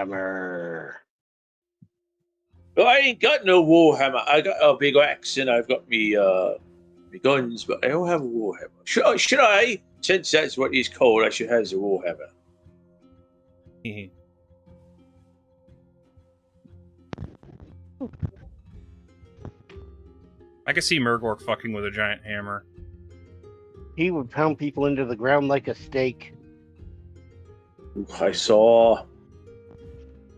Hammer. Well, I ain't got no warhammer. I got a big axe and I've got me guns, but I don't have a warhammer. Should I? Since that's what he's called, I should have the warhammer. I can see Murgork fucking with a giant hammer. He would pound people into the ground like a steak. I saw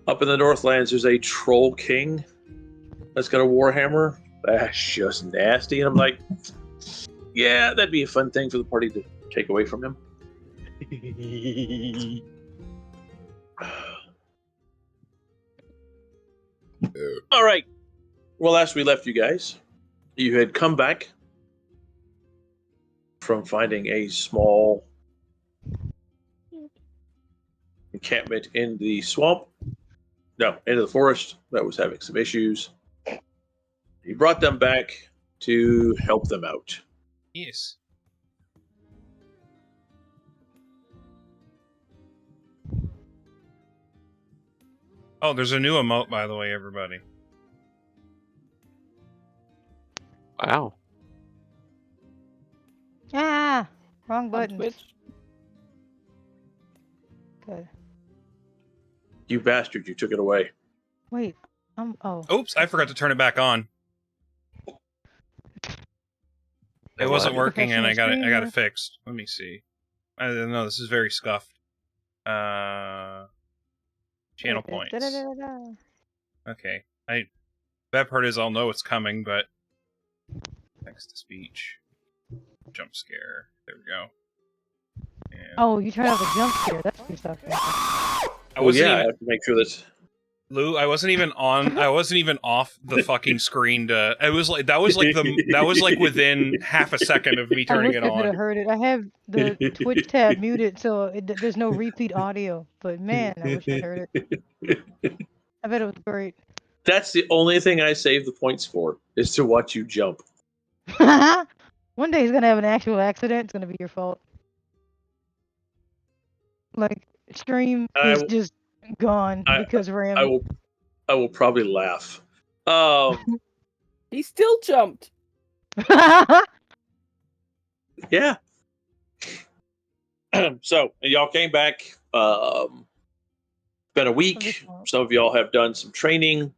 up in the Northlands there's a troll king that's got a warhammer. That's just nasty. And I'm like, yeah, that'd be a fun thing for the party to take away from him. All right. Well, last we left you guys, you had come back from finding a small encampment in the swamp. No, into the forest that was having some issues. You brought them back to help them out. Yes. Oh, there's a new emote, by the way, everybody. Wow. Ah, wrong button. Good. You bastard, you took it away. Wait, oh. Oops, I forgot to turn it back on. It wasn't working, and I got it fixed. Let me see. I don't know. This is very scuffed. Channel points. Okay. Bad part is I'll know it's coming, but text to speech, jump scare. There we go. And Oh, you turned off the jump scare. That's good stuff. I have to make sure that Lou, I wasn't even on. I wasn't even off the fucking screen. It was like that was like within half a second of me turning it I wish I on. could have heard it. I have the Twitch tab muted, so there's no repeat audio. But man, I wish I heard it. I bet it was great. That's the only thing I save the points for, is to watch you jump. One day he's gonna have an actual accident. It's gonna be your fault. Like stream is just gone because Ram. I will probably laugh. He still jumped. Yeah. So y'all came back. Been a week. Some of y'all have done some training.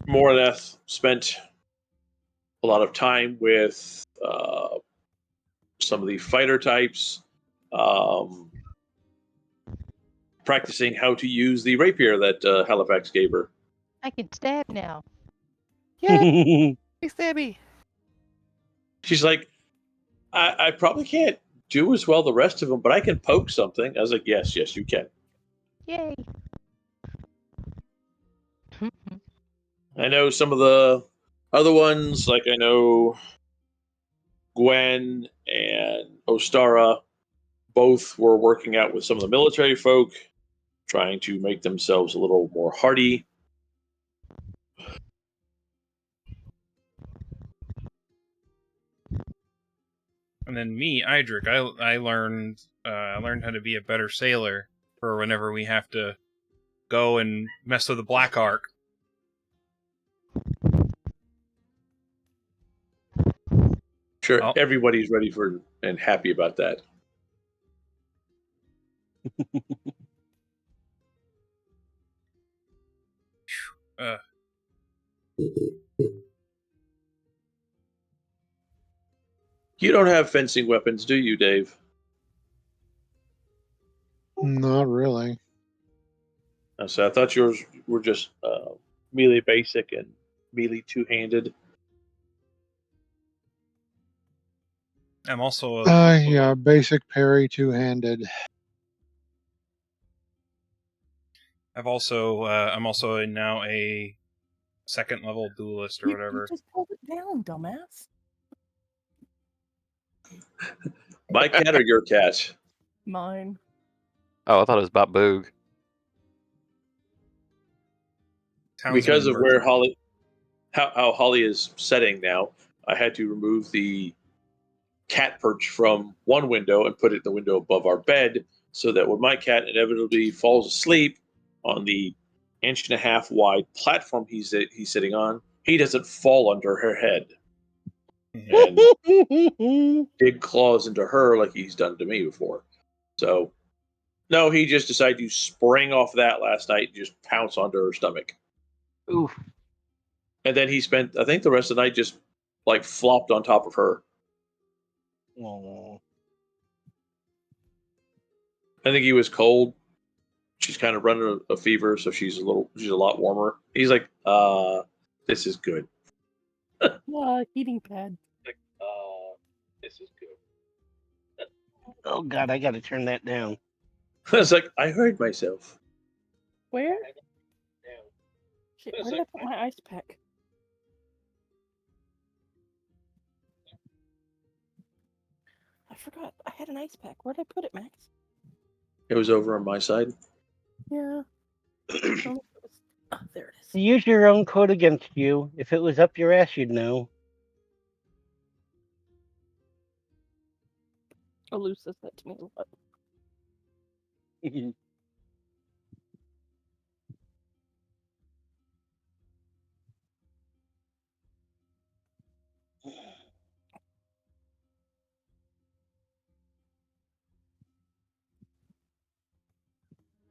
More or less spent a lot of time with some of the fighter types, practicing how to use the rapier that Halifax gave her. I can stab now. Yay! Stabby. She's like, I probably can't do as well the rest of them, but I can poke something. I was like, yes, you can. Yay. I know some of the other ones, like I know Gwen and Ostara, both were working out with some of the military folk, trying to make themselves a little more hardy. And then me, Idric, I learned how to be a better sailor for whenever we have to go and mess with the Black Ark. Sure, everybody's ready for and happy about that. You don't have fencing weapons, do you, Dave? Not really. So I thought yours were just melee basic and melee two-handed. I'm also yeah, basic parry two-handed. I'm also now a second level duelist or whatever. You just pulled it down, dumbass. My cat or your cat? Mine. Oh, I thought it was about Boog. Because of where Holly, how Holly is setting now, I had to remove the cat perch from one window and put it in the window above our bed so that when my cat inevitably falls asleep on the 1.5 inch wide platform he's sitting on, he doesn't fall under her head and dig claws into her like he's done to me before. So, no, he just decided to spring off that last night and just pounce onto her stomach. Oof. And then he spent, I think, the rest of the night just like flopped on top of her. Oh. I think he was cold. She's kind of running a fever, so she's a lot warmer. He's like, this is good. Heating pad. Like, this is good. Oh God, I got to turn that down. I was like, I heard myself. Where? Shit, where did I put my ice pack? I forgot. I had an ice pack. Where'd I put it, Max? It was over on my side. Yeah. Oh, there it is. Use your own code against you. If it was up your ass, you'd know. Alou says that to me a lot.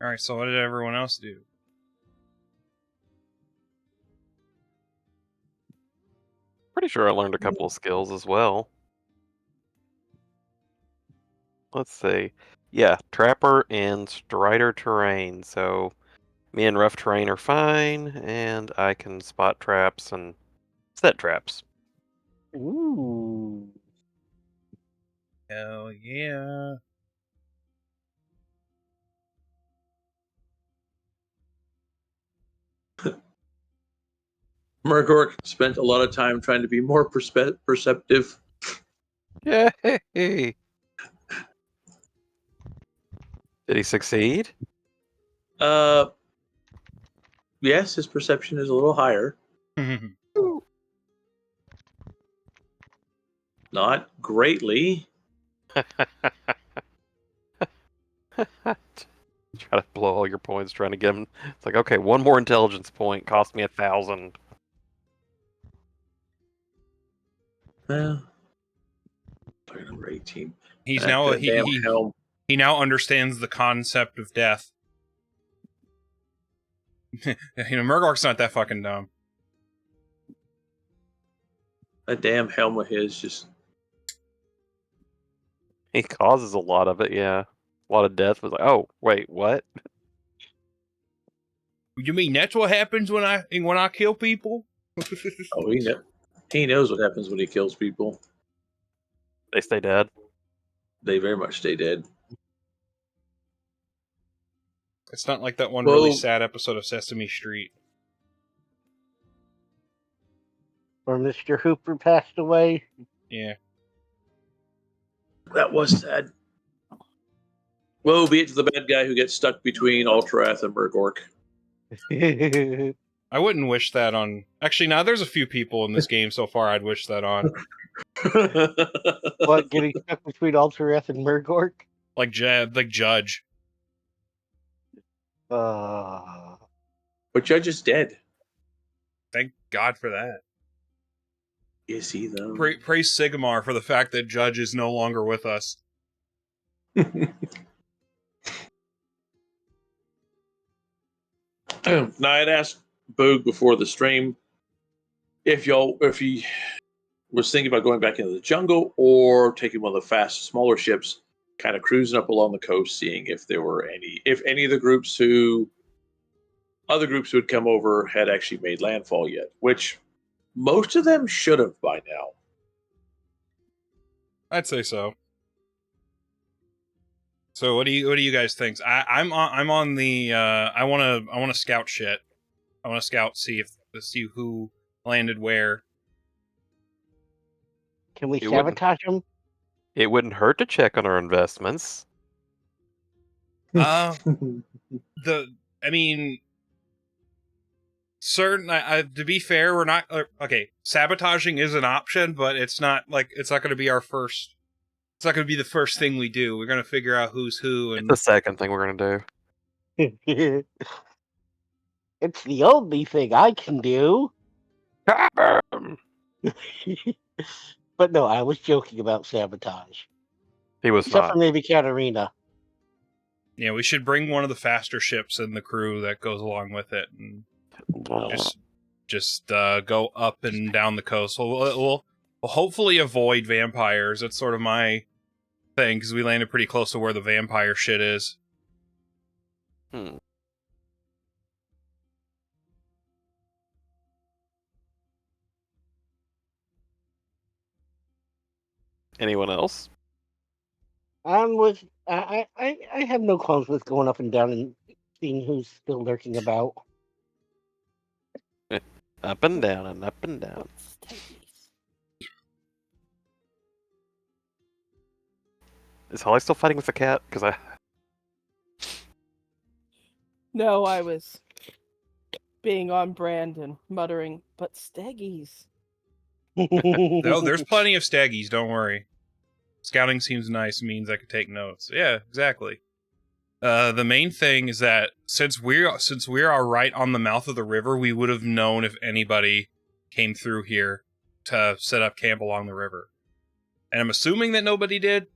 Alright, so what did everyone else do? Pretty sure I learned a couple of skills as well. Let's see. Yeah, Trapper and Strider terrain. So me and rough terrain are fine, and I can spot traps and set traps. Ooh. Hell yeah. Murgork spent a lot of time trying to be more perceptive. Yay! Did he succeed? Yes, his perception is a little higher. Not greatly. Try to blow all your points trying to get him. It's like, okay, one more intelligence point cost me 1,000. Well, target number 18. He's now Damn helm. he now understands the concept of death. Murgork's not that fucking dumb. That damn helm of his just. He causes a lot of it, yeah. A lot of death was like, oh, wait, what? You mean that's what happens when I kill people? Oh, he knows what happens when he kills people. They stay dead. They very much stay dead. It's not like that one really sad episode of Sesame Street. Or Mr. Hooper passed away. Yeah. That was sad. Woe be it to the bad guy who gets stuck between Ultrath and Murgork. I wouldn't wish that on... Actually, now there's a few people in this game so far I'd wish that on. What, getting stuck between Alterath and Murgork? Like Judge. But Judge is dead. Thank God for that. Is he, though? Praise Sigmar for the fact that Judge is no longer with us. Now, I'd asked Boog before the stream if he was thinking about going back into the jungle or taking one of the fast, smaller ships, kind of cruising up along the coast, seeing if there were any of the other groups who had come over had actually made landfall yet, which most of them should have by now. I'd say so. So what do you guys think? I'm on the I want to scout shit. I want to scout see who landed where. Can we sabotage them? It wouldn't hurt to check on our investments. I mean, to be fair, we're not okay. Sabotaging is an option, but it's not going to be our first It's not going to be the first thing we do. We're going to figure out who's who. It's And the second thing we're gonna do. It's the only thing I can do. But no, I was joking about sabotage. He was Except not. for maybe Katarina. yeah, we should bring one of the faster ships and the crew that goes along with it, and just go up and down the coast. We'll hopefully avoid vampires. That's sort of my thing, because we landed pretty close to where the vampire shit is. Anyone else? I have no qualms with going up and down and seeing who's still lurking about. Up and down and up and down. Is Holly still fighting with the cat? Because I... No, I was being on brand and muttering, but Steggies. No, there's plenty of staggies, don't worry. Scouting seems nice, means I could take notes. Yeah, exactly. The main thing is that since we are right on the mouth of the river, we would have known if anybody came through here to set up camp along the river. And I'm assuming that nobody did.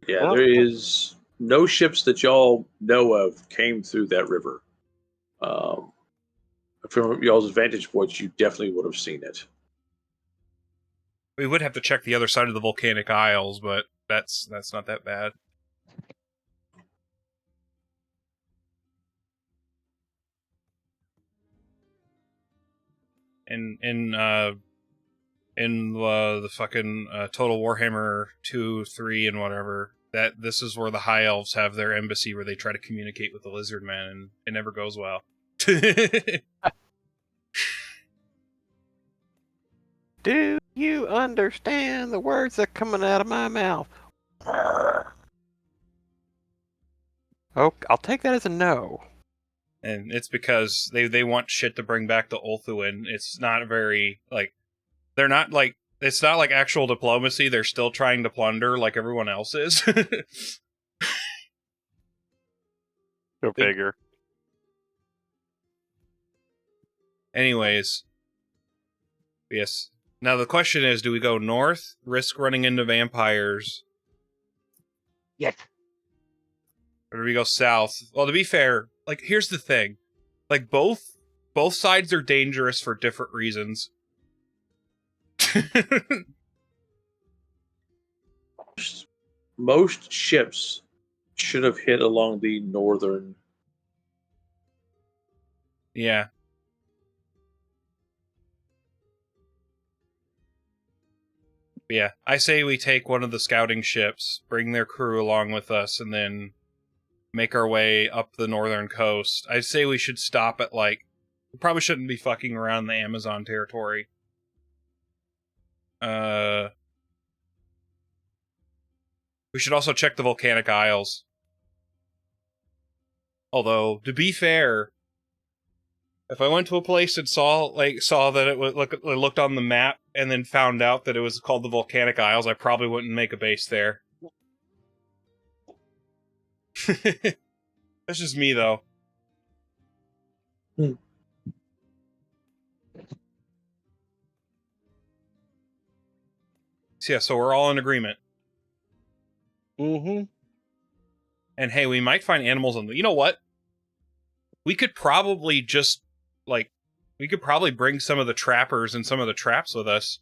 Yeah, there is no ships that y'all know of came through that river. From y'all's vantage points, you definitely would have seen it. We would have to check the other side of the volcanic isles, but that's not that bad. In the fucking Total Warhammer 2, 3, and whatever, that this is where the High Elves have their embassy where they try to communicate with the Lizard Man, and it never goes well. Do you understand the words that are coming out of my mouth? Oh, I'll take that as a no. And it's because they want shit to bring back to Ulthuan. It's not very, like, they're not, like, it's not like actual diplomacy. They're still trying to plunder like everyone else is. Go figure. Anyways. Yes. Now the question is, do we go north, risk running into vampires? Yes. Or do we go south? Well, to be fair, like, here's the thing. Like, both sides are dangerous for different reasons. Most ships should have hit along the northern. Yeah. Yeah, I say we take one of the scouting ships, bring their crew along with us, and then make our way up the northern coast. I'd say we should stop at, like, we probably shouldn't be fucking around the Amazon territory. We should also check the volcanic isles. Although, to be fair, if I went to a place and saw that it was looked on the map and then found out that it was called the Volcanic Isles, I probably wouldn't make a base there. That's just me, though. So, yeah, so we're all in agreement. Mm-hmm. And hey, we might find animals on the... You know what? We could probably just, like... We could probably bring some of the trappers and some of the traps with us.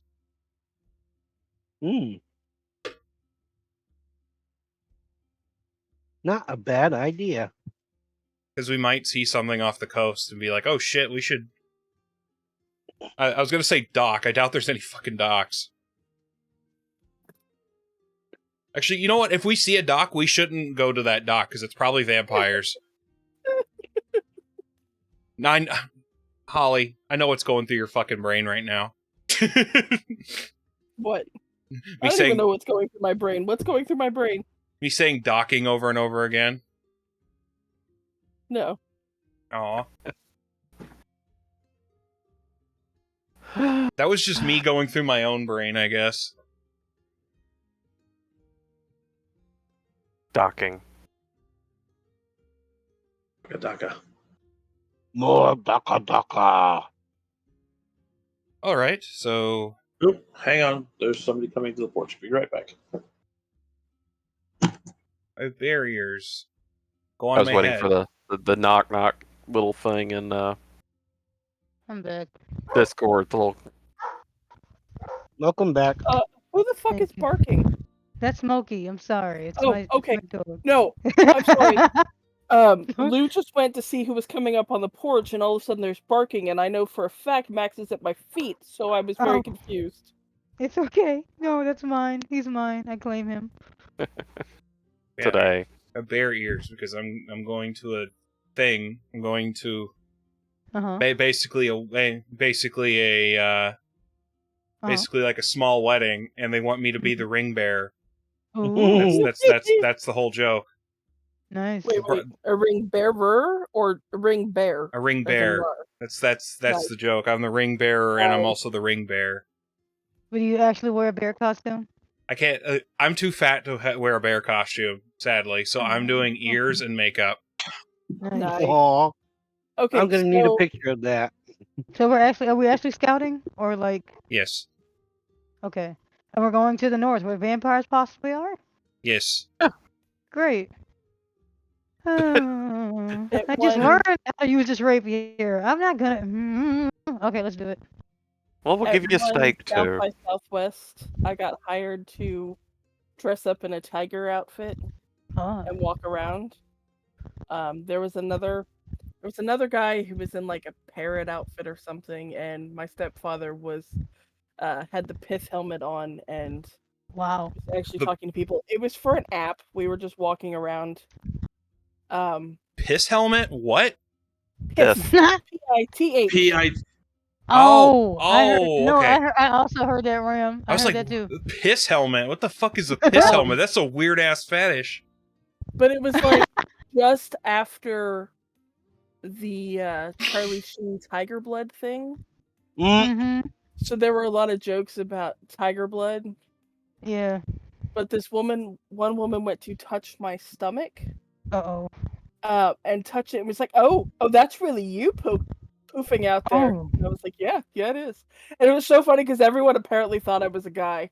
Not a bad idea. Because we might see something off the coast and be like, oh shit, we should... I was going to say dock. I doubt there's any fucking docks. Actually, you know what? If we see a dock, we shouldn't go to that dock, because it's probably vampires. Holly, I know what's going through your fucking brain right now. What? I don't even know what's going through my brain. What's going through my brain? Me saying docking over and over again? No. Aw. That was just me going through my own brain, I guess. Docking. Daka. More baka baka. All right, so Oop, hang on. There's somebody coming to the porch. Be right back. I have barriers. Go I on was my waiting head. for the knock knock little thing in I'm back. Discord. The little Welcome back. Who the fuck Thank is you. barking? That's Smokey. I'm sorry. It's Oh, my okay. It's my dog. No, I'm sorry. Lou just went to see who was coming up on the porch, and all of a sudden there's barking, and I know for a fact Max is at my feet, so I was very Oh. confused. It's okay. No, that's mine. He's mine. I claim him. Yeah, today. I have bare ears because I'm going to a thing. I'm going to Uh-huh. basically like a small wedding, and they want me to be the ring bearer. Ooh. That's the whole joke. Nice. Wait, a ring bearer or a ring bear? A ring As in bear. rar. That's Nice. the joke. I'm the ring bearer, and I'm Nice. also the ring bear. Will you actually wear a bear costume? I can't. I'm too fat to wear a bear costume, sadly. So I'm doing ears and makeup. Nice. Nice. Aw, Okay, I'm gonna need a so- picture of that. So are we actually scouting? Or like, Yes. okay. And we're going to the north where vampires possibly are? Yes. Great. I just one- learned how to use this rapier. I'm not gonna. Okay, let's do it. Well, we'll give you a At one steak South too. by Southwest, I got hired to dress up in a tiger outfit Oh. and walk around. There was another guy who was in like a parrot outfit or something, and my stepfather had the pith helmet on and Wow. was actually talking to people. It was for an app. We were just walking around. Piss helmet? What? Yes. P-I-T-H. P.I. Oh, okay. I also heard that, Ram. I was heard like, that too. piss helmet? What the fuck is a piss helmet? That's a weird ass fetish. But it was like just after the Charlie Sheen tiger blood thing. Mm-hmm. So there were a lot of jokes about tiger blood. Yeah. But one woman went to touch my stomach. Uh-oh. And touch it and was like, oh, that's really you poofing out there. Oh. And I was like, yeah, it is. And it was so funny because everyone apparently thought I was a guy.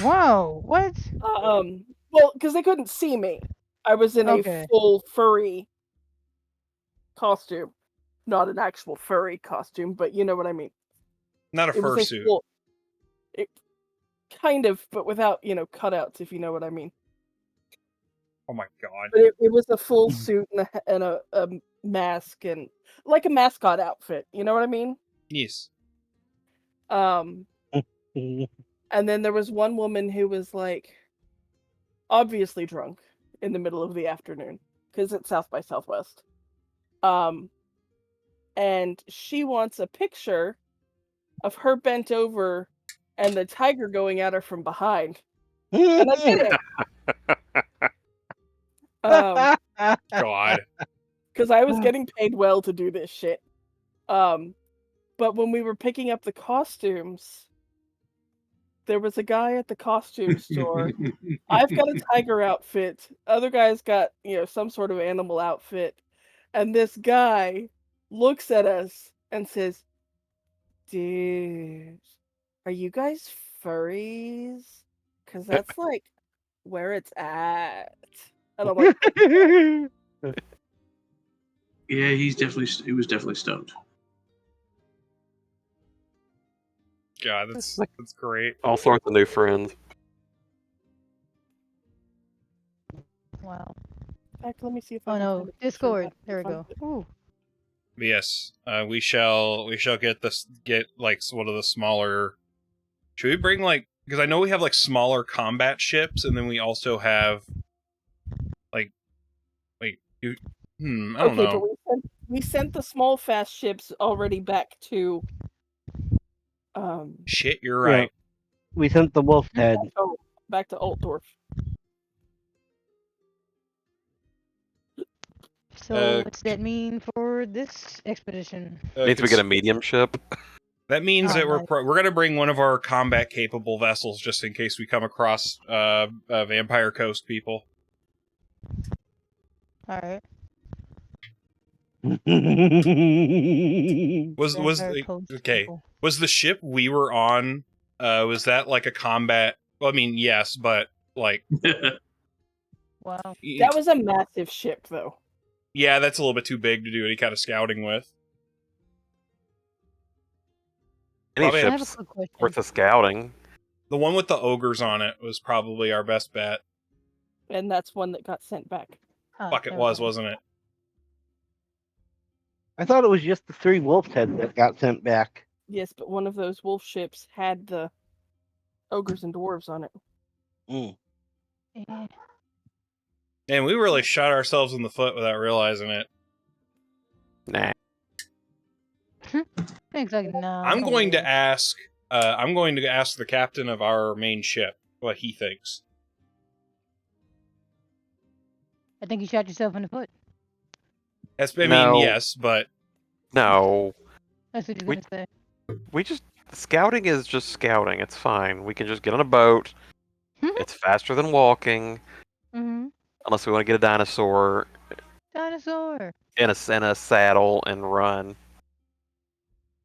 Whoa. What? Well, because they couldn't see me. I was in a full furry costume. Not an actual furry costume, but you know what I mean. Not a fursuit. Kind of, but without, cutouts, if you know what I mean. Oh my god. But it was a full suit and a mask and like a mascot outfit. You know what I mean? Yes. And then there was one woman who was like obviously drunk in the middle of the afternoon because it's South by Southwest. And she wants a picture of her bent over and the tiger going at her from behind. And I did it. God. Because I was getting paid well to do this shit. But when we were picking up the costumes, there was a guy at the costume store. I've got a tiger outfit. Other guy's got, some sort of animal outfit. And this guy looks at us and says, dude, are you guys furries? Because that's like where it's at. And I'm like, Yeah, he was definitely stoned. God, that's great. All sorts of new friends. Wow. in fact, let me see if I Oh can no. find a picture of Discord. that There we if I'm- go. Ooh. Yes. We shall get like one of the smaller. Should we bring like, because I know we have like smaller combat ships, and then we also have like I don't Okay, know. but we sent the small fast ships already back to Shit, you're right. We sent the wolf head. back to Altdorf. So what's that mean for this expedition? Means we get a medium ship. That means Oh, that nice. we're gonna bring one of our combat capable vessels just in case we come across Vampire Coast people. All right. Was Vampire the, Coast okay? people. Was the ship we were on? Was that like a combat? Well, I mean, yes, but like, Wow. That was a massive ship, though. yeah, that's a little bit too big to do any kind of scouting with. Any Probably I have a ship's quick question. worth of scouting. the one with the ogres on it was probably our best bet. And that's one that got sent back. Ah, Fuck, it never was, mind. wasn't it? I thought it was just the 3 wolf heads that got sent back. Yes, but one of those wolf ships had the ogres and dwarves on it. Mm. Eh, And we really shot ourselves in the foot without realizing it. Nah. exactly. No. I'm no going way. to ask. I'm going to ask the captain of our main ship what he thinks. I think you shot yourself in the foot. I mean, No. yes, but No. That's what you're We- gonna say. We just scouting is just scouting. It's fine. We can just get on a boat. It's faster than walking, Mm-hmm. unless we want to get a dinosaur Dinosaur. in a saddle and run.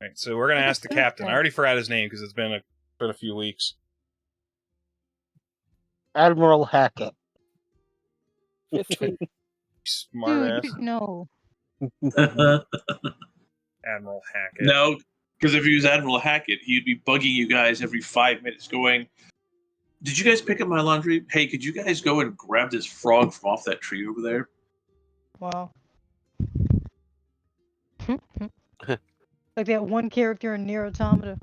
right, so we're gonna Look at ask the captain. I that. already forgot his name because it's been a few weeks. Admiral Hackett. Fifth Fleet. Smart Dude, ass no. Admiral Hackett. No, because if he was Admiral Hackett, he'd be bugging you guys every 5 minutes going, "Did you guys pick up my laundry? Hey, could you guys go and grab this frog from off that tree over there?" Wow. Like that one character in Nier Automata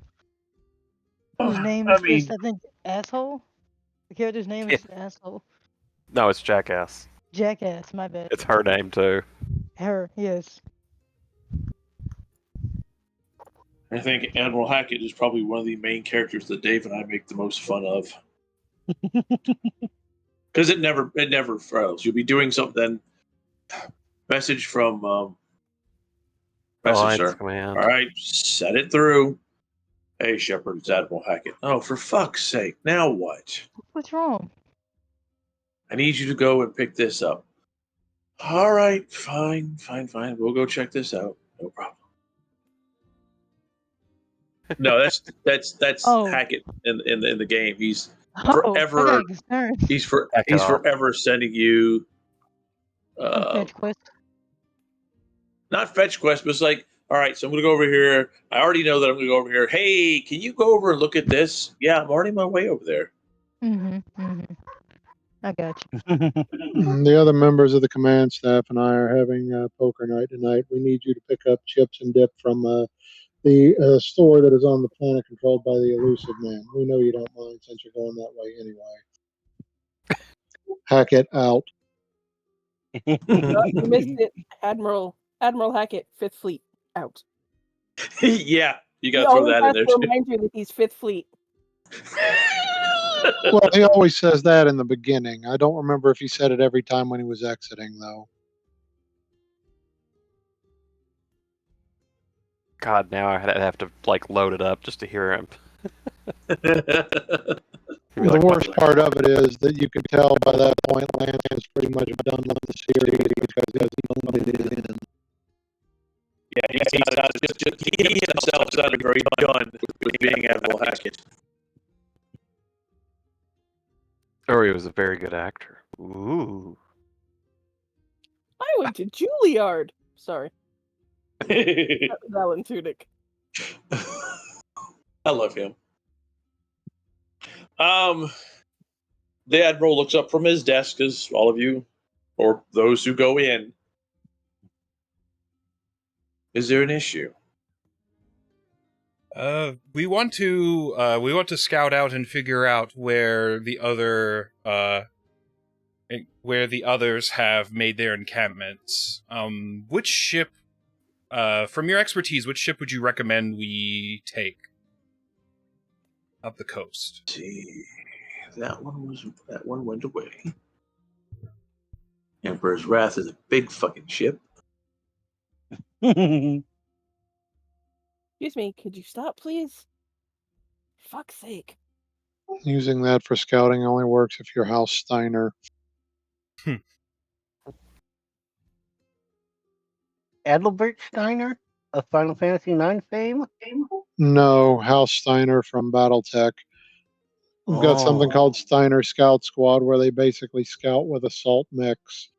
whose name I is mean, just, I think, Asshole? The character's name is Asshole. No, it's Jackass. Jackass, my bad. It's her name too. Her, yes. I think Admiral Hackett is probably one of the main characters that Dave and I make the most fun of. Because it never fails. You'll be doing something. Message from message, Alliance sir. command. All right, set it through. Hey, Shepard, it's Admiral Hackett. Oh, for fuck's sake! Now what? What's wrong? I need you to go and pick this up. All right, fine. We'll go check this out. No problem. No, that's Oh. Hackett in the game. He's Oh, I forever. got concerned. He's Hackett off. forever sending you. On Fetch Quest. Not fetch quest, but it's like, all right, so I'm gonna go over here. I already know that I'm gonna go over here. Hey, can you go over and look at this? Yeah, I'm already on my way over there. I got you. The other members of the command staff and I are having poker night tonight. We need you to pick up chips and dip from the store that is on the planet controlled by the elusive man. We know you don't mind since you're going that way anyway. Hackett out. You missed it. Admiral Hackett, Fifth Fleet, out. Yeah, you He gotta throw always that in has there to too. remind you that he's Fifth Fleet. Well, he always says that in the beginning. I don't remember if he said it every time when he was exiting, though. God, now I have to like load it up just to hear him. He'd be The like, worst part of it is that you can tell by that point Lance is pretty much done with the series because he owned it in. Yeah, he himself sounded very done with being Admiral Hackett. Oh, he was a very good actor. Ooh. I went to Juilliard. Sorry. That was Alan Tudyk. I love him. The Admiral looks up from his desk, as all of you, or those who go in. Is there an issue? We want to scout out and figure out where the others have made their encampments. Which ship, from your expertise, which ship would you recommend we take up the coast? Let's see, that one went away. Emperor's Wrath is a big fucking ship. You Excuse me, could you stop, please? Fuck's sake. Using that for scouting only works if you're House Steiner. Adalbert Steiner of Final Fantasy IX fame? No, House Steiner from BattleTech. We've got something called Steiner Scout Squad where they basically scout with assault mix.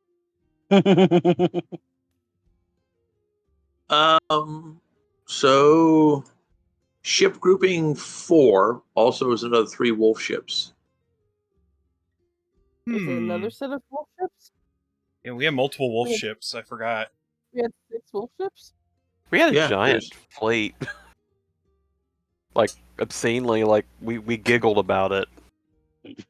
So ship grouping 4 also is another 3 wolf ships. Is it another set of wolf ships? Yeah, we have multiple wolf Yeah. ships. I forgot. We had 6 wolf ships? We had a Yeah, giant there's- fleet. Like, obscenely, like, we giggled about it.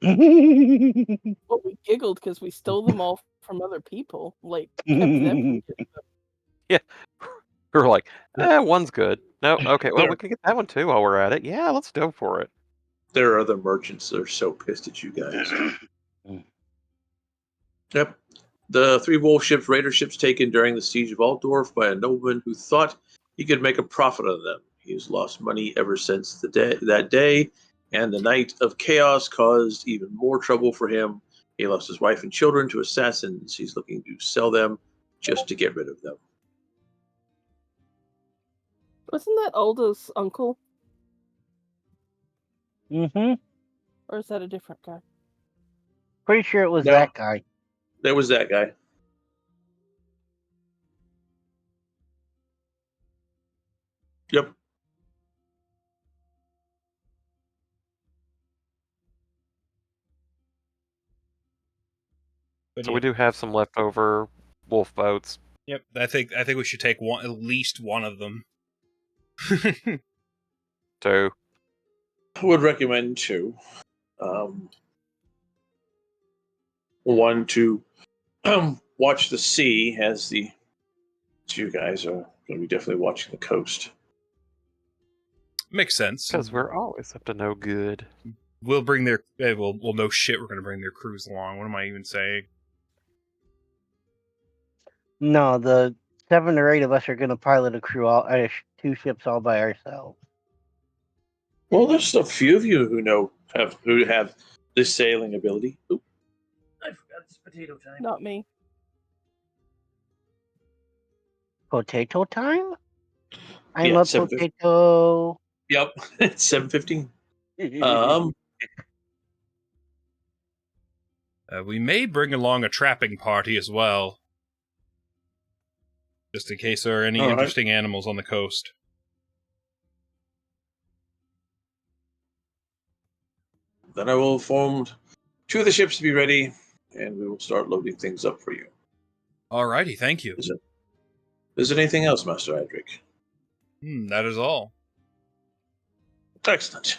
Well, we giggled because we stole them all from other people. Like, kept them. We were like, one's good. No, okay, well, we can get that one too while we're at it. Yeah, let's go for it. There are other merchants that are so pissed at you guys. Yep. The 3 wolf ships, raider ships taken during the siege of Altdorf by a nobleman who thought he could make a profit on them. He has lost money ever since that day, and the night of chaos caused even more trouble for him. He lost his wife and children to assassins. He's looking to sell them just to get rid of them. Wasn't that Aldo's uncle? Mm-hmm. Or is that a different guy? Pretty sure it was No. that guy. There was that guy. Yep. But So yeah, we do have some leftover wolf boats. Yep, I think we should take at least one of them. So I would recommend 2. One to watch the sea, as you guys are going to be definitely watching the coast. Makes sense. because we're always up to no good. We'll bring their. Well, no shit. We're gonna bring their crews along. What am I even saying? No, the 7 or 8 of us are going to pilot a crew, 2 ships all by ourselves. Well, there's a few of you who have this sailing ability. Oop. I forgot it's potato time. Not me. Potato time? I'm Yeah, a 7:50. potato. Yep, it's 7:15. We may bring along a trapping party as well, just in case there are any All right. interesting animals on the coast. Then I will inform 2 of the ships to be ready, and we will start loading things up for you. Alrighty, thank you. Is there anything else, Master Adric? That is all. Excellent.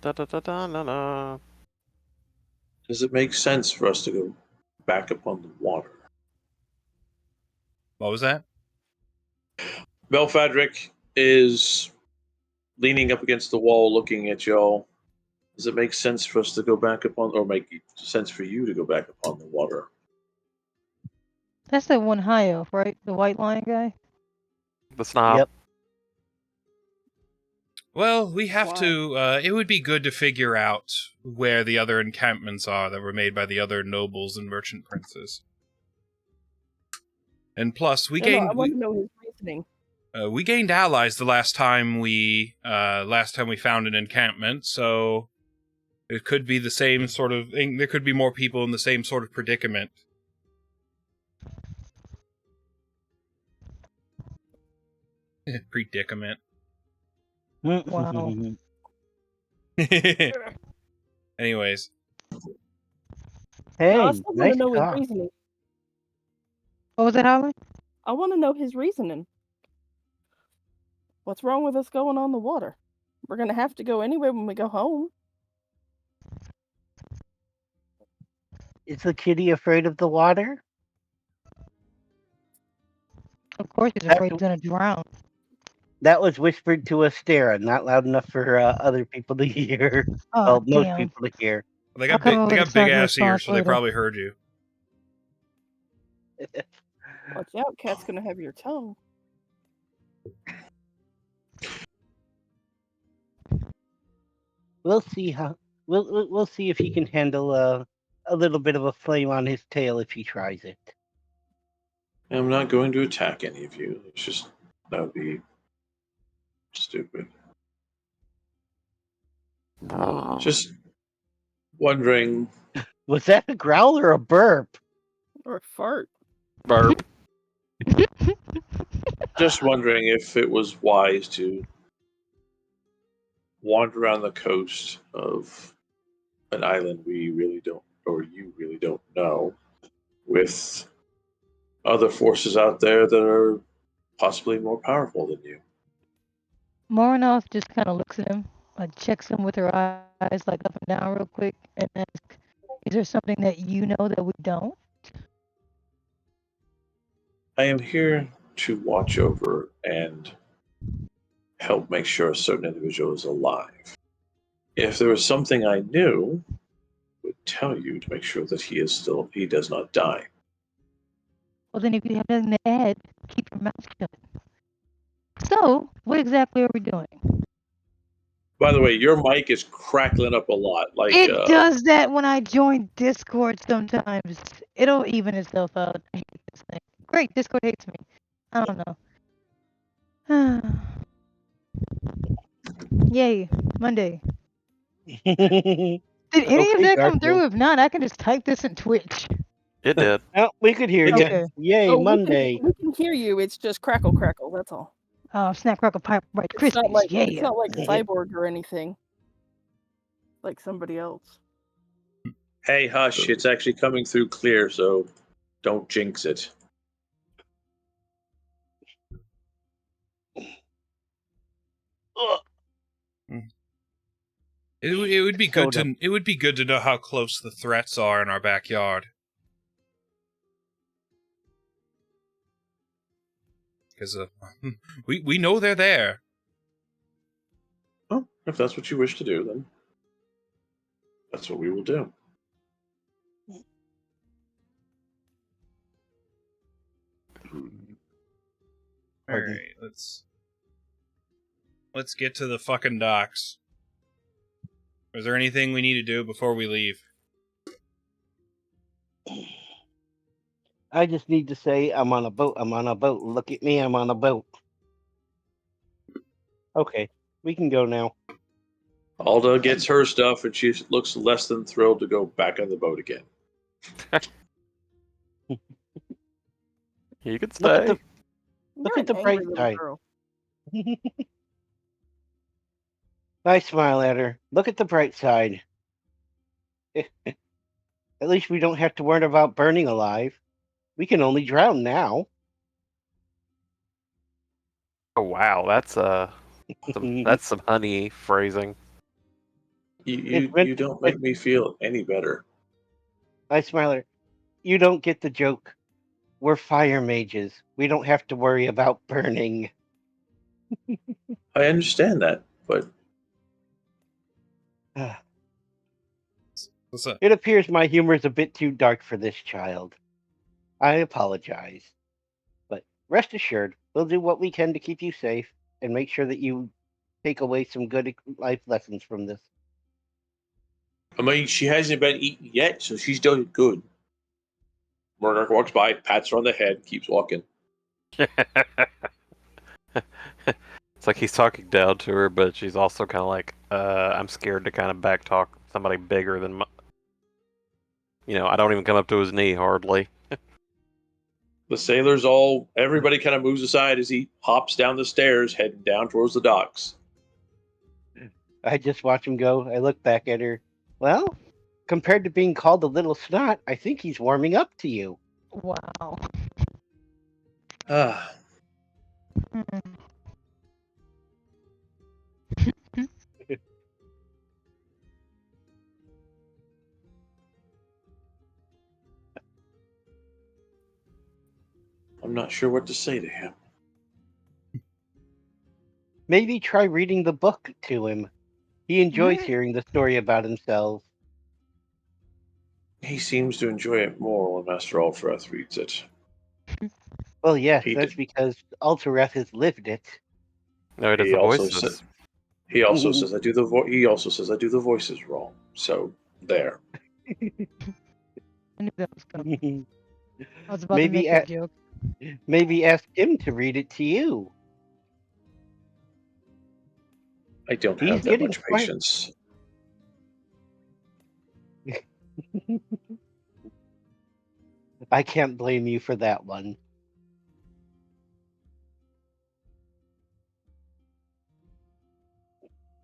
Da-da-da-da-da-da. Does it make sense for us to go back upon the water? What was that? Belfadric is leaning up against the wall looking at y'all. Does it make sense for us to go back upon, or make sense for you to go back upon the water? That's the one high elf, right? The white lion guy? The snob. Yep. Well, we have Wow. to. It would be good to figure out where the other encampments are that were made by the other nobles and merchant princes. And plus, we I want to know his reasoning. we gained allies the last time we found an encampment. So it could be the same sort of thing. There could be more people in the same sort of predicament. Predicament. Wow. Anyways, Hey, No, I still want nice to know his talk. reasoning. What was it, Holly? I want to know his reasoning. What's wrong with us going on the water? We're going to have to go anyway when we go home. Is the kitty afraid of the water? Of course he's afraid he's gonna drown. That was whispered to Astera, not loud enough for other people to hear. Oh, Well, most damn. people to hear. They I'll got come big. over They to got big start the ass ears, response so they later. probably heard you. Watch out, Cat's gonna have your tongue. We'll see how. We'll see if he can handle a little bit of a flame on his tail if he tries it. I'm not going to attack any of you. It's just that would be stupid. Just wondering. Was that a growl or a burp? Or a fart. Burp. Just wondering if it was wise to wander around the coast of an island we really don't, or you really don't know, with other forces out there that are possibly more powerful than you. Morinoff just kind of looks at him, like checks him with her eyes, like up and down real quick, and asks, "Is there something that you know that we don't?" I am here to watch over and help make sure a certain individual is alive. If there was something I knew, I would tell you to make sure that he does not die. Well, then if you have nothing to add, keep your mouth shut. So, what exactly are we doing? By the way, your mic is crackling up a lot. It does that when I join Discord sometimes. It'll even itself out. I hate this thing. Great, Discord hates me. I don't know. Yay, Monday. Did any of Okay, that come Garfield. through? If not, I can just type this in Twitch. It did. Oh, we could hear you. Okay. Yay, Oh, Monday. we can hear you. It's just crackle, crackle. That's all. Snap, crackle, pipe, right, It's not Krispies. like Yeah. it's not like Cyborg or anything. Like somebody else. Hey, hush! It's actually coming through clear, so don't jinx it. It would be good Soda. to know how close the threats are in our backyard. Because we know they're there. Oh, if that's what you wish to do, then that's what we will do. Alright, let's get to the fucking docks. Is there anything we need to do before we leave? I just need to say I'm on a boat. I'm on a boat. Look at me. I'm on a boat. Okay, we can go now. Alda gets her stuff, and she looks less than thrilled to go back on the boat again. You could Look at stay. Look You're at the an bright angry little side. girl. I smile at her. Look at the bright side. At least we don't have to worry about burning alive. We can only drown now. Oh wow, that's some honey phrasing. You don't make me feel any better. I smile at her. You don't get the joke. We're fire mages. We don't have to worry about burning. I understand that, but What's up? It appears my humor is a bit too dark for this child. I apologize. But rest assured, we'll do what we can to keep you safe and make sure that you take away some good life lessons from this. I mean, she hasn't been eaten yet, so she's doing good. Murdoch walks by, pats her on the head, keeps walking. It's like he's talking down to her, but she's also kind of like, I'm scared to kind of backtalk somebody bigger than I don't even come up to his knee hardly. The sailors everybody kind of moves aside as he hops down the stairs, heading down towards the docks. I just watch him go. I look back at her. Well, compared to being called a little snot, I think he's warming up to you. Wow. Ah, I'm not sure what to say to him. Maybe try reading the book to him. He enjoys hearing the story about himself. He seems to enjoy it more when Master Alfreth reads it. Well, yes, He that's did. because Altereth has lived it. No, it is He the also voices. said. He also says I do the He also says I do the voices wrong. So there. I knew that was coming. I was about to maybe make that joke. maybe ask him to read it to you. I don't He's have that getting much quite. patience. I can't blame you for that one.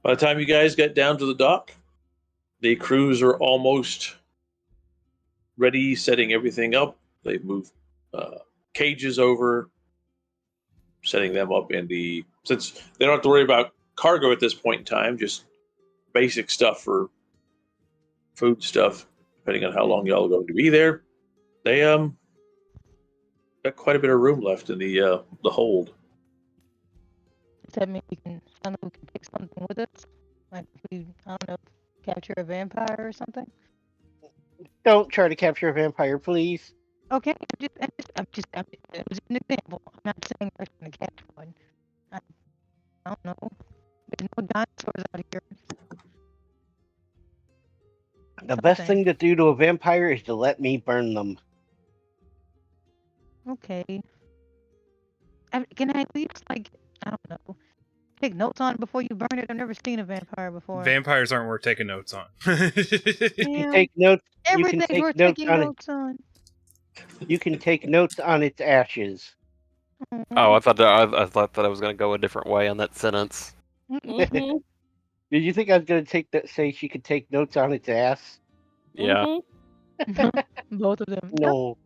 By the time you guys get down to the dock, the crews are almost ready, setting everything up. They've moved cages over, setting them up in the. Since they don't have to worry about cargo at this point in time, just basic stuff for food stuff, depending on how long y'all are going to be there. They got quite a bit of room left in the hold. Does that mean we can take something with us? Like if we, I don't know, capture a vampire or something? Don't try to capture a vampire, please. Okay, it was an example. I'm not saying we're going to catch one. I don't know. There's no dinosaurs out here. The best thing to do to a vampire is to let me burn them. Okay. Can I at least, like, I don't know, take notes on it before you burn it? I've never seen a vampire before. Vampires aren't worth taking notes on. You take notes. You can Everything's take worth notes taking on notes on. You can take notes on its ashes. Oh, I thought that I was going to go a different way on that sentence. Mm-hmm. Did you think I was going to say she could take notes on its ass? Yeah. Mm-hmm. Both of them. No.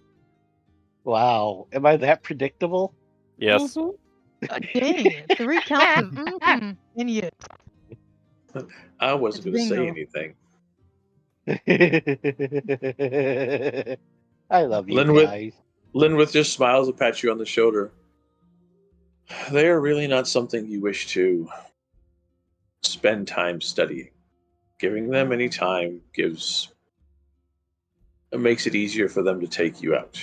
Wow. Am I that predictable? Yes. Mm-hmm. Dang it. 3 counts of mm-hmm and yes. I wasn't going to say Bingo. anything. I love you guys. Linwood just smiles and pats you on the shoulder. They are really not something you wish to spend time studying. Giving them any time makes it easier for them to take you out.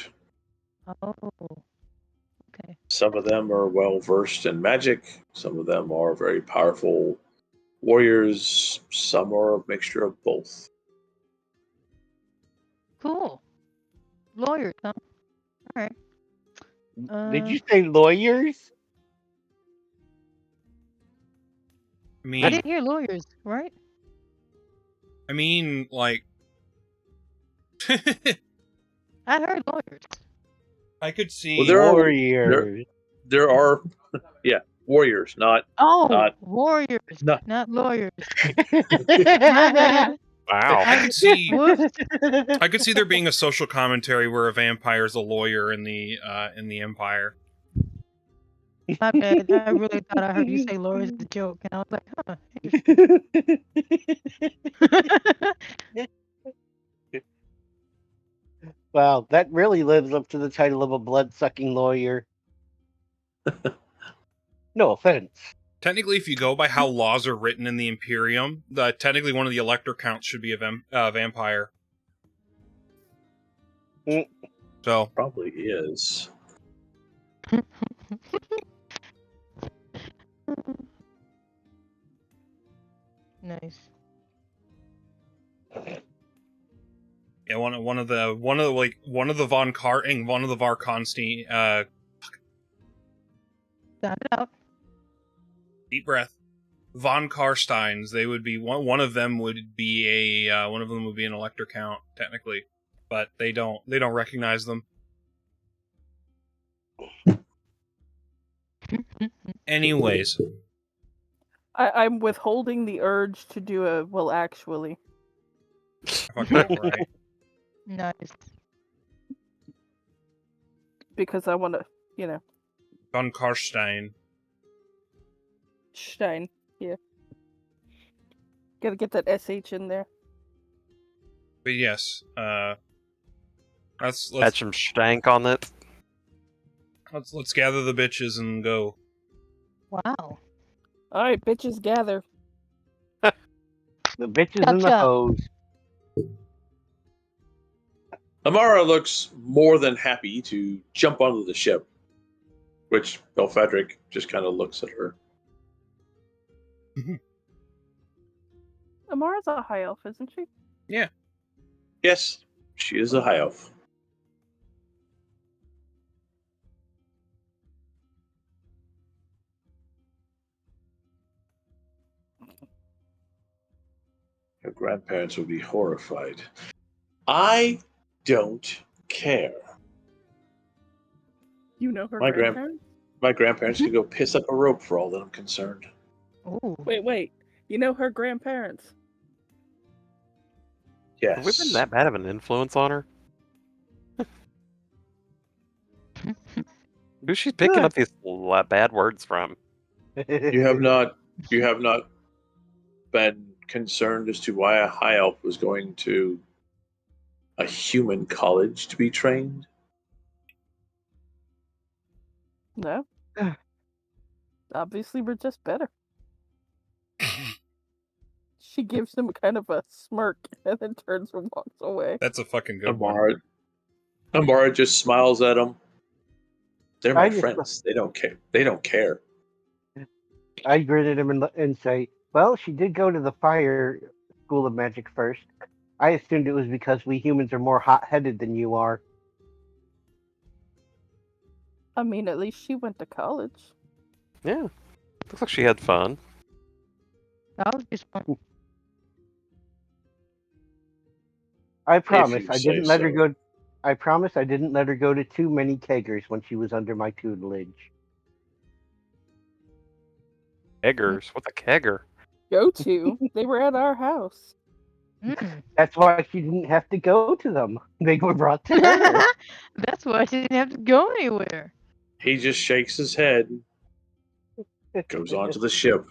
Oh. Okay. Some of them are well versed in magic. Some of them are very powerful warriors. Some are a mixture of both. Cool. Lawyers, huh? All right. Did you say lawyers? I didn't hear lawyers, right? I mean, like, I heard lawyers. I could see warriors. There are, yeah, warriors, not warriors, not lawyers. My bad. Wow. I could see. Whoops. I could see there being a social commentary where a vampire is a lawyer in the Empire. My bad. I really thought I heard you say lawyers as a joke, and I was like, huh. Wow, that really lives up to the title of a blood-sucking lawyer. No offense. Technically, if you go by how laws are written in the Imperium, technically one of the elector counts should be a vampire. So probably is. Nice. Yeah, one of the von Karting, one of the Varkonstein. Sound it out. Deep breath. Von Karsteins. They would be one of them would be a one of them would be an elector count technically, but they don't recognize them. Anyways, I'm withholding the urge to do a well actually. Right. Nice. Because I want to, Von Karstein. Stein. Yeah. Gotta get that SH in there. But yes, let's Add some stank on it. Let's gather the bitches and go. Wow. All right, bitches, gather. The bitches Chop, and the chop. hoes. Amara looks more than happy to jump onto the ship, which Belfadric just kind of looks at her. Amara's a high elf, isn't she? Yeah. Yes, she is a high elf. Her grandparents would be horrified. I don't care. You know her My grandparents? grandparents could go piss up a rope for all that I'm concerned. Ooh. Wait. You know her grandparents? Yes. Have we been that bad of an influence on her? Who's she picking up these bad words from? You have not been concerned as to why a high elf was going to a human college to be trained? No. Obviously, we're just better. She gives him kind of a smirk and then turns and walks away. That's a fucking good one. Amara just smiles at him. They're my I just- friends. They don't care. They don't care. I grin at him and say, well, she did go to the fire school of magic first. I assumed it was because we humans are more hot-headed than you are. I mean, at least she went to college. Yeah. Looks like she had fun. That was just fun. I promise you I say didn't let her so. go. I promise I didn't let her go to too many keggers when she was under my tutelage. Keggers? What's a kegger? Go to. They were at our house. Mm. That's why she didn't have to go to them. They were brought to her. That's why she didn't have to go anywhere. He just shakes his head, goes onto the ship.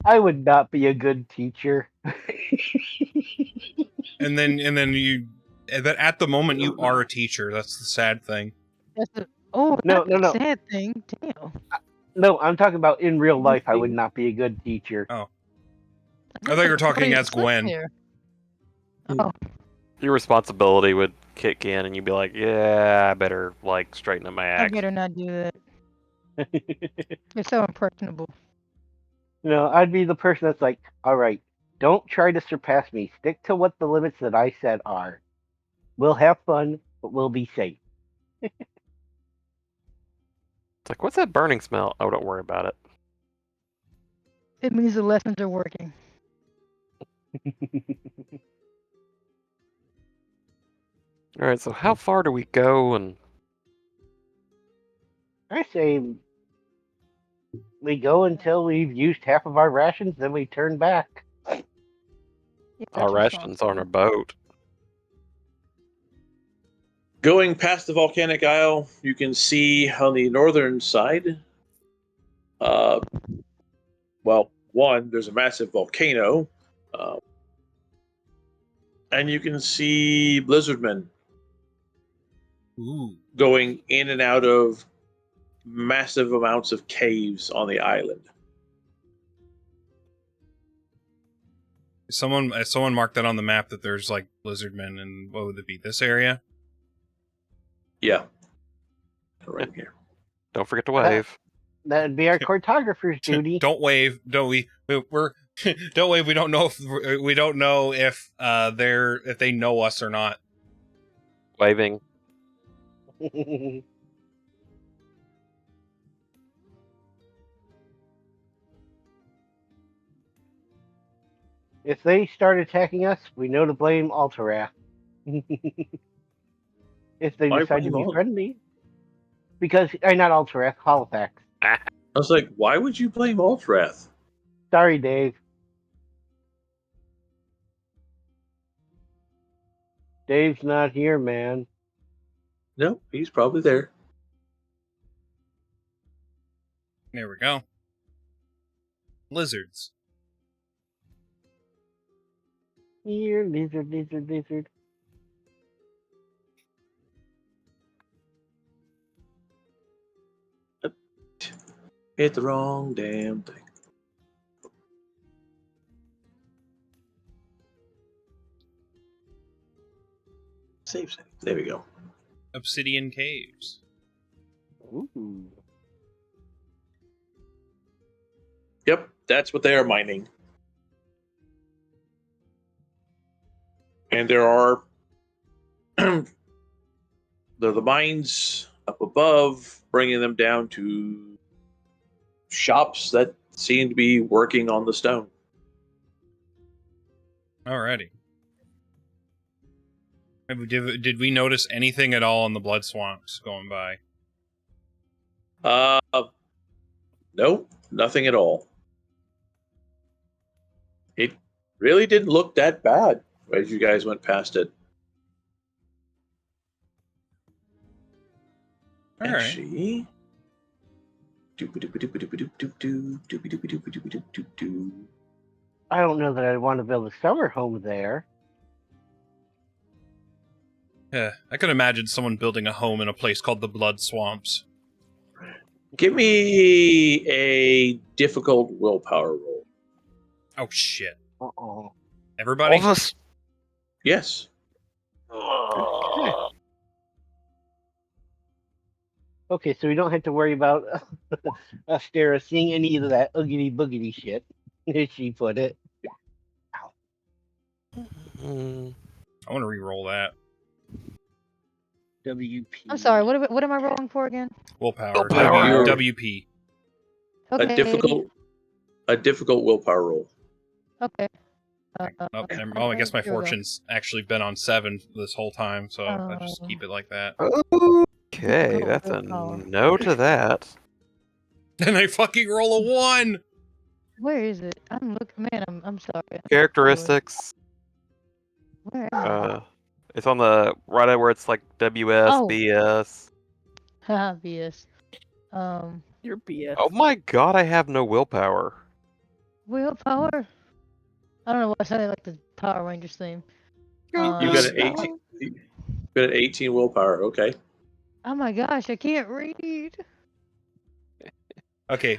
I would not be a good teacher. And then you at the moment you are a teacher. That's the sad thing. That's No, that's no, a no. sad thing. Damn. No, I'm talking about in real life. I would not be a good teacher. I thought you were talking as Gwen. Here. Oh, Your responsibility would kick in and you'd be like, yeah, I better, like, straighten up my I act. better not do that. You're so impressionable. I'd be the person that's like, all right, don't try to surpass me. Stick to what the limits that I set are. We'll have fun, but we'll be safe. It's like, what's that burning smell? Oh, don't worry about it. It means the lessons are working. Alright, so how far do we go and... I say we go until we've used half of our rations, then we turn back. Yeah, Our that's rations on our responsible. boat? Going past the volcanic isle, you can see on the northern side, one, there's a massive volcano, and you can see blizzardmen Ooh. going in and out of massive amounts of caves on the island. Someone marked that on the map that there's like lizardmen, and what would it be? This area? Yeah. Right here. Don't forget to wave. That'd be our cartographer's duty. Don't wave. Don't we? We're don't wave. We don't know if if they know us or not. Waving. If they start attacking us, we know to blame Alterath. If they Why decide to blame be Alt- friendly. Because, not Alterath, Halifax. I was like, why would you blame Altrath? Sorry, Dave. Dave's not here, man. No, he's probably there. There we go. Lizards. Here, lizard, lizard, lizard. Hit the wrong damn thing. Save. There we go. Obsidian caves. Ooh. Yep, that's what they are mining. And there are the mines up above, bringing them down to shops that seem to be working on the stone. Alrighty. Did we notice anything at all in the blood swamps going by? Nope, nothing at all. It really didn't look that bad as you guys went past it. All right. Actually, I don't know that I want to build a summer home there. Yeah, I could imagine someone building a home in a place called the Blood Swamps. give me a difficult willpower roll. Oh shit! Uh-oh. Everybody. All of us. Yes. Okay, so we don't have to worry about Astera seeing any of that oogity boogity shit, as she put it. Mm, I want to re-roll that. WP. I'm sorry. What am I rolling for again? Willpower. Willpower. WP. Okay. A difficult willpower roll. Okay. Oh, I guess my here we go. fortune's actually been on 7 this whole time, so I'll just keep it like that. Okay, Difficult that's a willpower. no to that. And I fucking roll a 1! Where is it? I'm looking. Man, I'm sorry. Characteristics. Where am I? It's on the right where it's like WS, Oh. BS. Obvious. You're BS. Oh my god, I have no willpower. Willpower. I don't know why I sounded like the Power Rangers theme. You got an 18. You got an 18 willpower. Okay. Oh my gosh, I can't read. Okay,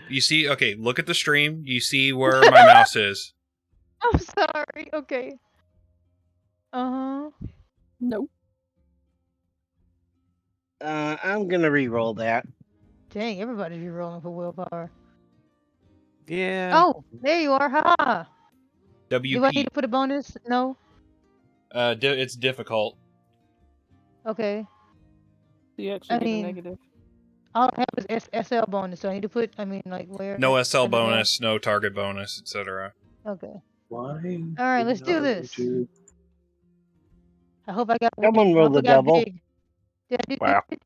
look at the stream. You see where my mouse is. I'm sorry. Okay. Uh-huh. Nope. I'm gonna re-roll that. Dang, everybody's re-rolling for willpower. Yeah. Oh, there you are. Ha! WP. Do I need to put a bonus? No? It's difficult. Okay. You actually I get mean, a negative. all I have is SL bonus, so I need to put, where? No SL I don't know. bonus, no target bonus, etc. Okay. Why? Alright, let's do this. I hope I got Someone roll the double. big. Did I do Wow. big?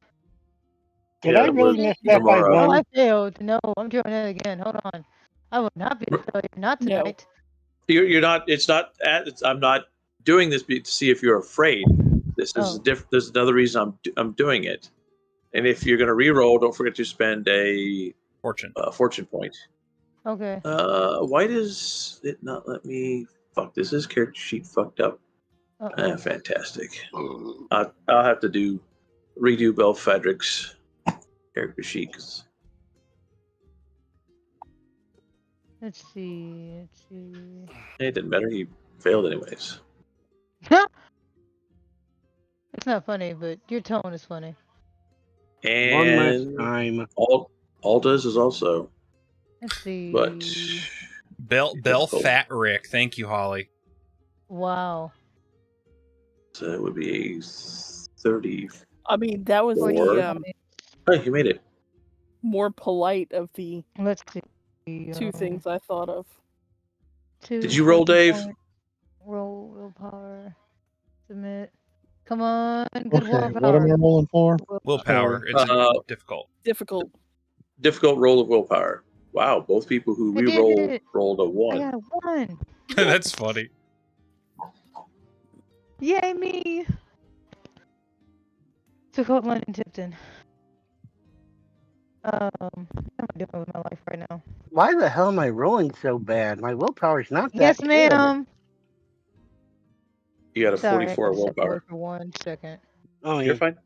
Did Yeah, I really was mess that by Tamara. Oh, one? I failed. No, I'm trying that again. Hold on. I will not be a failure. Not No. tonight. You're not. It's not. I'm not doing this to see if you're afraid. This is Oh. different. There's another reason I'm doing it. And if you're gonna re-roll, don't forget to spend a Fortune. fortune point. Okay. Why does it not let me? Fuck. This is character sheet fucked up. Uh-oh. Fantastic. I'll have to redo Belle Frederick's character sheet. Let's see. It didn't matter. He failed anyways. It's not funny, but your tone is funny. One last And time. Alta's is also. Let's see. But Bell Fat Rick. Thank you, Holly. Wow. so it would be a 30. I mean, that was Or- the Oh, you made it. more polite of the Let's see. two things I thought of. Did you roll, Dave? Roll willpower. Submit. Come on, good Okay, what willpower. am I rolling for? Willpower. It's difficult. Difficult. Difficult roll of willpower. Wow, both people who I did re-rolled it. rolled a I 1. got a 1. That's funny. Yay me! Took out London Tipton. What am I doing with my life right now? Why the hell am I rolling so bad? My willpower's not that Yes, good. ma'am. You got a Sorry, 44 I gotta step away willpower. for 1 second. Oh, You're yeah. fine.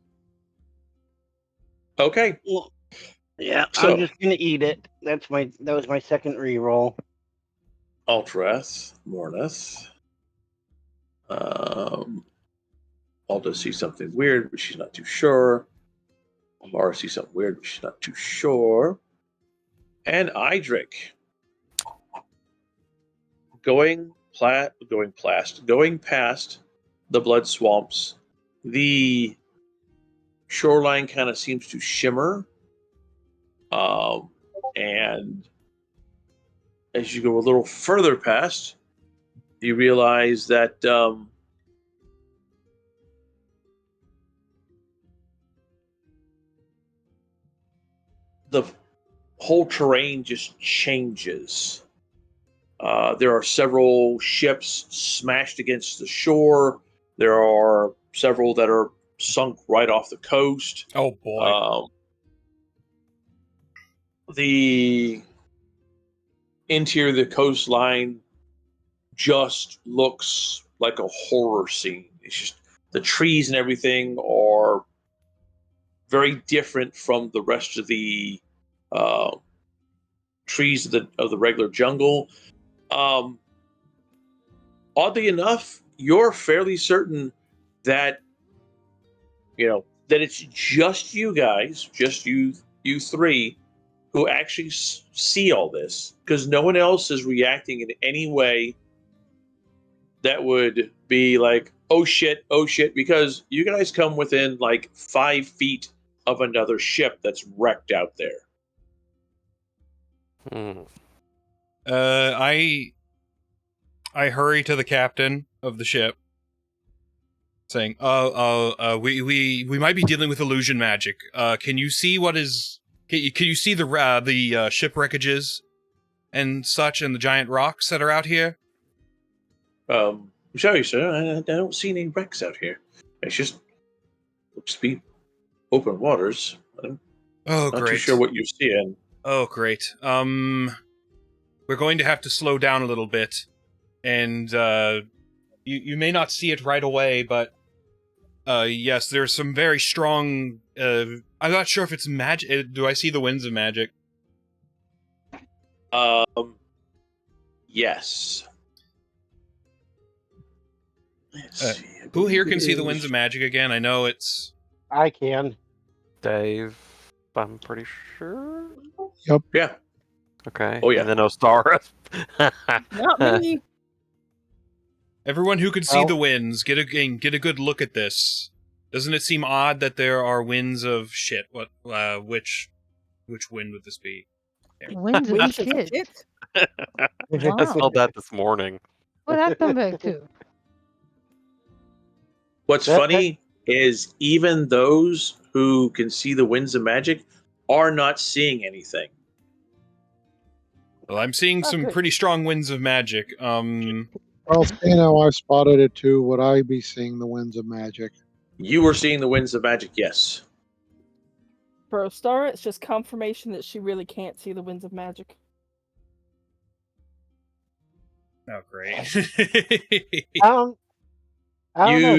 Okay. Well, Yeah, So, I'm just gonna eat it. That was my second reroll. Altrath, Morneth. Alda sees something weird, but she's not too sure. Amara sees something weird, but she's not too sure. And Idric. Going past the blood swamps, the shoreline kind of seems to shimmer. And as you go a little further past, you realize that the whole terrain just changes. There are several ships smashed against the shore. There are several that are sunk right off the coast. Oh boy. The interior of the coastline just looks like a horror scene. It's just the trees and everything are very different from the rest of the trees of the regular jungle. Oddly enough, you're fairly certain that that it's just you guys, just you three, who actually see all this, because no one else is reacting in any way that would be like, oh shit, because you guys come within like 5 feet of another ship that's wrecked out there. I hurry to the captain of the ship, saying, we might be dealing with illusion magic. Can you see what is? Can you see the ship wreckages and such, and the giant rocks that are out here? Sorry, sir, I don't see any wrecks out here. It's just looks to be open waters. I'm not too sure what you're seeing. Oh, great. We're going to have to slow down a little bit, and you may not see it right away, but yes, there's some very strong. I'm not sure if it's magic. Do I see the winds of magic? Yes. Let's see. Who here can see the winds of magic again? I know it's. I can. Dave, I'm pretty sure. Yep. Yeah. Okay. Oh, yeah. And then Ostara. Not me. Everyone who can see the winds, get a good look at this. Doesn't it seem odd that there are winds of shit? What? Which wind would this be? Winds of Winds of shit. shit. I Wow. saw that this morning. What I come back to? What's funny is even those who can see the winds of magic are not seeing anything. Well, I'm seeing some good. pretty strong winds of magic. Well, seeing how I spotted it too, would I be seeing the winds of magic? You were seeing the winds of magic, yes. For Ostara, it's just confirmation that she really can't see the winds of magic. Oh, great. I don't know.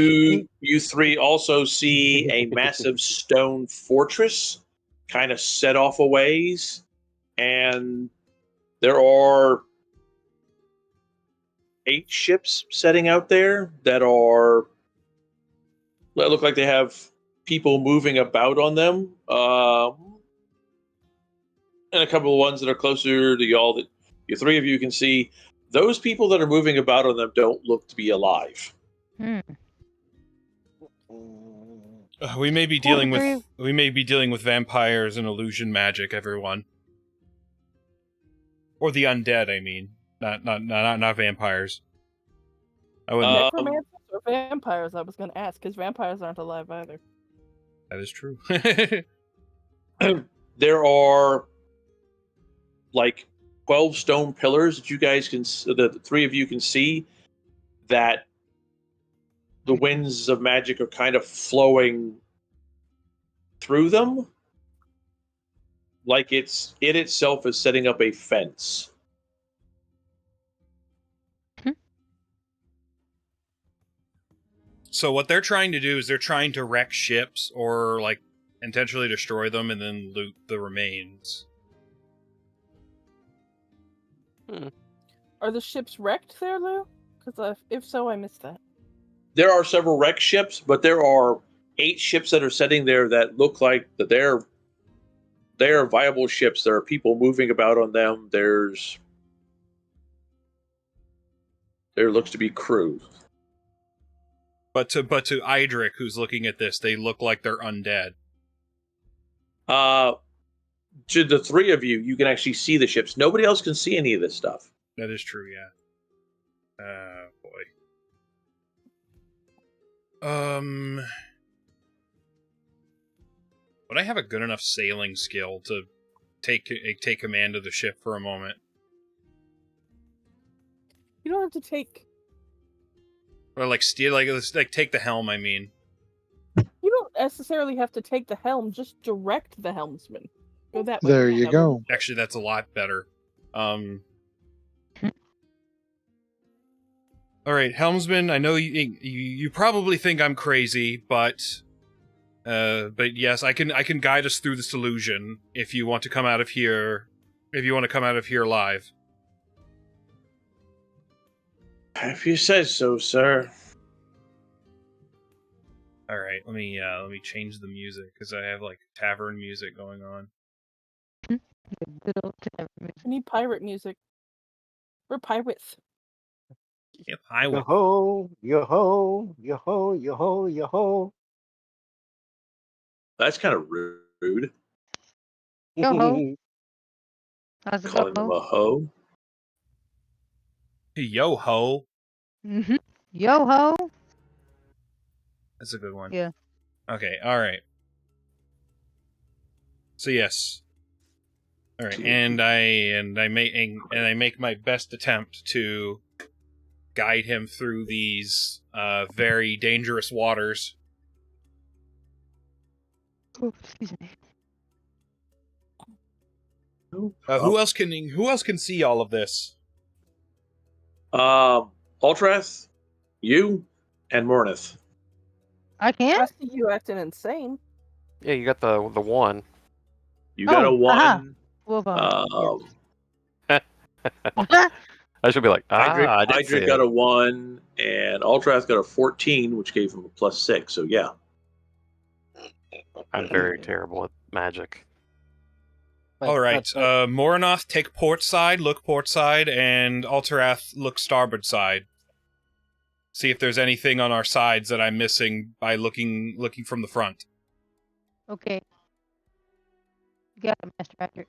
You three also see a massive stone fortress kind of set off a ways, and there are 8 ships setting out there that look like they have people moving about on them, and a couple of ones that are closer to y'all that you 3 of you can see. Those people that are moving about on them don't look to be alive. We may be dealing with vampires and illusion magic, everyone. Or the undead, I mean. Not vampires. I wouldn't. Necromancers or vampires, I was going to ask, because vampires aren't alive either. That is true. There are like 12 stone pillars that you guys the 3 of you can see, that the winds of magic are kind of flowing through them, like it itself is setting up a fence. So what they're trying to do is they're trying to wreck ships or intentionally destroy them and then loot the remains. Are the ships wrecked there, Lou? Because if so, I missed that. There are several wrecked ships, but there are 8 ships that are sitting there that look like that they are viable ships. There are people moving about on them. There looks to be crew. But to Idric, who's looking at this, they look like they're undead. To the 3 of you, you can actually see the ships. Nobody else can see any of this stuff. That is true, yeah. Boy. Would I have a good enough sailing skill to take command of the ship for a moment? You don't have to take. Or like steer, like take the helm. I mean, You don't necessarily have to take the helm. Just direct the helmsman. Go that way. There you go. Actually, that's a lot better. All right, helmsman. I know you probably think I'm crazy, but yes, I can guide us through this illusion if you want to come out of here. If you want to come out of here alive. If you say so, sir. All right, let me change the music because I have like tavern music going on. Good old tavern music. We need pirate music. We're pirates. Yep, I would. Yo-ho, yo-ho, yo-ho, yo-ho, yo-ho. That's kind of rude. Yo-ho. How's it Calling them go? a hoe. Yo ho. Mm-hmm. Yo-ho. That's a good one. Yeah. Okay, alright. So yes. Alright, and I make my best attempt to guide him through these very dangerous waters. Oh, excuse me. Who else can see all of this? Ultrath, you, and Mornith. I can? I see you acting insane. Yeah, you got the one. You got a Oh, 1. aha. Wolf on. I should be like, I did Hydric see got it. a 1, and Ultrath got a 14, which gave him a +6. So yeah. I'm very terrible at magic. Alright, Moranoth, take port side, look port side, and Alterath, look starboard side. See if there's anything on our sides that I'm missing by looking from the front. Okay. You got it, Master Patrick.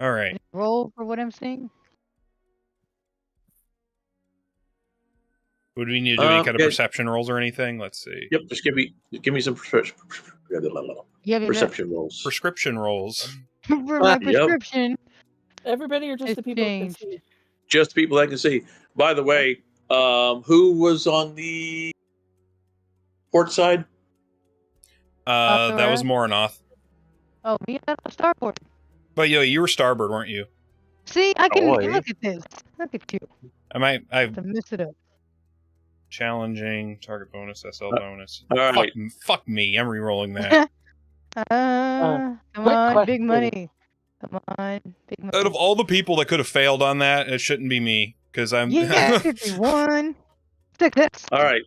Alright. Roll for what I'm seeing. Would we need to do any kind of perception rolls or anything? Let's see. Yep, just give me some perception rolls. Prescription rolls. For my prescription. Everybody or just It's the people that can changed. see? Just people that can see. By the way, who was on the port side? That was Moranoth. Oh, me on the starboard. But yo, you were starboard, weren't you? See, I can Boy. look at this. Look at you. I To mess it up. challenging target bonus, SL bonus. All right. Fuck me, I'm re-rolling that. Come on, big money. Come on, big money. Out of all the people that could have failed on that, it shouldn't be me because I'm. Yeah, 51. Success. All right.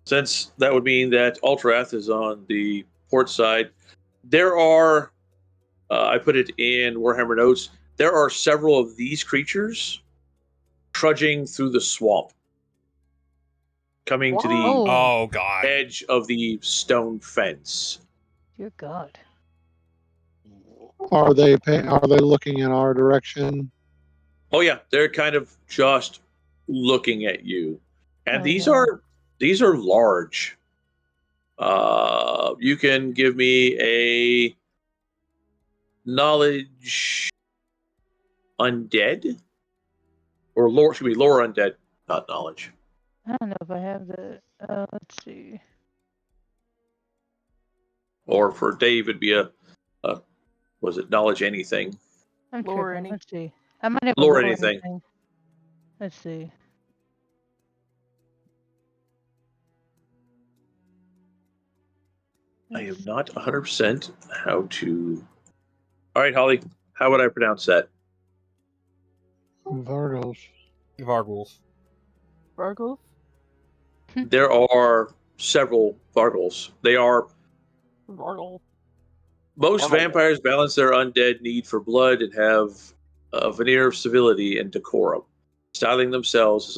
Since that would mean that Ultrath is on the port side, there are, I put it in Warhammer Notes, there are several of these creatures trudging through the swamp, coming to the Oh god. edge of the stone fence. Dear God. Are they looking in our direction? Oh yeah, they're kind of just looking at you, and Oh, these no. are large. You can give me a knowledge undead or lore. Excuse me, lore undead, not knowledge. I don't know if I have the. Let's see. Or for Dave, it'd be a was it knowledge anything? I'm Lore tripping. any. Let's see. I might have a Lore lore anything. Let's see. I am not 100% how to. All right, Holly, how would I pronounce that? Vargos. Vargulf. Vargul? There are several Vargals. They are. Vargul. Most vampires balance their undead need for blood and have a veneer of civility and decorum, styling themselves as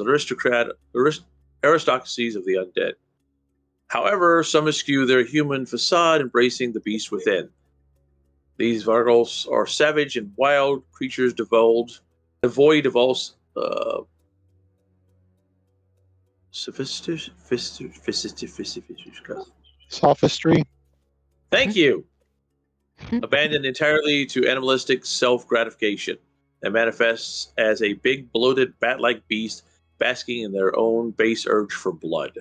aristocracies of the undead. However, some eschew their human facade, embracing the beast within. These Vargals are savage and wild creatures devoid of all Sophistry. Thank you. Abandoned entirely to animalistic self-gratification that manifests as a big, bloated, bat-like beast basking in their own base urge for blood.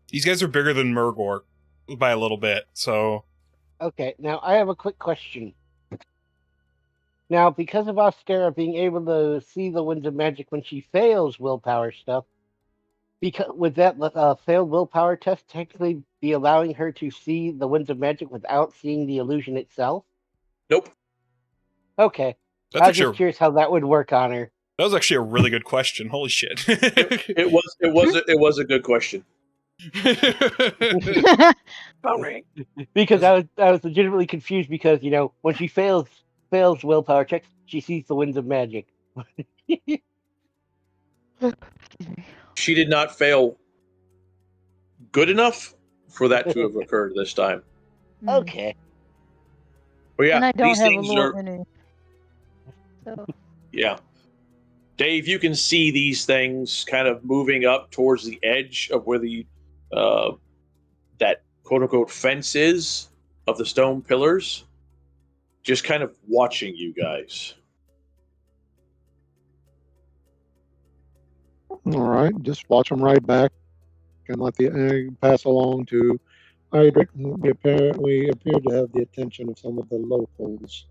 These guys are bigger than Murgor by a little bit, so... Okay, now I have a quick question. Now, because of Ostera being able to see the winds of magic when she fails willpower stuff, would that failed willpower test technically be allowing her to see the winds of magic without seeing the illusion itself? Nope. Okay. I was just curious how that would work on her. That was actually a really good question. Holy shit. It was a good question. Because I was legitimately confused because, when she fails willpower checks, she sees the winds of magic. She did not fail good enough for that to have occurred this time. Okay. But yeah, And I don't these have things a are. any. So. Yeah. Dave, you can see these things kind of moving up towards the edge of where the that quote unquote fence is of the stone pillars. Just kind of watching you guys. All right, just watch them right back and let the egg pass along to Idric. We appear to have the attention of some of the locals.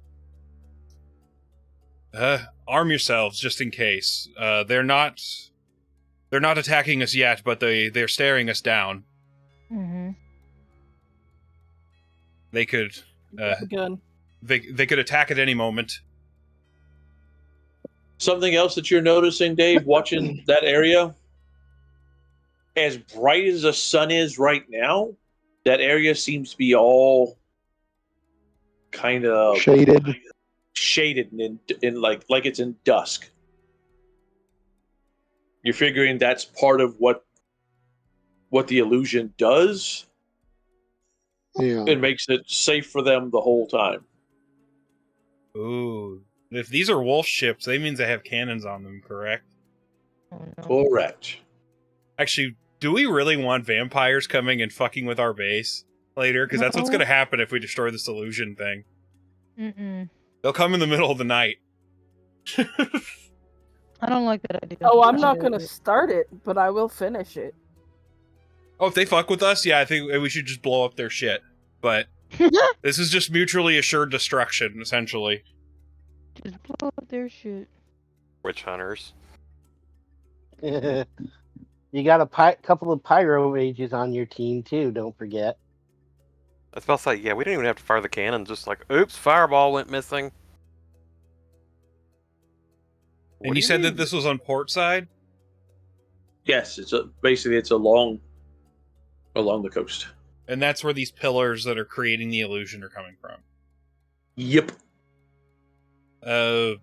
Arm yourselves just in case. They're not attacking us yet, but they're staring us down. Mm-hmm. They could Gun. they could attack at any moment. Something else that you're noticing, Dave, watching that area, as bright as the sun is right now, that area seems to be all kind of shaded in like it's in dusk. You're figuring that's part of what the illusion does. Yeah. It makes it safe for them the whole time. Ooh. If these are wolf ships, that means they have cannons on them, correct? Correct. Actually, do we really want vampires coming and fucking with our base later? Because that's what's going to happen if we destroy this illusion thing. Mm-mm. They'll come in the middle of the night. I don't like that idea. Oh, I'm not going to start it, but I will finish it. Oh, if they fuck with us, yeah, I think we should just blow up their shit. But this is just mutually assured destruction, essentially. Just blow up their shit. Witch hunters. You got a couple of pyro mages on your team too, don't forget. I was about to say, yeah, we didn't even have to fire the cannon, just like, oops, fireball went missing. And you said that this was on port side? Yes, basically it's along the coast. And that's where these pillars that are creating the illusion are coming from. Yep. Make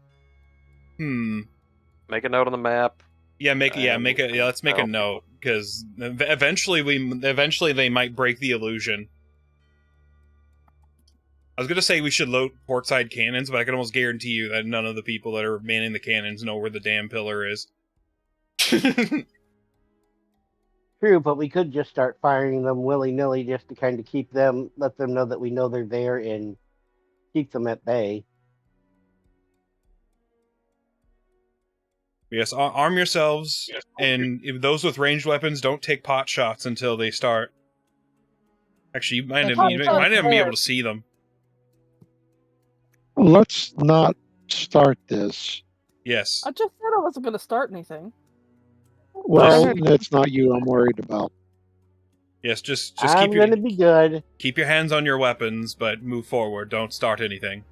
a note on the map. Yeah, let's make a note, because eventually they might break the illusion. I was gonna say we should load portside cannons, but I can almost guarantee you that none of the people that are manning the cannons know where the damn pillar is. True, but we could just start firing them willy-nilly just to kind of let them know that we know they're there and keep them at bay. Yes, arm yourselves, and if those with ranged weapons don't take pot shots until they start. Actually, you might not even be able to see them. Let's not start this. Yes. I just said I wasn't going to start anything. Well, it's not you I'm worried about. Yes, just I'm keep gonna be good. keep your hands on your weapons, but move forward. Don't start anything.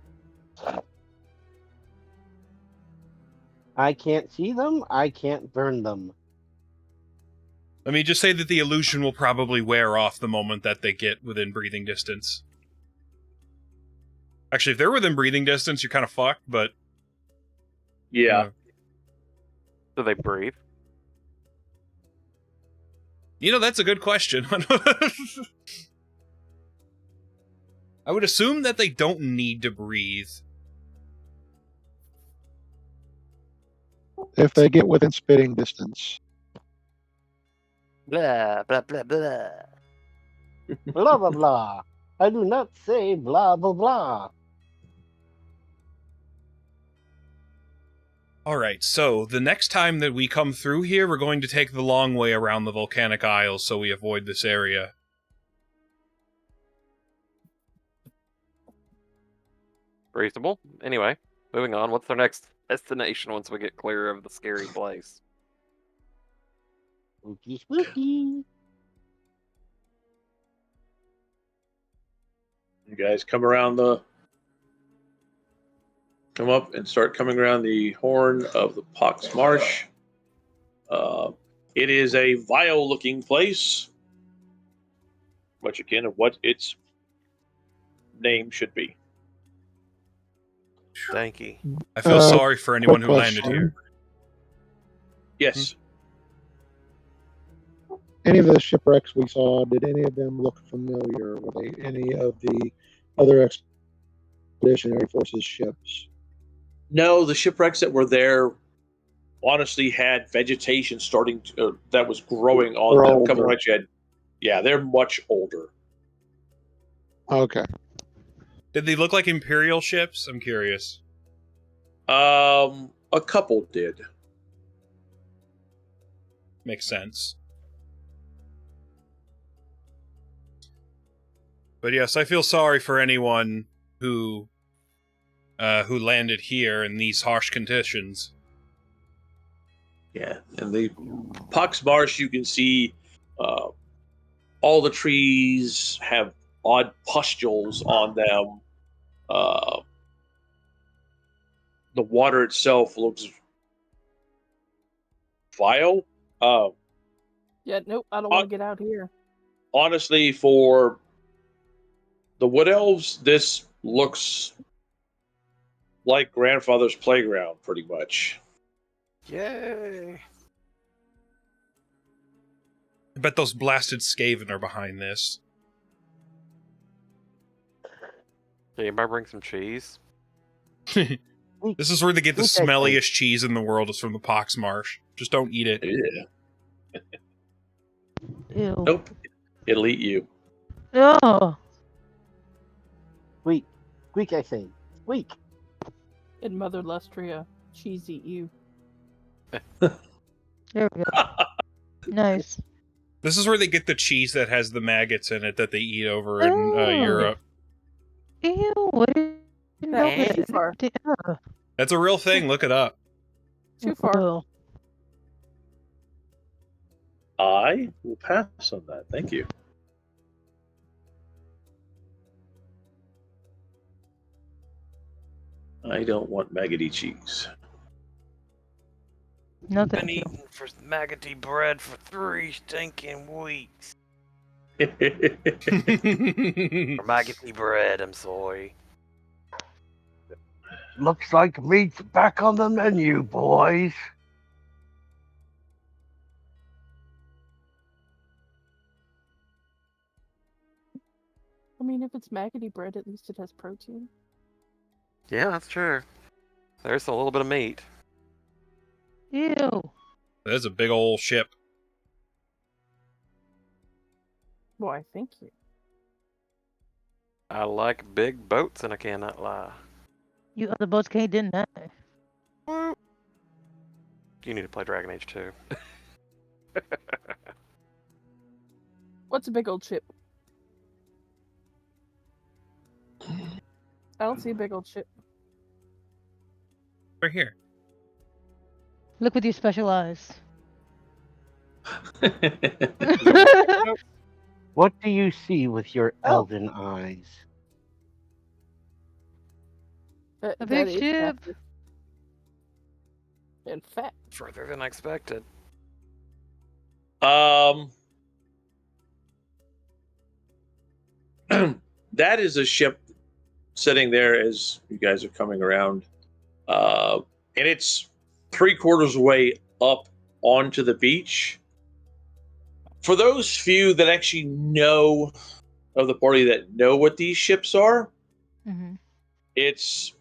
I can't see them. I can't burn them. Let me just say that the illusion will probably wear off the moment that they get within breathing distance. Actually, if they're within breathing distance, you're kind of fucked, but... Yeah. Do they breathe? You know, that's a good question. I would assume that they don't need to breathe. If they get within spitting distance. Blah, blah, blah, blah. Blah, blah, blah. I do not say blah, blah, blah. Alright, so the next time that we come through here, we're going to take the long way around the volcanic isles so we avoid this area. Reasonable. Anyway, moving on. What's our next destination once we get clear of the scary place? Spooky, spooky. You guys come up and start coming around the horn of the Pox Marsh. It is a vile-looking place, much akin of what its name should be. Stanky. I feel sorry for anyone who quick landed question. here. Yes. Any of the shipwrecks we saw, did any of them look familiar? Were they any of the other expeditionary forces ships? No, the shipwrecks that were there honestly had vegetation starting to, that was growing on They're them. Coming older. right ahead. Yeah, they're much older. Okay. Did they look like Imperial ships? I'm curious. A couple did. Makes sense. But yes, I feel sorry for anyone who landed here in these harsh conditions. Yeah, and the Pox Marsh, you can see all the trees have odd pustules on them. The water itself looks vile. Yeah, nope, I don't want to get out here. Honestly, for the Wood Elves, this looks like grandfather's playground, pretty much. Yay! I bet those blasted Skaven are behind this. Can anybody bring some cheese? This is where they get the Okay. smelliest cheese in the world is from the Pox Marsh. Just don't eat it. Yeah. Ew. Nope. It'll eat you. Oh. Squeak. Squeak, I say. Squeak. In Mother Lustria, cheese eat you. There we go. Nice. This is where they get the cheese that has the maggots in it that they eat over in Oh. Europe. Ew. What did you know That's too that? far. Ugh. That's a real thing. Look it up. Too far. Ugh. I will pass on that. Thank you. I don't want maggoty cheese. No, Been thank you. eating for maggoty bread for 3 stinking weeks. Or maggoty bread, I'm sorry. Looks like meat's back on the menu, boys. I mean, if it's maggoty bread, at least it has protein. Yeah, that's true. There's a little bit of meat. Ew. That's a big old ship. Why, thank you. I like big boats, and I cannot lie. You other boats can't deny. You need to play Dragon Age 2. What's a big old ship? I don't see a big old ship. Right here. Look with your special eyes. What do you see with your Oh. elven eyes? A That big is ship. massive. In fact, Further than expected. That is a ship sitting there as you guys are coming around, and it's 3/4 way up onto the beach. For those few that actually know of the party that know what these ships are, Mm-hmm. it's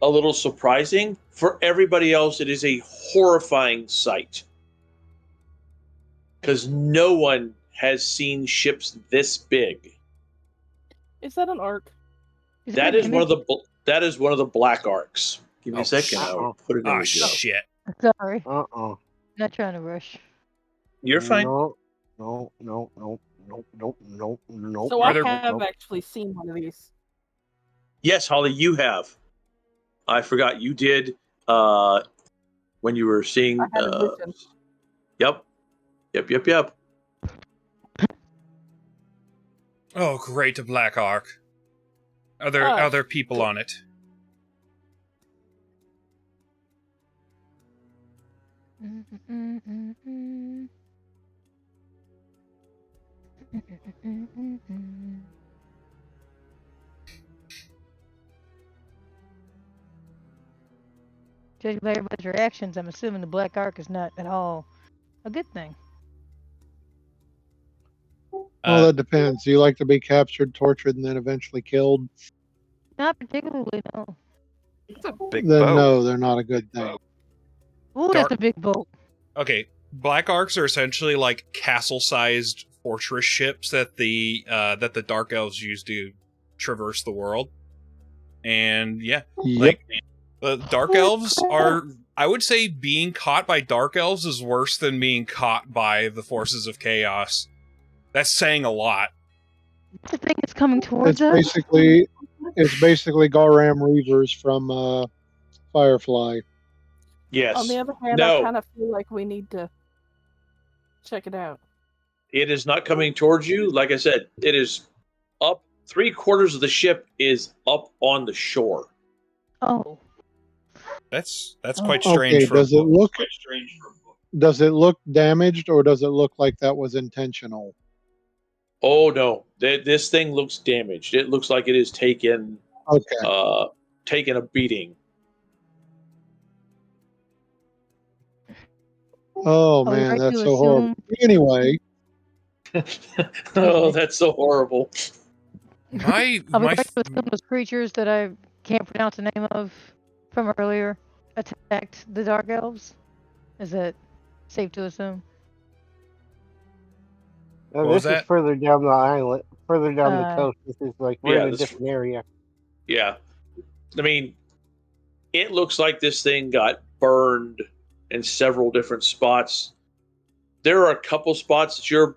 a little surprising. For everybody else, it is a horrifying sight because no one has seen ships this big. is that an arc? Is it That an is one of image? the black arcs. Give me Oh, a second. shit. I'll put an Ah, image up. shit. Sorry, Uh-uh. not trying to rush. You're fine. No. So Are I there- have actually seen one of these. Yes, Holly, you have. I forgot you did when you were seeing. I had a vision. Yep. Oh, great, a black ark. Are Ah, there people on it? Judging by everybody's reactions, I'm assuming the Black Ark is not at all a good thing. Well, that depends. Do you like to be captured, tortured, and then eventually killed? Not particularly, no. It's a big Then boat. no, they're not a good thing. Ooh, that's a big boat. Okay, black arcs are essentially like castle-sized fortress ships that the dark elves use to traverse the world. And yeah, Yep. like the dark elves are, I would say, being caught by dark elves is worse than being caught by the forces of chaos. That's saying a lot. The thing is coming towards us. It's basically Garam Reavers from Firefly. Yes. On the other hand, No. I kind of feel like we need to check it out. It is not coming towards you. Like I said, it is up. 3/4 of the ship is up on the shore. Oh. That's Oh. quite strange. Okay, for a book. does it look damaged, or does it look like that was intentional? Oh no, this thing looks damaged. It looks like it is taken a beating. Oh Are we man, right that's to so horrible. assume- Anyway, Oh, that's so horrible. My Are we my right to assume those creatures that I can't pronounce the name of from earlier attacked the Dark Elves? Is that safe to assume? What was This is that? further down the island, further down the Uh, coast. This is like we're Yeah, in a this- different area. Yeah. I mean, it looks like this thing got burned in several different spots. There are a couple spots that you're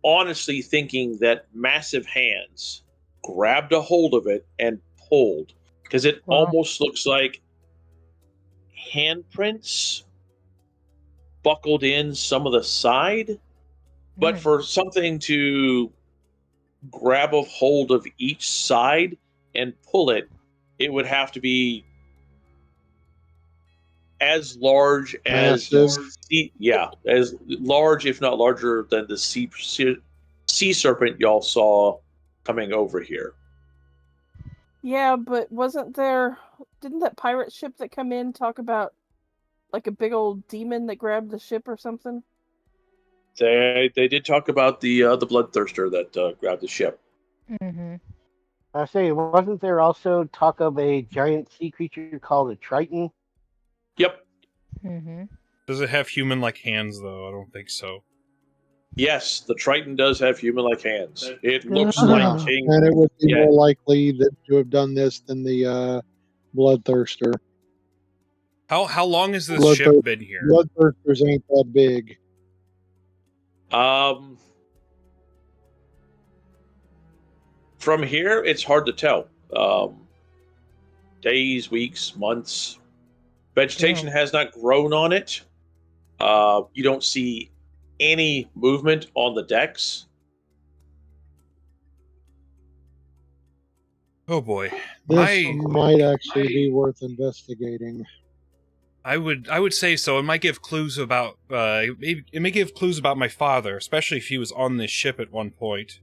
honestly thinking that massive hands grabbed a hold of it and pulled, because it Wow. almost looks like handprints buckled in some of the side. But for something to grab a hold of each side and pull it, it would have to be as large as Massive. as large, if not larger, than the sea serpent y'all saw coming over here. Yeah, but didn't that pirate ship that come in talk about like a big old demon that grabbed the ship or something? They did talk about the bloodthirster that grabbed the ship. Mm-hmm. I say, wasn't there also talk of a giant sea creature called a Triton? Yep. Mm-hmm. Does it have human-like hands though? I don't think so. Yes, the Triton does have human-like hands. It Good. looks Yeah, like King. and it would be Yeah. more likely that you have done this than the Bloodthirster. How long has this Bloodthirster- ship been here? Bloodthirsters ain't that big. From here, it's hard to tell. Days, weeks, months. Vegetation has not grown on it. You don't see any movement on the decks. Oh boy, This might actually be worth investigating. I would say so. It might give clues about it may give clues about my father, especially if he was on this ship at one point.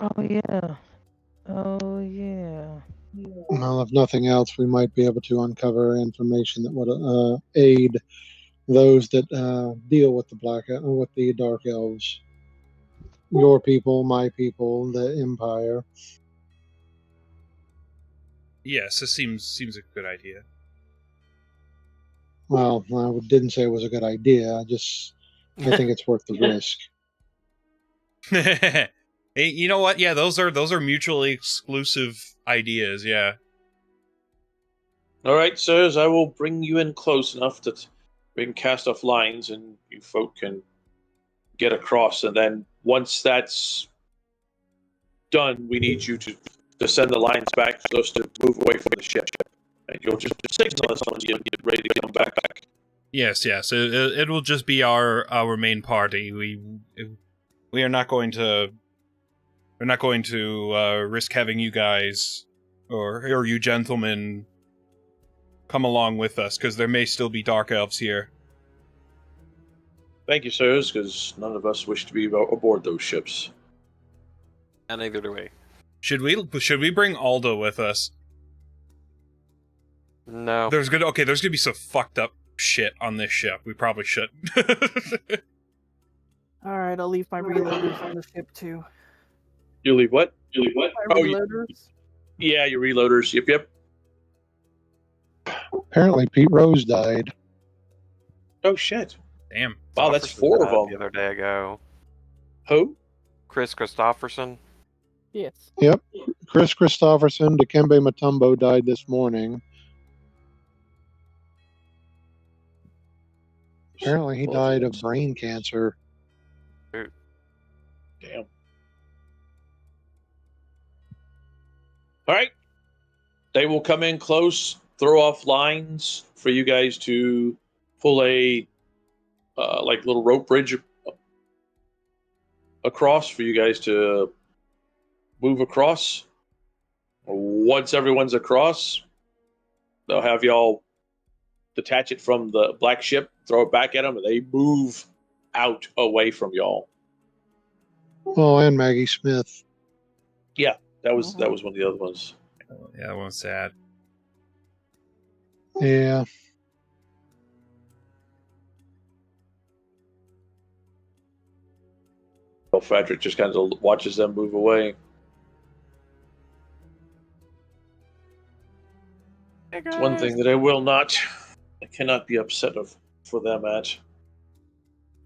Oh yeah. Oh yeah. Well, if nothing else, we might be able to uncover information that would aid those that deal with with the Dark Elves. Your people, my people, the Empire. Yes, this seems a good idea. Well, I didn't say it was a good idea. I think it's worth the risk. Hey, you know what? Yeah, those are mutually exclusive ideas. Yeah. All right, sirs, I will bring you in close enough that we can cast off lines and you folk can get across. And then once that's done, we need you to send the lines back so as to move away from the ship. And you'll just signal us when you get ready to come back. Yes. It will just be our main party. We are not going to. We're not going to risk having you guys or you gentlemen come along with us because there may still be dark elves here. Thank you, sirs, because none of us wish to be aboard those ships. And neither do we. Should we bring Aldo with us? No. There's gonna be some fucked up shit on this ship. We probably should. All right, I'll leave my reloaders on the ship too. You leave what? My reloaders. Yeah, your reloaders. Yep. Apparently, Pete Rose died. Oh, shit. Damn. Wow, that's 4 of them. The other day ago. Who? Chris Christopherson. Yes. Yep. Chris Christopherson, Dikembe Mutombo died this morning. Apparently, he died of brain cancer. Damn. All right. They will come in close, throw off lines for you guys to pull a little rope bridge across for you guys to move across. Once everyone's across, they'll have y'all detach it from the black ship, throw it back at them, and they move out away from y'all. Oh, and Maggie Smith. Yeah, that was one of the other ones. Yeah, that one's sad. Yeah. Well, Frederick just kind of watches them move away. It's one thing that I cannot be upset for them at.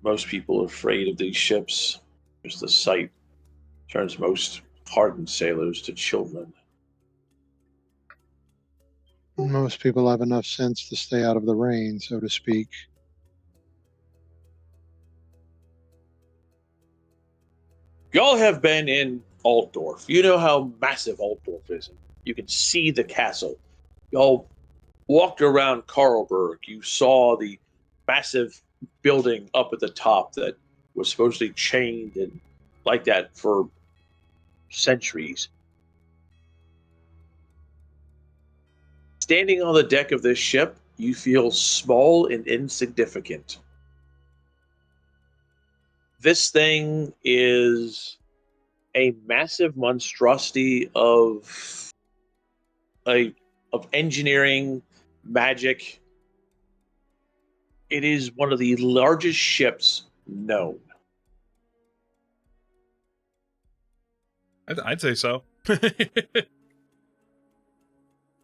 Most people are afraid of these ships. Just the sight turns most hardened sailors to children. Most people have enough sense to stay out of the rain, so to speak. Y'all have been in Altdorf. You know how massive Altdorf is. You can see the castle. Y'all walked around Karlberg. You saw the massive building up at the top that was supposedly chained and like that for centuries. Standing on the deck of this ship, you feel small and insignificant. This thing is a massive monstrosity of engineering, magic. It is one of the largest ships known. I'd say so.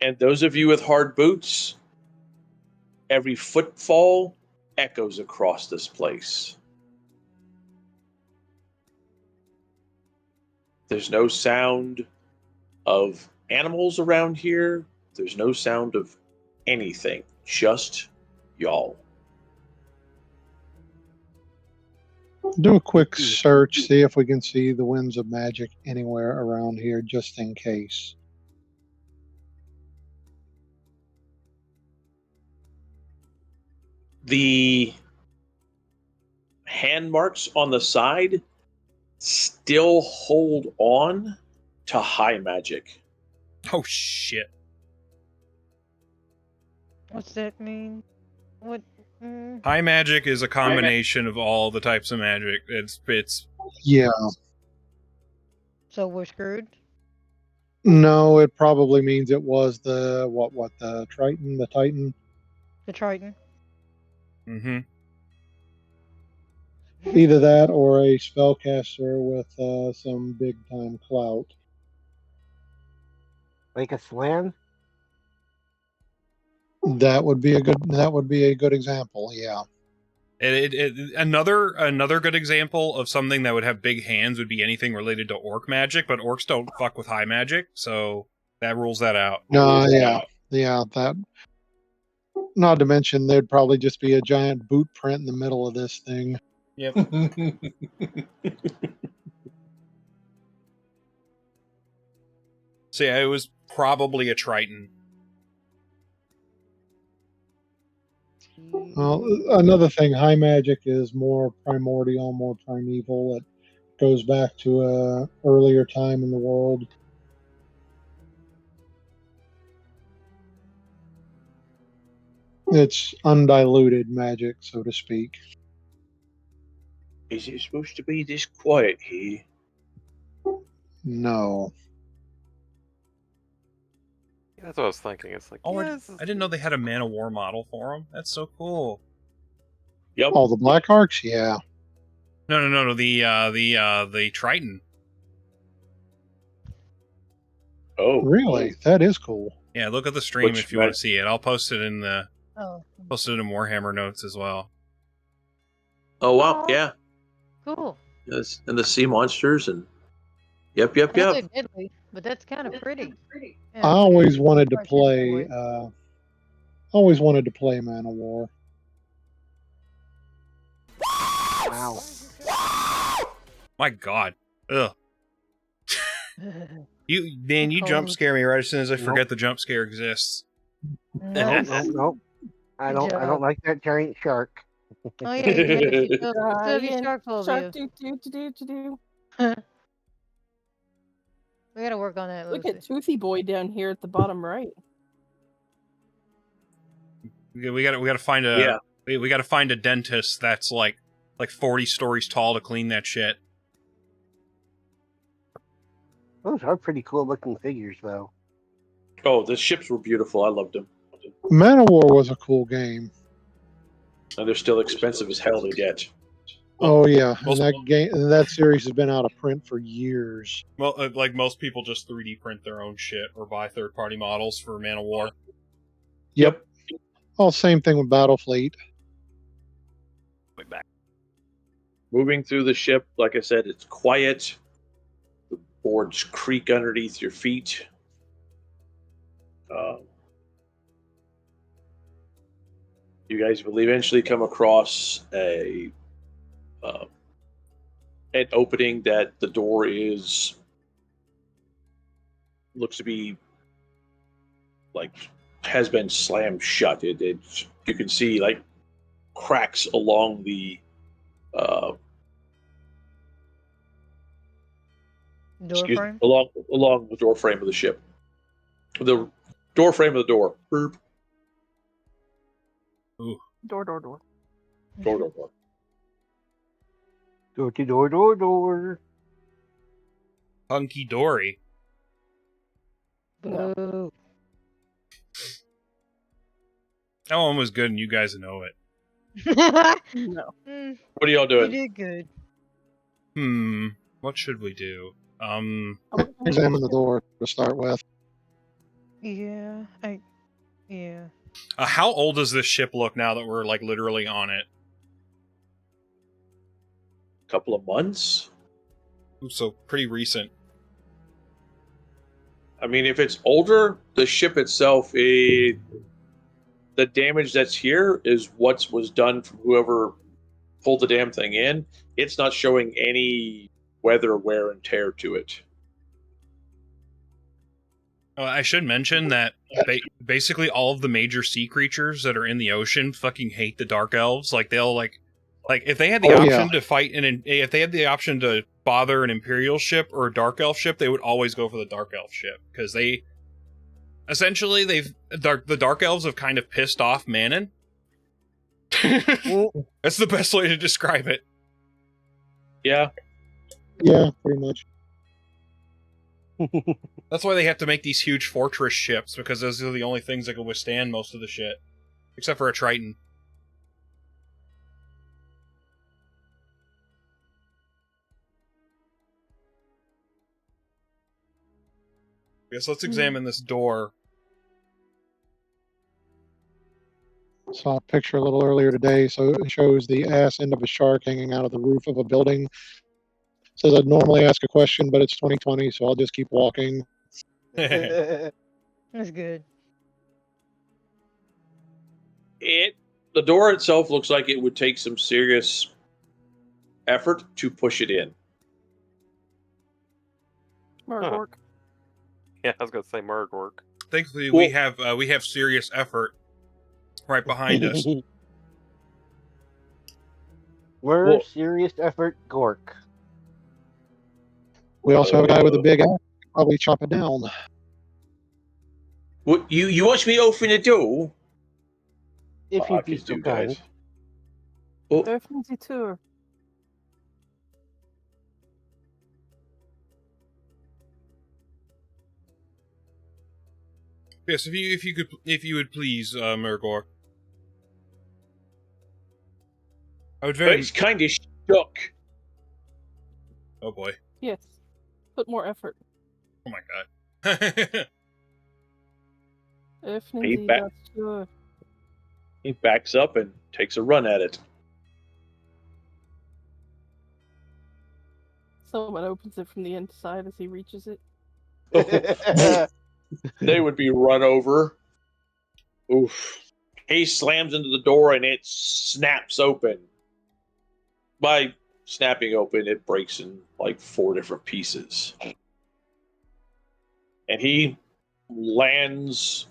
And those of you with hard boots, every footfall echoes across this place. There's no sound of animals around here. There's no sound of anything. Just y'all. Do a quick search, see if we can see the winds of magic anywhere around here, just in case. The hand marks on the side still hold on to high magic. Oh shit! What's that mean? What? High magic is a combination of all the types of magic. It's Yeah. So we're screwed. No, it probably means it was the the Triton, the Titan. The Triton. mm-hmm. Either that or a spellcaster with some big time clout. Like a slam? That would be a good example. Yeah. Another good example of something that would have big hands would be anything related to orc magic, but orcs don't fuck with high magic, so that rules that out. No, yeah. That. Not to mention, there'd probably just be a giant boot print in the middle of this thing. Yep. So yeah, it was probably a Triton. Well, another thing, high magic is more primordial, more primeval. It goes back to a earlier time in the world. It's undiluted magic, so to speak. Is it supposed to be this quiet here? No. That's what I was thinking. It's like, Oh, yeah, I didn't know they had a Man of War model for them. That's so cool. Yep. Oh, the Black Arcs? Yeah. No. The Triton. Oh, Really? That is cool. Yeah, look at the stream Which if you want to see it. I'll post it in the Warhammer notes as well. Oh wow, yeah. Cool. Yes, and the sea monsters and yep. That's deadly, but that's kind of pretty. Yeah, I always wanted to Dark play. Boy. Always wanted to play Man of War. Wow. My God. Ugh. You jump Cold. scare me right as soon as I Nope. forget the jump scare exists. Nice. Nope. I Good don't job. like that giant shark. Oh yeah, you can have you still have your Giant shark phobia. Shark do. We gotta work on that, Look Lucy. at Toothy Boy down here at the bottom right. We gotta find a we gotta find a dentist that's like 40 stories tall to clean that shit. Those are pretty cool looking figures, though. Oh, the ships were beautiful. I loved them. Man of War was a cool game. And they're still expensive as hell to get. Oh yeah, most- and that series has been out of print for years. Well, like most people just 3D print their own shit or buy third-party models for Man of War. Yep. Oh, same thing with Battlefleet. way back. Moving through the ship, like I said, it's quiet. The boards creak underneath your feet. You guys will eventually come across an opening that the door looks to be like has been slammed shut. You can see like cracks along the Door frame. along the door frame of the ship. The door frame of the door. Burp. Ooh. Door. Door. Door. Hunky dory. Boo. That one was good, and you guys know it. No. What are y'all You doing? did good. What should we do? Examine the door to start with. Yeah. Yeah. How old does this ship look now that we're like literally on it? Couple of months. Ooh, so pretty recent. I mean, if it's older, the ship itself, the damage that's here is what was done from whoever pulled the damn thing in. It's not showing any weather wear and tear to it. I should mention that basically all of the major sea creatures that are in the ocean fucking hate the dark elves. Like they'll Like, if they had the Oh, option yeah. to fight if they had the option to bother an Imperial ship or a Dark Elf ship, they would always go for the Dark Elf ship because the Dark Elves have kind of pissed off Manon. That's the best way to describe it. Yeah. Yeah, pretty much. That's why they have to make these huge fortress ships, because those are the only things that can withstand most of the shit. Except for a Triton. Yes, let's examine this door. Saw a picture a little earlier today, so it shows the ass end of a shark hanging out of the roof of a building. Says I'd normally ask a question, but it's 2020, so I'll just keep walking. That's good. The door itself looks like it would take some serious effort to push it in. Murgork. Yeah, I was gonna say Murgork. Thankfully, we have serious effort right behind us. We're serious effort Gork. We also have a guy with a big axe. Probably chop it down. What, you watch me open the door? If I you'd be could so do kind. that. Oh, Öffnen Sie Tür. Yes, if you would please, Murgor. I would very. it's kind of stuck. Oh boy! Yes. Put more effort. Oh my god! Öffnen Hey, Sie back. das Tür. He backs up and takes a run at it. Someone opens it from the inside as he reaches it. They would be run over. Oof. He slams into the door and it snaps open. By snapping open, it breaks in like 4 different pieces. And he lands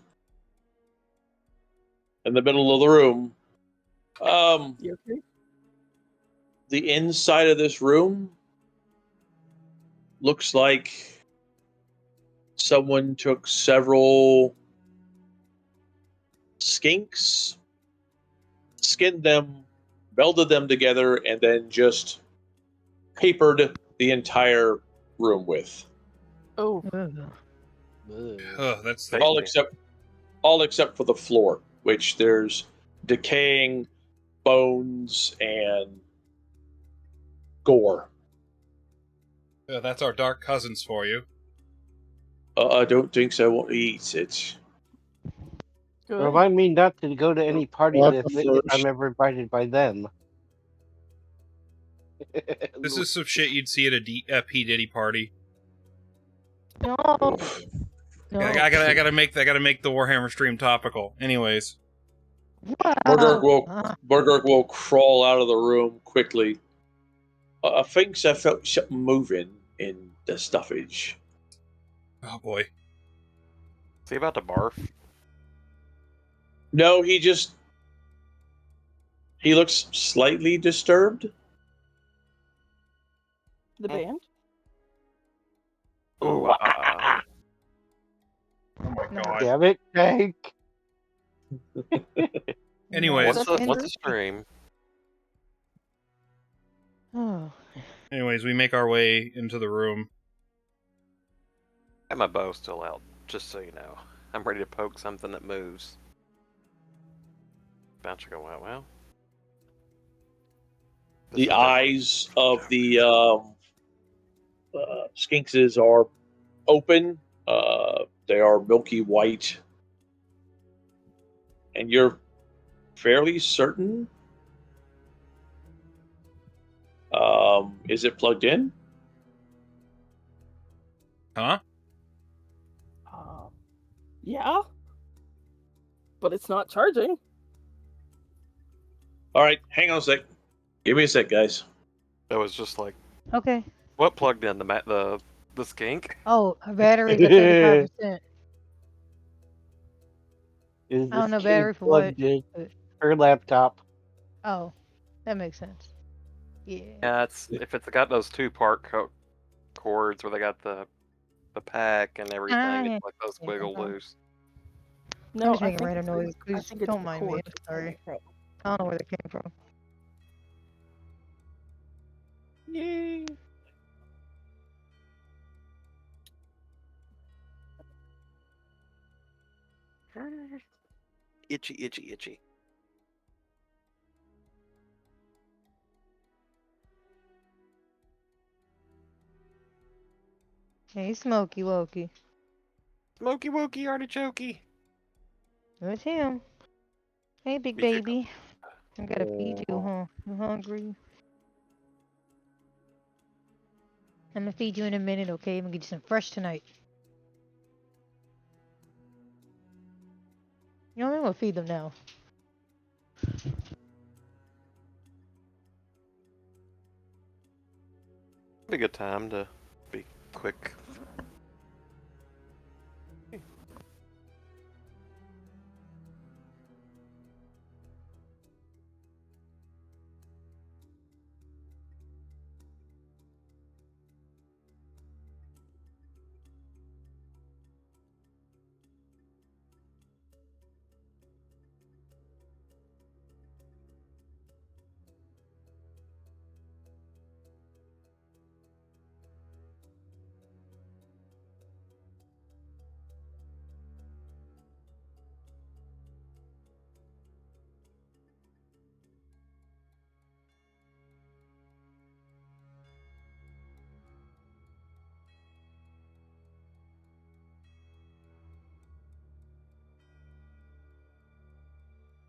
in the middle of the room. You okay? The inside of this room looks like someone took several skinks, skinned them, melded them together, and then just papered the entire room with. Oh, Oh, that's the. all except for the floor, which there's decaying bones and gore. That's our dark cousins for you. I don't think so. I won't eat it. good. Remind me not to go to any parties Well, if that's the I'm first. ever invited by them. This is some shit you'd see at a P Diddy party. No. No. I gotta make the Warhammer stream topical. Anyways, Wow. Murgork will crawl out of the room quickly. I think I felt something moving in the stuffage. oh boy. Is he about to barf? No, he looks slightly disturbed. The band? Ooh, Oh my No. god. Damn it, Hank. Anyways, what's the stream? Oh. anyways, we make our way into the room. I have my bow still out, just so you know. I'm ready to poke something that moves. About to go wow. The eyes of the skinxes are open. They are milky white. And you're fairly certain. Is it plugged in? Huh? Yeah. But it's not charging. All right, hang on a sec. Give me a sec, guys. That was just like, Okay. what plugged in? The skink? Oh, her battery's at 35%. Is I don't know, this battery kid for what? plugged in? Her laptop. Oh. That makes sense. Yeah. Yeah, if it's got those two-part cords where they got the pack and everything, Ah, it's like those wiggle loose. No, I'm just I making think random it's noise. I Please think it's don't the mind me. I'm cords. sorry. I don't know where that came from. Yay! Itchy, itchy, itchy. Hey, Smokey Wokey. Smoky wokey artichokey. It's him. Hey, big Me too. baby. I gotta feed you, huh? You hungry? I'm gonna feed you in a minute, okay? I'm gonna get you some fresh tonight. You know what? I'm gonna feed them now. Be a good time to be quick.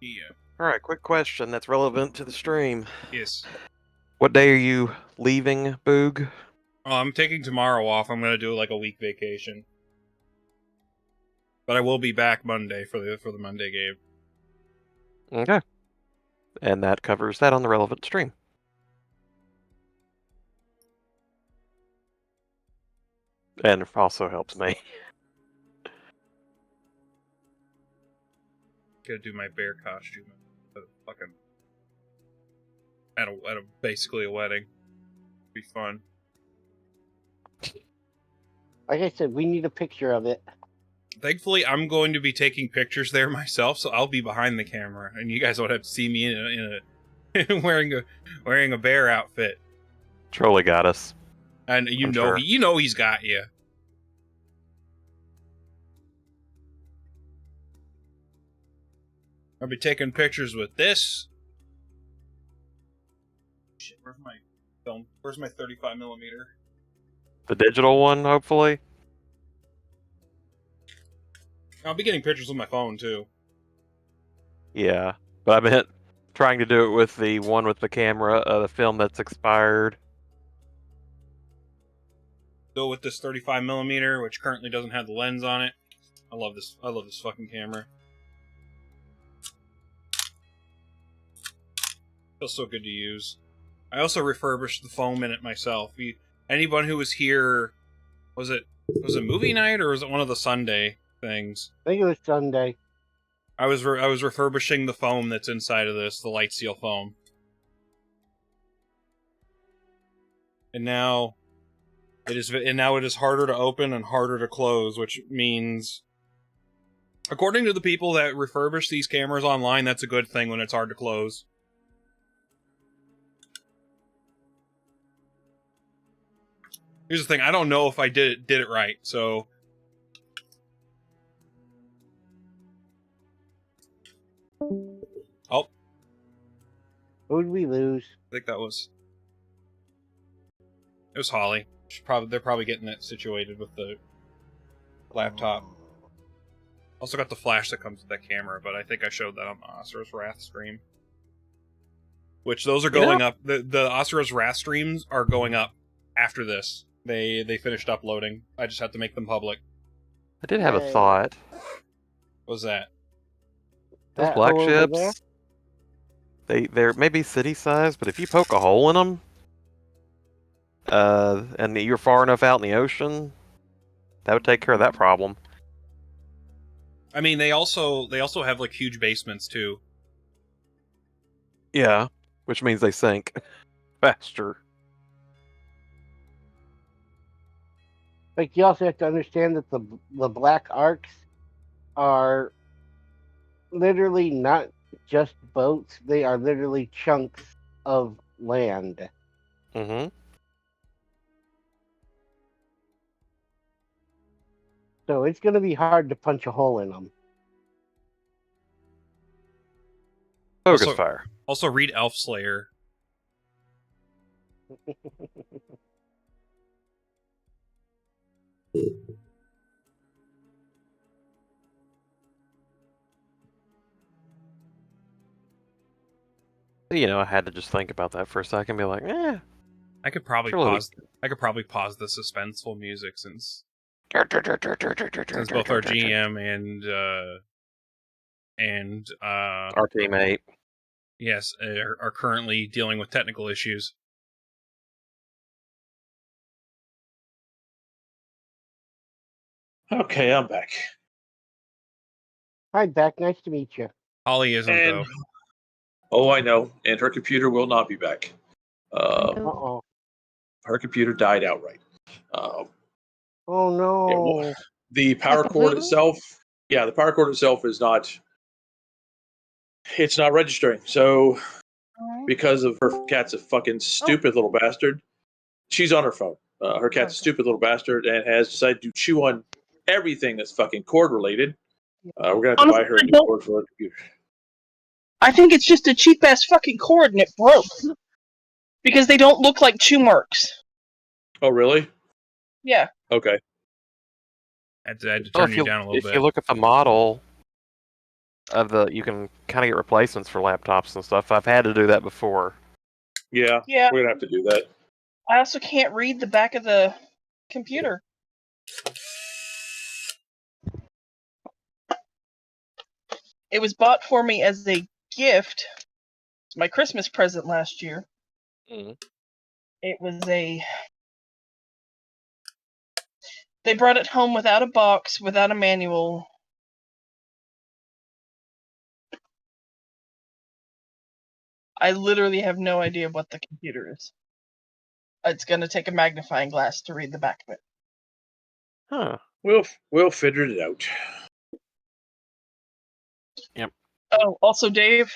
Yeah. All right, quick question that's relevant to the stream. Yes. What day are you leaving, Boog? Oh, I'm taking tomorrow off. I'm gonna do like a week vacation. But I will be back Monday for the Monday game. Okay. And that covers that on the relevant stream. And it also helps me. Gotta do my bear costume at a fucking at a basically a wedding. Be fun. Like I said, we need a picture of it. Thankfully, I'm going to be taking pictures there myself, so I'll be behind the camera, and you guys won't have to see me in a wearing a bear outfit. Trolley got us. And I'm sure. He's got you. I'll be taking pictures with this. Shit, where's my film? Where's my 35mm? The digital one, hopefully. I'll be getting pictures with my phone too. Yeah, but I meant trying to do it with the one with the camera, the film that's expired. Go with this 35mm, which currently doesn't have the lens on it. I love this fucking camera. Feels so good to use. I also refurbished the foam in it myself. Anyone who was here, was it movie night or was it one of the Sunday things? I think it was Sunday. I was refurbishing the foam that's inside of this, the light seal foam, and now it is harder to open and harder to close, which means, according to the people that refurbish these cameras online, that's a good thing when it's hard to close. Here's the thing: I don't know if I did it right, so. Oh. Who did we lose? I think it was Holly. They're probably getting it situated with the laptop. Also got the flash that comes with that camera, but I think I showed that on the Asura's Wrath stream. Which those are going up. The Asura's Wrath streams are going up after this. They finished uploading. I just have to make them public. I did have a thought. What was that? Those That black hole over there? ships, they're maybe city size, but if you poke a hole in them, and you're far enough out in the ocean, that would take care of that problem. I mean, they also have like huge basements too. Yeah, which means they sink faster. Like, you also have to understand that the black arcs are literally not just boats, they are literally chunks of land. Mm-hmm. So it's going to be hard to punch a hole in them. Focus Also- fire. Also, read Elf Slayer. You know, I had to just think about that for a second and be like, I could probably Surely we- pause. I could probably pause the suspenseful music since both our GM and our teammate. yes are currently dealing with technical issues. Okay, I'm back. Hi, Beck. Nice to meet you. Holly isn't And though. oh, I know. And her computer will not be back. Uh-oh. Her computer died outright. Oh, Yeah, no. the power cord completely? itself. Yeah, the power cord itself is not. It's not registering. So because of her cat's a fucking stupid little bastard, she's on her phone. Her cat's a stupid little bastard and has decided to chew on everything that's fucking cord related. We're gonna have to buy her a new cord for her computer. I think it's just a cheap ass fucking cord and it broke. Because they don't look like chew marks. Oh, really? Yeah. Okay. I had to Well, turn you down a little if bit. you look at the model of you can kind of get replacements for laptops and stuff. I've had to do that before. Yeah. Yeah. We're gonna have to do that. I also can't read the back of the computer. It was bought for me as a gift. It's my Christmas present last year. Mm. It was they brought it home without a box, without a manual. I literally have no idea what the computer is. It's going to take a magnifying glass to read the back of it. Huh. We'll figure it out. Yep. Oh, also Dave.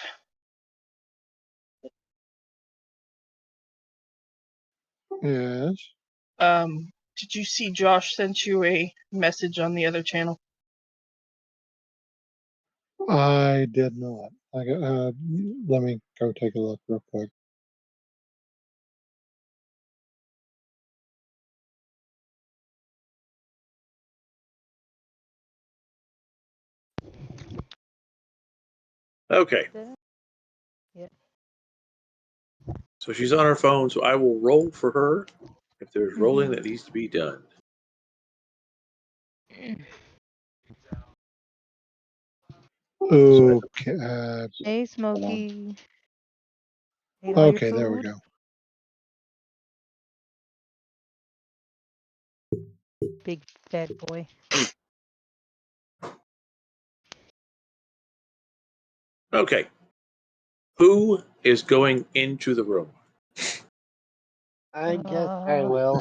Yes. Did you see Josh sent you a message on the other channel? I did not. Let me go take a look real quick. Okay. Yep. So she's on her phone, so I will roll for her if there's rolling that needs to be done. Okay. Hey, Smokey. Ate all your Okay, there we food? go. Big fat boy. Okay. Who is going into the room? I guess I will.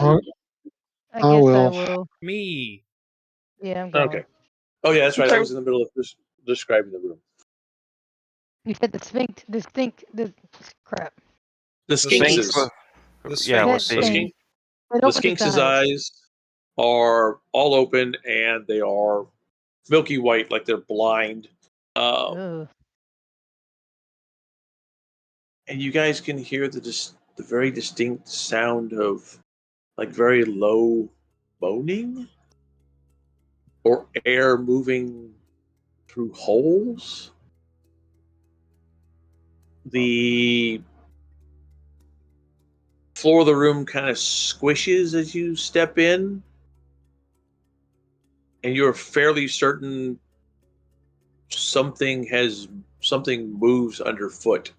I guess I will. will. Me. Yeah, I'm going. Okay. Oh yeah, that's right. I Okay. was in the middle of describing the room. You said the crap. The Skinkies. Skinks. Yeah, That with the thing. It The opens its Skinks' eyes are all open and they are milky white, like they're blind. Ugh. And you guys can hear the very distinct sound of like very low moaning or air moving through holes. The floor of the room kind of squishes as you step in, and you're fairly certain something moves underfoot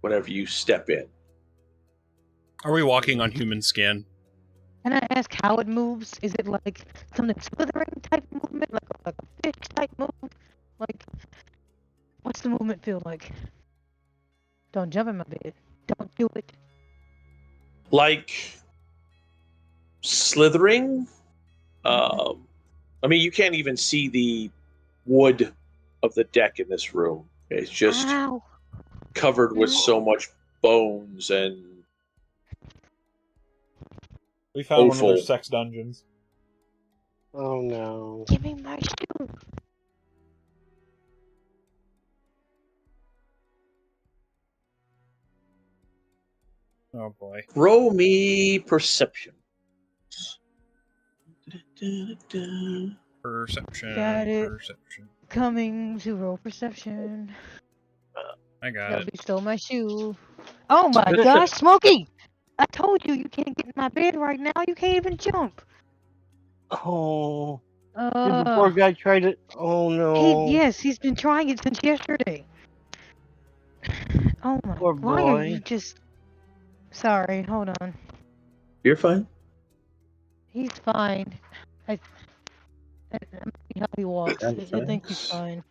whenever you step in. Are we walking on human skin? Can I ask how it moves? Is it like something slithering type movement, like a fish type move? Like, what's the movement feel like? Don't jump in my bed. Don't do it. Like slithering. I mean, you can't even see the wood of the deck in this room. It's just Ow. covered with so much bones and We found one of their offal. sex dungeons. Oh no. Give me my shoe. Oh boy. Roll me perception. Perception. Got it. Perception. Coming to roll perception. I got Nobody it. stole my shoe. Oh my gosh, Smokey! I told you can't get in my bed right now. You can't even jump. Oh. Did the poor guy try to? Oh no. Yes, he's been trying it since yesterday. Oh my! Poor Why are you boy. just? Sorry, hold on. You're fine. He's fine. I how he walks. I think he's fine.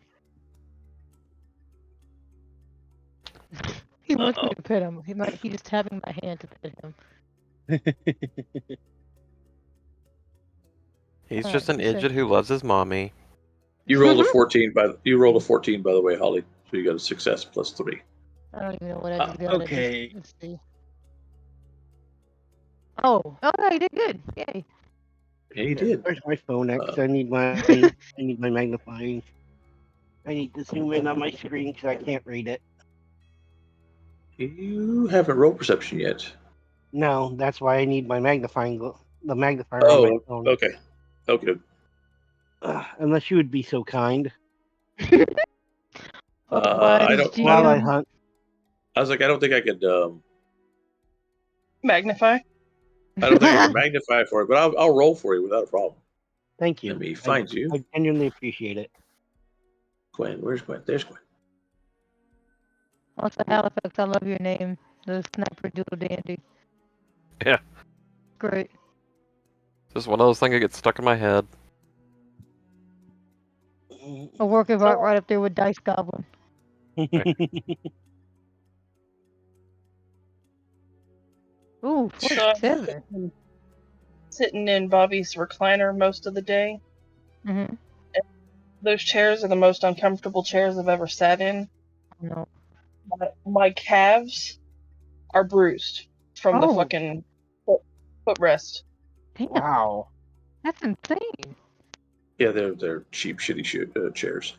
He wants me to pet him. He's just having my hand to pet him. He's just an idiot who loves his mommy. You rolled a 14 by the way, Holly. So you got a success plus 3. I don't even know what I just got. Okay. Let's see. Oh, okay, you did good. Yay. Yeah, you did. Where's my phone X? I need my magnifying. I need to zoom in on my screen because I can't read it. You haven't rolled perception yet. No, that's why I need my the magnifier on my phone. Okay. Okay. Unless you would be so kind. I don't. While I hunt. I was like, I don't think I could. Magnify. I don't think I can magnify for it, but I'll roll for you without a problem. Thank you. Let me find you. I genuinely appreciate it. Gwen, where's Gwen? There's Gwen. Also, Halifax, I love your name. The Sniper Doodle Dandy. Yeah. Great. Just one of those things that gets stuck in my head. A work of art right up there with Dice Goblin. Ooh, 47. Sitting in Bobby's recliner most of the day. Mm-hmm. Those chairs are the most uncomfortable chairs I've ever sat in. No. My calves are bruised from the fucking footrest. Damn. Wow. That's insane. Yeah, they're cheap, shitty chairs.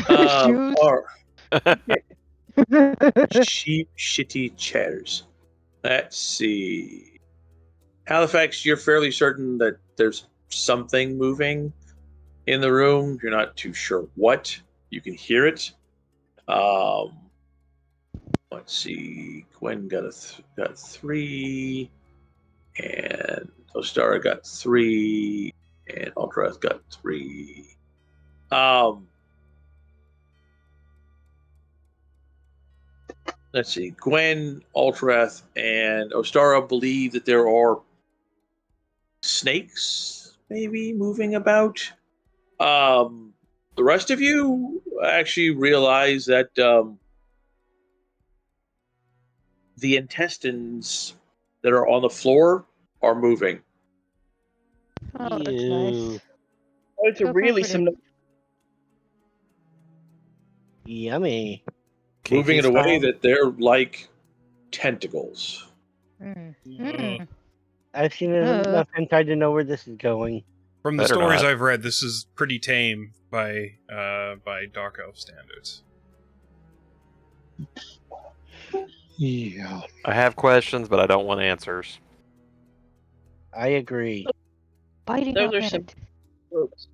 Shoes. Cheap, shitty chairs. Let's see. Halifax, you're fairly certain that there's something moving in the room. You're not too sure what. You can hear it. Let's see. Gwen got 3, and Ostara got 3, and Ultrath got 3. Let's see. Gwen, Ultrath, and Ostara believe that there are snakes maybe moving about. The rest of you actually realize that the intestines that are on the floor are moving. Oh, that's nice. Oh, it's really some. Yummy. Moving in a way that they're like tentacles. I've seen enough hentai to know where this is going. From the stories I've read, this is pretty tame by Dark Elf standards. Yeah. I have questions, but I don't want answers. I agree. Biting Those are some ropes.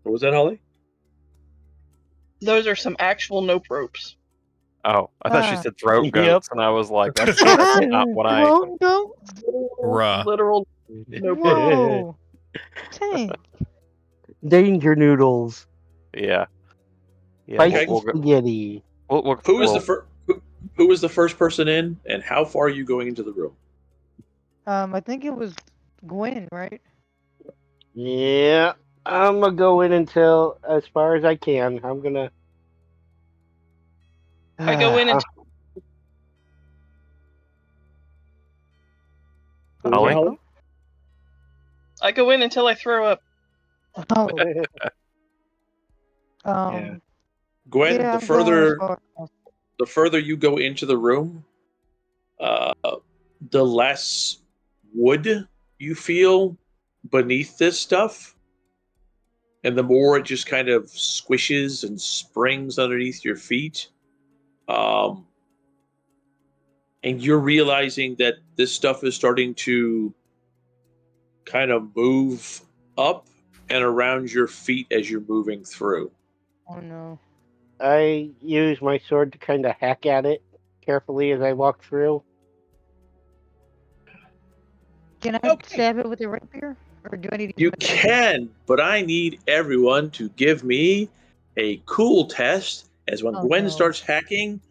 What was that, Holly? Those are some actual nope ropes. Oh, I thought she said throat goats, and I was like, that's not what I... Throat goats? Literal nope ropes. Whoa. Dang. Danger noodles. Yeah. Spicy spaghetti. Who was the first person in, and how far are you going into the room? I think it was Gwen, right? Yeah, I'm gonna go in until as far as I can. I'm gonna. I go in and Holly? Oh. I go in until I throw up. Oh. Yeah. Gwen, yeah, the I'm going further you go into the room, the less wood you feel beneath this stuff, and the more it just kind of squishes and springs underneath your feet. And you're realizing that this stuff is starting to kind of move up and around your feet as you're moving through. Oh no. I use my sword to kind of hack at it carefully as I walk through. Can I stab it with a rapier? Or do I need to You use my dagger? can, but I need everyone to give me a cool test as when Oh, Gwen no. starts hacking,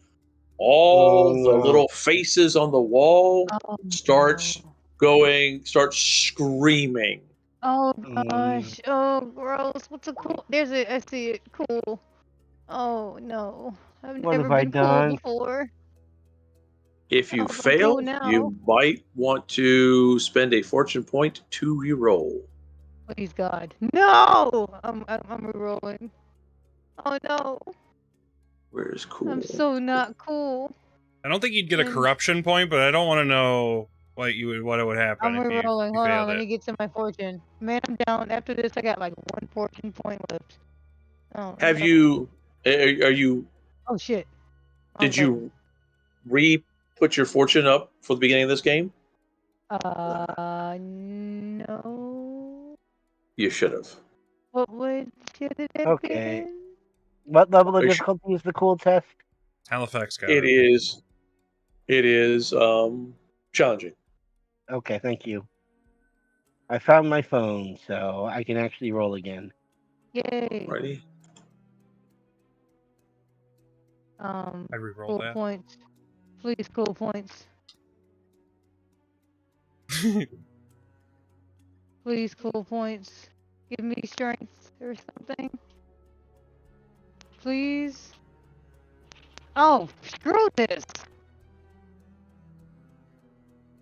all the little faces on the wall start screaming. Oh gosh. Oh gross. What's a cool? There's it. I see it. Cool. Oh no. I've What never have I been cool done? before. If you Oh, but I'm cool fail, now. you might want to spend a fortune point to reroll. Please God. No! I'm re-rolling. Oh no. Where's cool? I'm so not cool. I don't think you'd get a And corruption point, but I don't want to know what would happen I'm if you re-rolling. Hold on, failed let it. me get to my fortune. Man, I'm down. After this, I got like 1 fortune point left. Oh, Have no. you? Are you? Oh shit. Did you put your fortune up for the beginning of this game? No. You should have. What should it have Okay. been? What level of Are you difficulty is the cool test? Halifax got It is. It is challenging. Okay, thank you. I found my phone, so I can actually roll again. Yay. Righty. I re-rolled cool that. points. Please, cool points. Please, cool points. Give me strength or something. Please. Oh, screw this.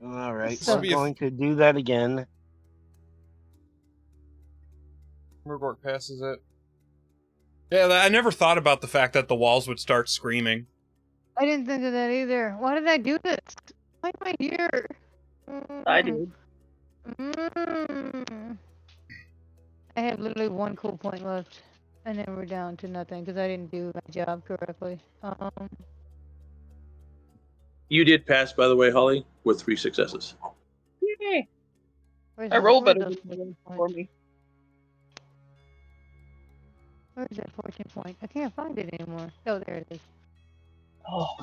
All right, So- we're going to do that again. Murgort passes it. Yeah, I never thought about the fact that the walls would start screaming. I didn't think of that either. Why did I do this? Why am I here? I did. I have literally 1 cool point left. And then we're down to nothing because I didn't do my job correctly. You did pass, by the way, Holly, with 3 successes. Yay. Where's I roll where's better those than you for points? me. Where's that fortune point? I can't find it anymore. Oh, there it is. Oh,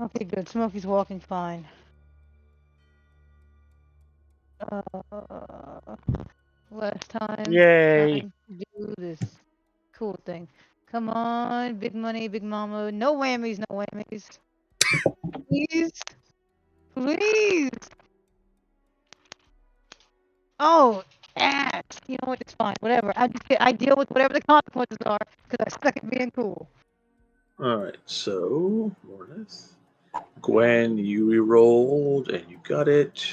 Okay, good. Smokey's walking fine. Last time. Yay. Time to do this cool thing. Come on, big money, big mama. No whammies, no whammies. Please. Please. Oh, ass. You know what? It's fine. Whatever. I deal with whatever the consequences are because I suck at being cool. All right, so Mornith, Gwen, you re-rolled and you got it.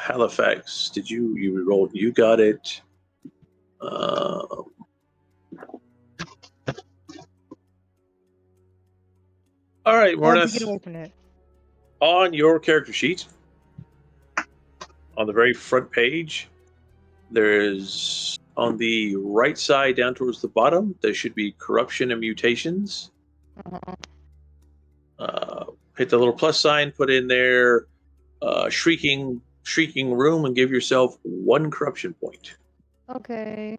Halifax, you re-rolled? You got it. All right, I have to get Mornith. away from it. On your character sheet, on the very front page, there's on the right side down towards the bottom, there should be corruption and mutations. Hit the little plus sign, put in there shrieking room, and give yourself 1 corruption point. Okay.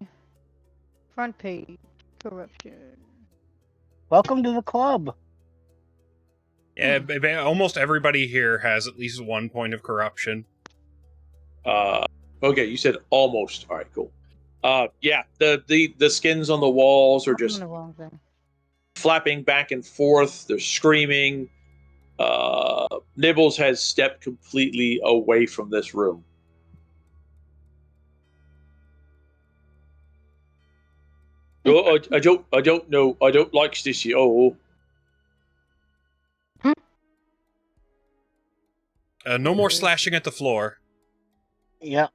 Front page. Corruption. Welcome to the club. Yeah, almost everybody here has at least 1 point of corruption. Okay, you said almost. All right, cool. Yeah, the skins on the walls are just the wrong thing. flapping back and forth. They're screaming. Nibbles has stepped completely away from this room. No, I don't know. I don't like this at all. No more slashing at the floor. Yeah,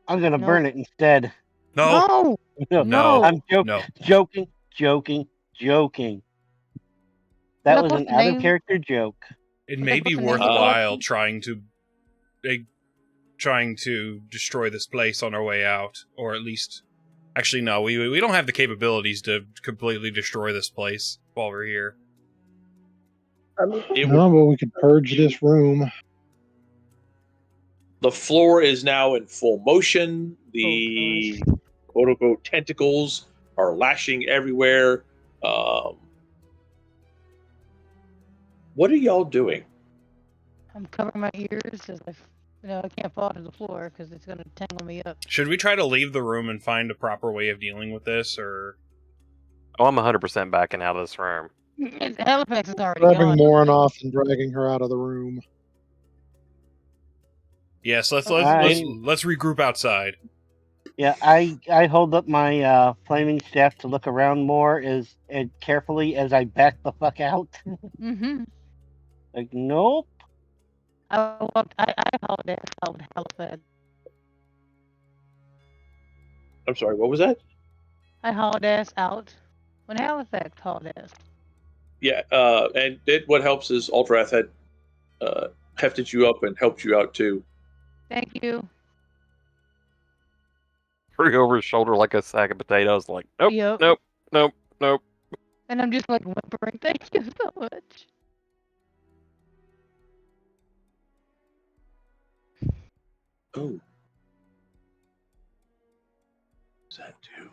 I'm gonna Nope. burn it instead. No. No. No. I'm No. joking. That Can I was post an the out of name? character joke. It Can may I be put the name of the worthwhile collection? trying to destroy this place on our way out, or at least, actually, no, we don't have the capabilities to completely destroy this place while we're here. No, but we could purge this room. The floor is now in full motion. The quote unquote tentacles are lashing everywhere. What are y'all doing? I'm covering my ears as I can't fall to the floor because it's gonna tangle me up. Should we try to leave the room and find a proper way of dealing with this, or? Oh, I'm 100% backing out of this room. Halifax is already Grabbing gone. Morin off and dragging her out of the room. Yes, let's Fine. regroup outside. Yeah, I hold up my flaming staff to look around more as carefully as I back the fuck out. Mm-hmm. Like, nope. I hauled ass out with Halifax. I'm sorry, what was that? I hauled ass out when Halifax hauled ass. Yeah, and what helps is Ultrath had hefted you up and helped you out too. Thank you. Threw over his shoulder like a sack of potatoes, like, nope, Yep. nope, nope, nope. And I'm just like whimpering. Thank you so much. Oh. What's that do?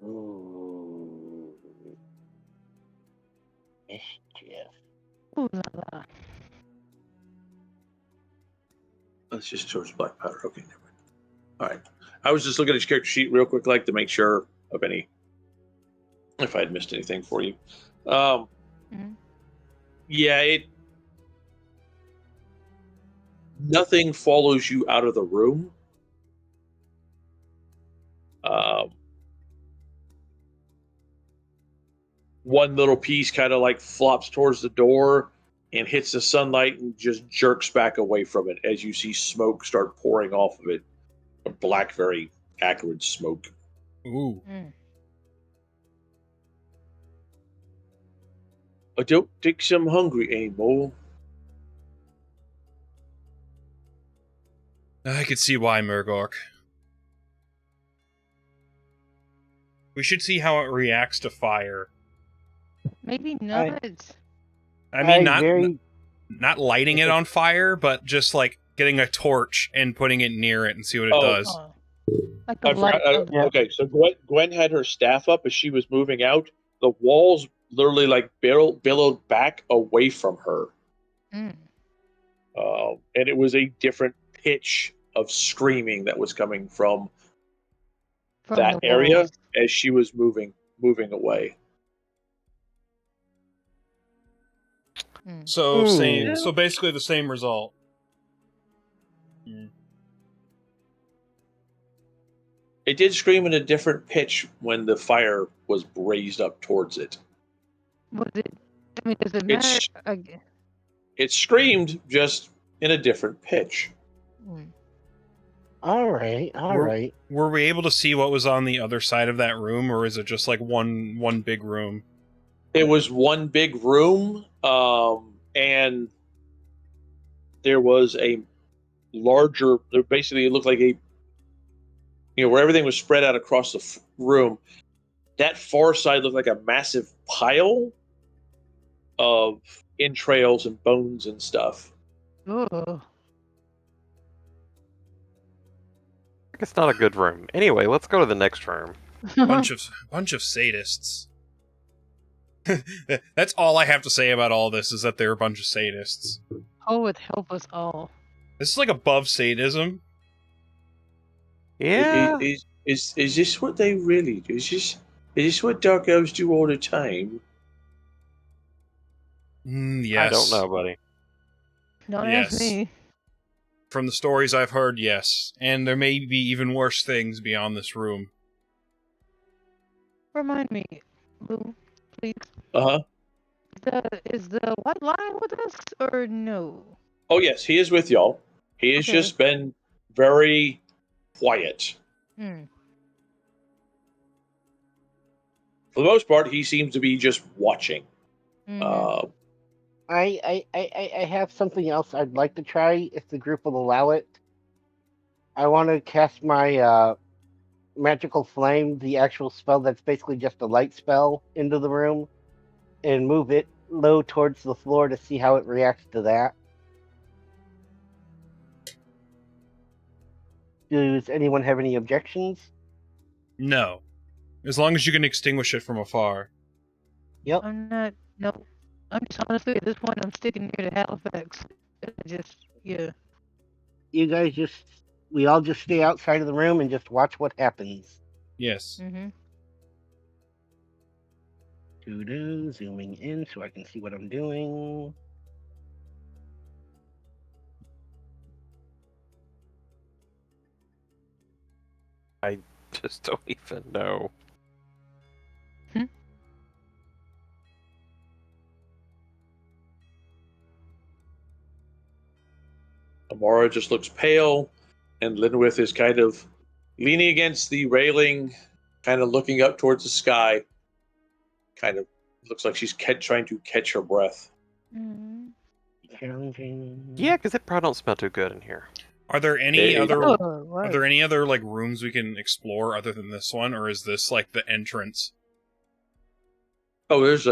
Ooh. Mischief. Ooh la la. Let's just choose black powder. Okay, never mind. All right. I was just looking at your character sheet real quick, like to make sure of if I had missed anything for you. Yeah, nothing follows you out of the room. One little piece kind of like flops towards the door and hits the sunlight and just jerks back away from it as you see smoke start pouring off of it. A black, very acrid smoke. Ooh. I don't think I'm hungry anymore. I could see why, Murgork. We should see how it reacts to fire. Maybe not. I mean, not lighting it on fire, but just like getting a torch and putting it near it and see what it does. Oh. Like the light of Okay, so Gwen had her staff up as she was moving out. The walls literally like billowed back away from her. And it was a different pitch of screaming that was coming from that area walls. as she was moving away. So so basically the same result. It did scream in a different pitch when the fire was raised up towards it. Was it? I mean, does it matter? It screamed just in a different pitch. All right. Were we able to see what was on the other side of that room, or is it just like one big room? It was one big room, and there was a larger. Basically, it looked like where everything was spread out across the room. That far side looked like a massive pile of entrails and bones and stuff. Oh. It's not a good room. Anyway, let's go to the next room. bunch of sadists. That's all I have to say about all this is that they're a bunch of sadists. Oh, it help us all. This is like above sadism. Yeah. Is this what they really do? Is this what dark elves do all the time? Yes. I don't know, buddy. Don't ask me. From the stories I've heard, yes. And there may be even worse things beyond this room. Remind me, Lou, please. Uh-huh. Is the White Lion with us or no? Oh, yes, he is with y'all. He has Okay. just been very quiet. Hmm. For the most part, he seems to be just watching. Mhm. I have something else I'd like to try if the group will allow it. I want to cast my magical flame, the actual spell that's basically just a light spell, into the room, and move it low towards the floor to see how it reacts to that. Does anyone have any objections? No. As long as you can extinguish it from afar. Yep. I'm not. No. I'm just honestly at this point. I'm sticking near to Halifax. Yeah. You guys we all just stay outside of the room and just watch what happens. Yes. Mhm. Zooming in so I can see what I'm doing. I just don't even know. Amara just looks pale, and Linwith is kind of leaning against the railing, kind of looking up towards the sky. Kind of looks like she's trying to catch her breath. Mhm. Challenging. Yeah, because it probably don't smell too good in here. Are there any Hey. other Oh, Are right. there any other like rooms we can explore other than this one, or is this like the entrance? Oh, there's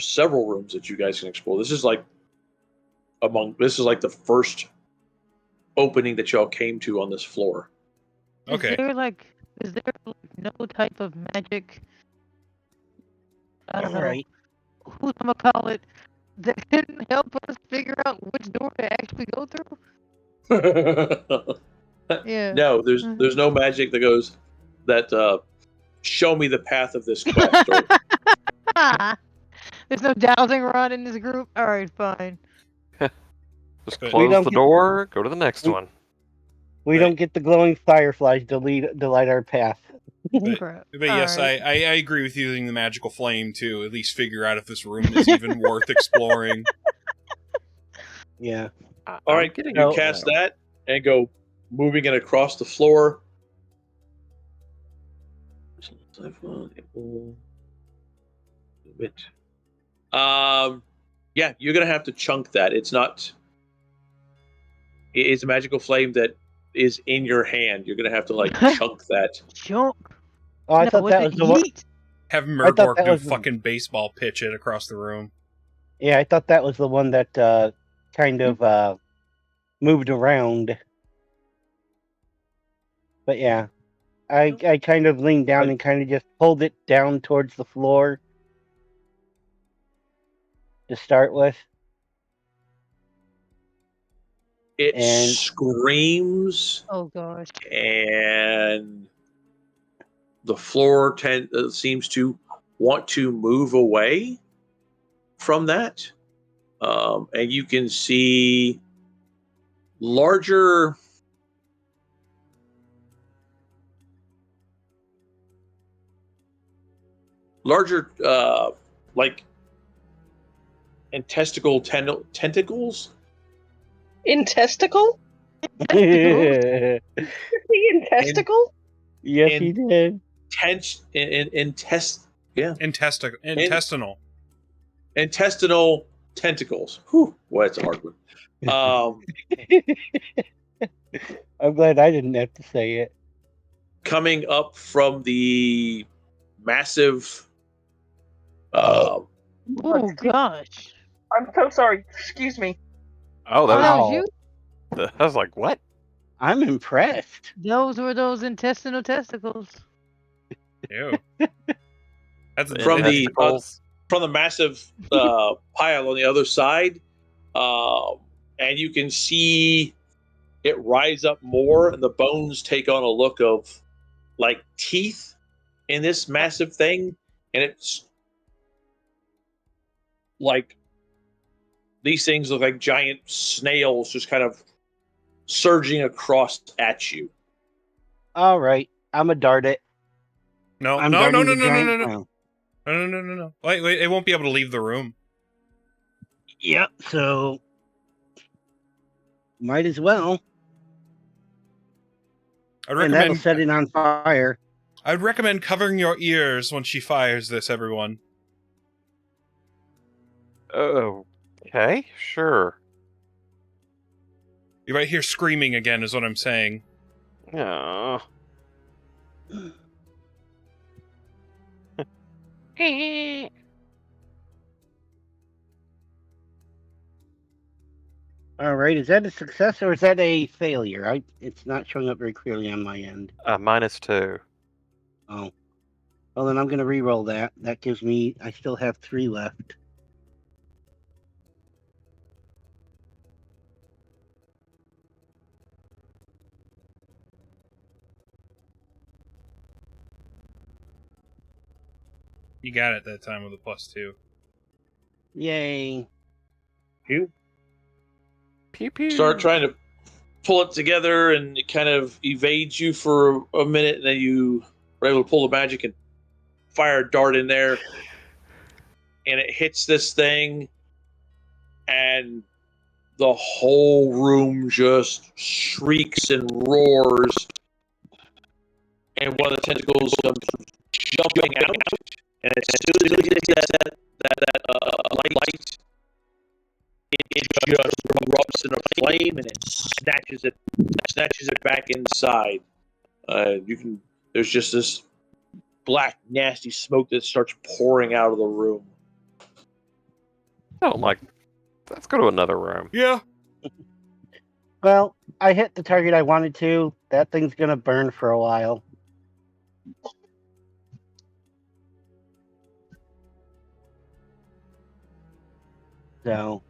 several rooms that you guys can explore. This is like the first opening that y'all came to on this floor. Okay. Is there like no type of magic? I don't know. Alright. Who's gonna call it? That can help us figure out which door to actually go through? Yeah. No, there's no magic that goes that show me the path of this quest. Or There's no dowsing rod in this group? Alright, fine. Just But- We close don't the get- door, go to the next we- one. We But- don't get the glowing fireflies to light our path. But, Crap. but yes, Alright. I agree with using the magical flame to at least figure out if this room is even worth exploring. Yeah. all right, getting you No. cast that and go moving it across the floor. Yeah, you're gonna have to chunk that. It's a magical flame that is in your hand. You're gonna have to like chunk that. Chunk. Oh, I No, thought was that it was the one. yeet? Have thought Murgork that do was the- fucking baseball pitch it across the room. Yeah, I thought that was the one that kind of moved around. But yeah, I kind of leaned down and kind of just pulled it down towards the floor to start with. It And- screams, Oh gosh. and the floor seems to want to move away from that. And you can see larger like intesticle tentacles. Intesticle? yes, The intesticle? he did. Intestinal. Intestinal tentacles. Whew, that's a hard one. I'm glad I didn't have to say it. Coming up from the massive Oh gosh. I'm so sorry. Excuse me. Oh, Oh, that Wow. was you? I was like, what? I'm impressed. Those were those intestinal testicles. Ew. That's From the Testicles. from the massive pile on the other side, and you can see it rise up more, and the bones take on a look of like teeth in this massive thing, and it's like these things look like giant snails just kind of surging across at you. All right, I'm a dart it. No, I'm no, no, darting no, the no, no, giant no, no, clown. no. Wait, it won't be able to leave the room. Yep. So might as well. I'd And that'll recommend. set it on fire. I'd recommend covering your ears when she fires this, everyone. Okay, sure. You might hear screaming again, is what I'm saying. Oh. All right. Is that a success or is that a failure? It's not showing up very clearly on my end. -2. Oh. Well, then I'm going to re-roll that. That gives me... I still have 3 left. You got it that time with a +2. Yay. You Pew pew. start trying to pull it together, and it kind of evades you for a minute, and then you are able to pull the magic and fire a dart in there, and it hits this thing, and the whole room just shrieks and roars, and one of the tentacles comes jumping out, and as soon as it hits that light, it just erupts in a flame, and it snatches it back inside. There's just this black, nasty smoke that starts pouring out of the room. Oh my! Let's go to another room. Yeah. Well, I hit the target I wanted to. That thing's going to burn for a while. So,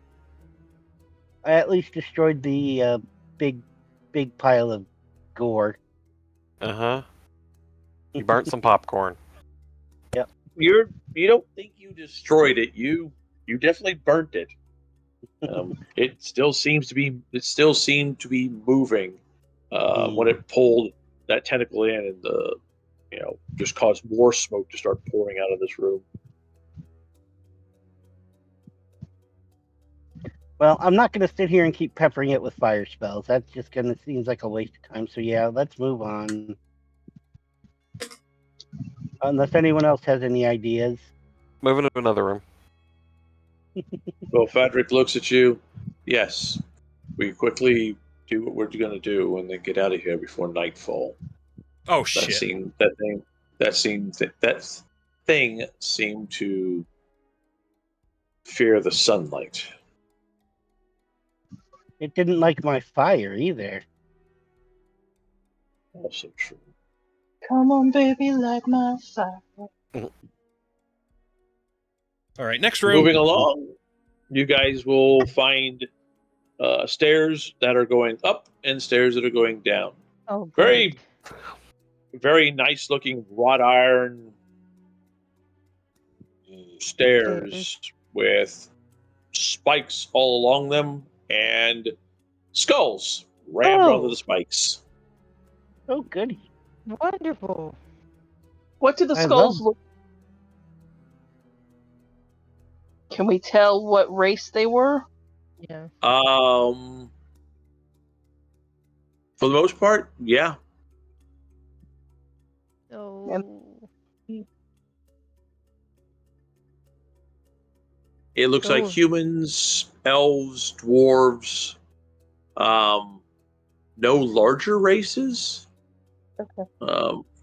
I at least destroyed the big pile of gore. Uh-huh. You burnt some popcorn. You don't think you destroyed it. You definitely burnt it. It still seemed to be moving when it pulled that tentacle in, and just caused more smoke to start pouring out of this room. Well, I'm not going to sit here and keep peppering it with fire spells. That's just going to seems like a waste of time. So yeah, let's move on. Unless anyone else has any ideas. Moving to another room. Well, Fadric looks at you. Yes, we quickly do what we're going to do and then get out of here before nightfall. Oh shit. That thing seemed to fear the sunlight. It didn't like my fire either. Also true. Come on, baby, light my fire. All right, next room. Moving along, you guys will find stairs that are going up and stairs that are going down. Oh, Very, great. very nice looking wrought iron stairs with spikes all along them and skulls rammed onto the spikes. Oh, goody. Wonderful. What do the I skulls love- look? Can we tell what race they were? Yeah. For the most part, yeah. So, It looks like humans, elves, dwarves, no larger races. Okay.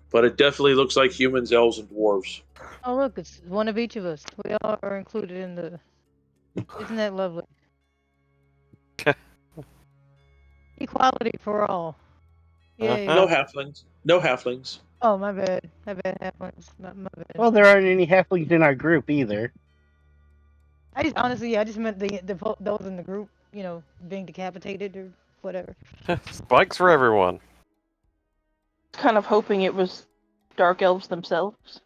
But it definitely looks like humans, elves, and dwarves. oh look, it's one of each of us. We all are included in the. Isn't that lovely? Equality for all. Yay. No halflings. No halflings. Oh, my bad. My bad, halflings. My bad. Well, there aren't any halflings in our group either. I just meant those in the group, being decapitated or whatever. Spikes for everyone. Kind of hoping it was dark elves themselves.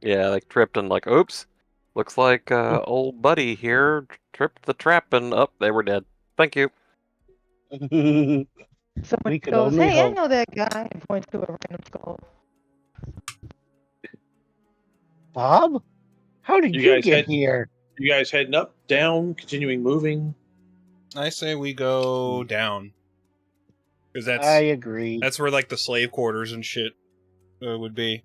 Yeah, like tripped and like, oops. Looks like old buddy here tripped the trap and up, they were dead. Thank you. Someone We could goes, only "Hey, I hope. know that guy," and points to a random skull. Bob? How did You you guys get head. here? You guys heading up, down, continuing moving? I say we go down. Because I agree. that's where like the slave quarters and shit would be.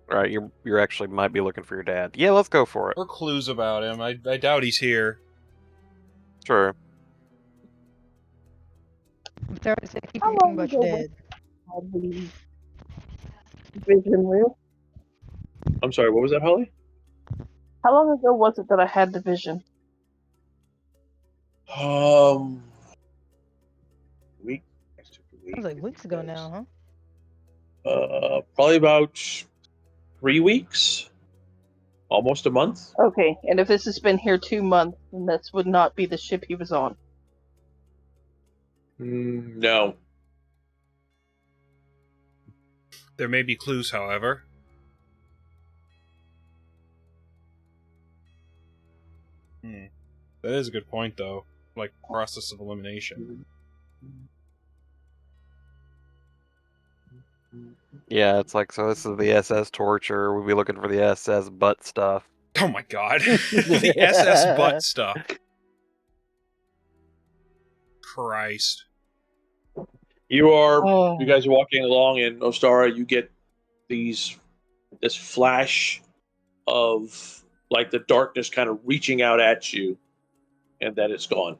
Right, you're actually might be looking for your dad. Yeah, let's go for it. Or clues about him. I doubt he's here. Sure. I'm sorry to say, keep How forgetting long about your ago dad. was the vision real? I'm sorry, what was that, Holly? How long ago was it that I had the vision? Week. That was like weeks ago now, Probably about 3 weeks, almost a month. Okay, and if this has been here 2 months, then this would not be the ship he was on. No. There may be clues, however. That is a good point, though. Like, process of elimination. Yeah, it's like, so this is the SS torture. We'll be looking for the SS butt stuff. Oh my god. The SS butt stuff. Christ. You guys are walking along, and Ostara, you get this flash of like the darkness kind of reaching out at you, and then it's gone.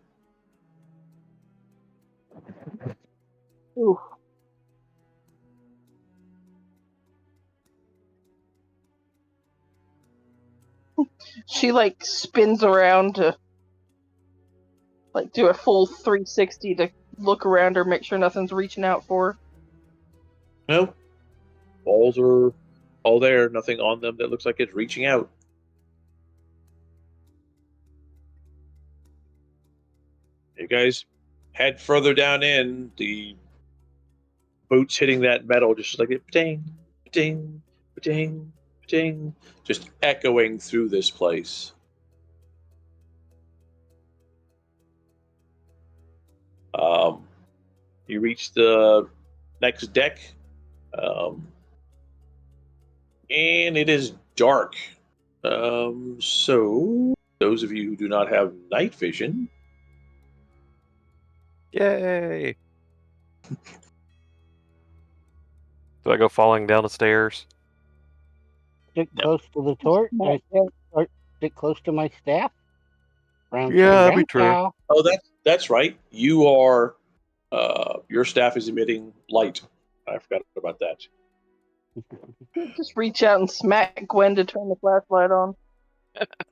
Ooh. She like spins around to like do a full 360 to look around her, make sure nothing's reaching out for her. No. Balls are all there, nothing on them that looks like it's reaching out. You guys head further down in, the boots hitting that metal just like it ding, ding, ding, ding, just echoing through this place. You reach the next deck, and it is dark. So those of you who do not have night vision, Yay! Do I go falling down the stairs? Stick No. close to the torch. Or stick close to my staff. Brown Yeah, cow, that'd brown be true. cow. Oh, that's right. You are. Your staff is emitting light. I forgot about that. Just reach out and smack Gwen to turn the flashlight on.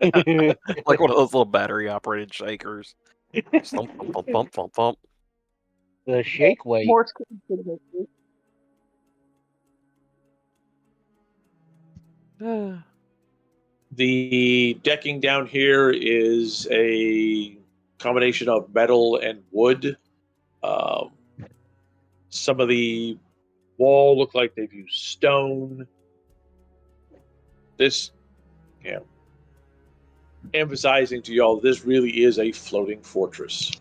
Like one of those little battery-operated shakers. Thump, thump, thump, thump, thump, thump. The shake weight. Morse code could make you. The decking down here is a combination of metal and wood. Some of the wall look like they've used stone. This, emphasizing to y'all, this really is a floating fortress.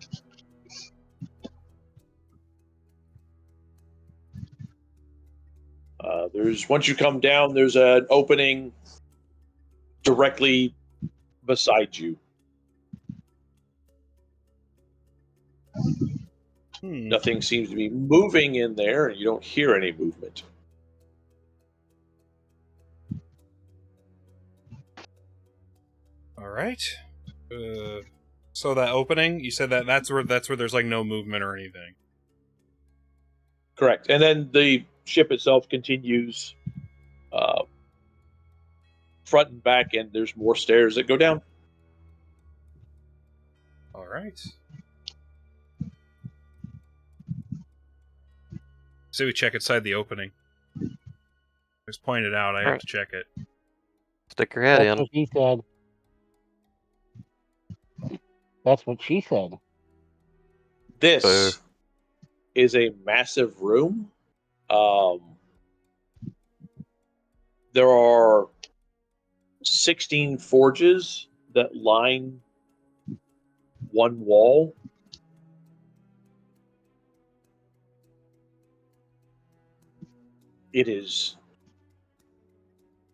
Once you come down, there's an opening directly beside you. Nothing seems to be moving in there, and you don't hear any movement. All right. So that opening, you said that's where there's like no movement or anything. Correct. And then the ship itself continues front and back, and there's more stairs that go down. All right. So we check inside the opening. It's pointed out. I have to check it. Stick your head That's in. what she said. That's what she said. This is a massive room. There are 16 forges that line one wall. It is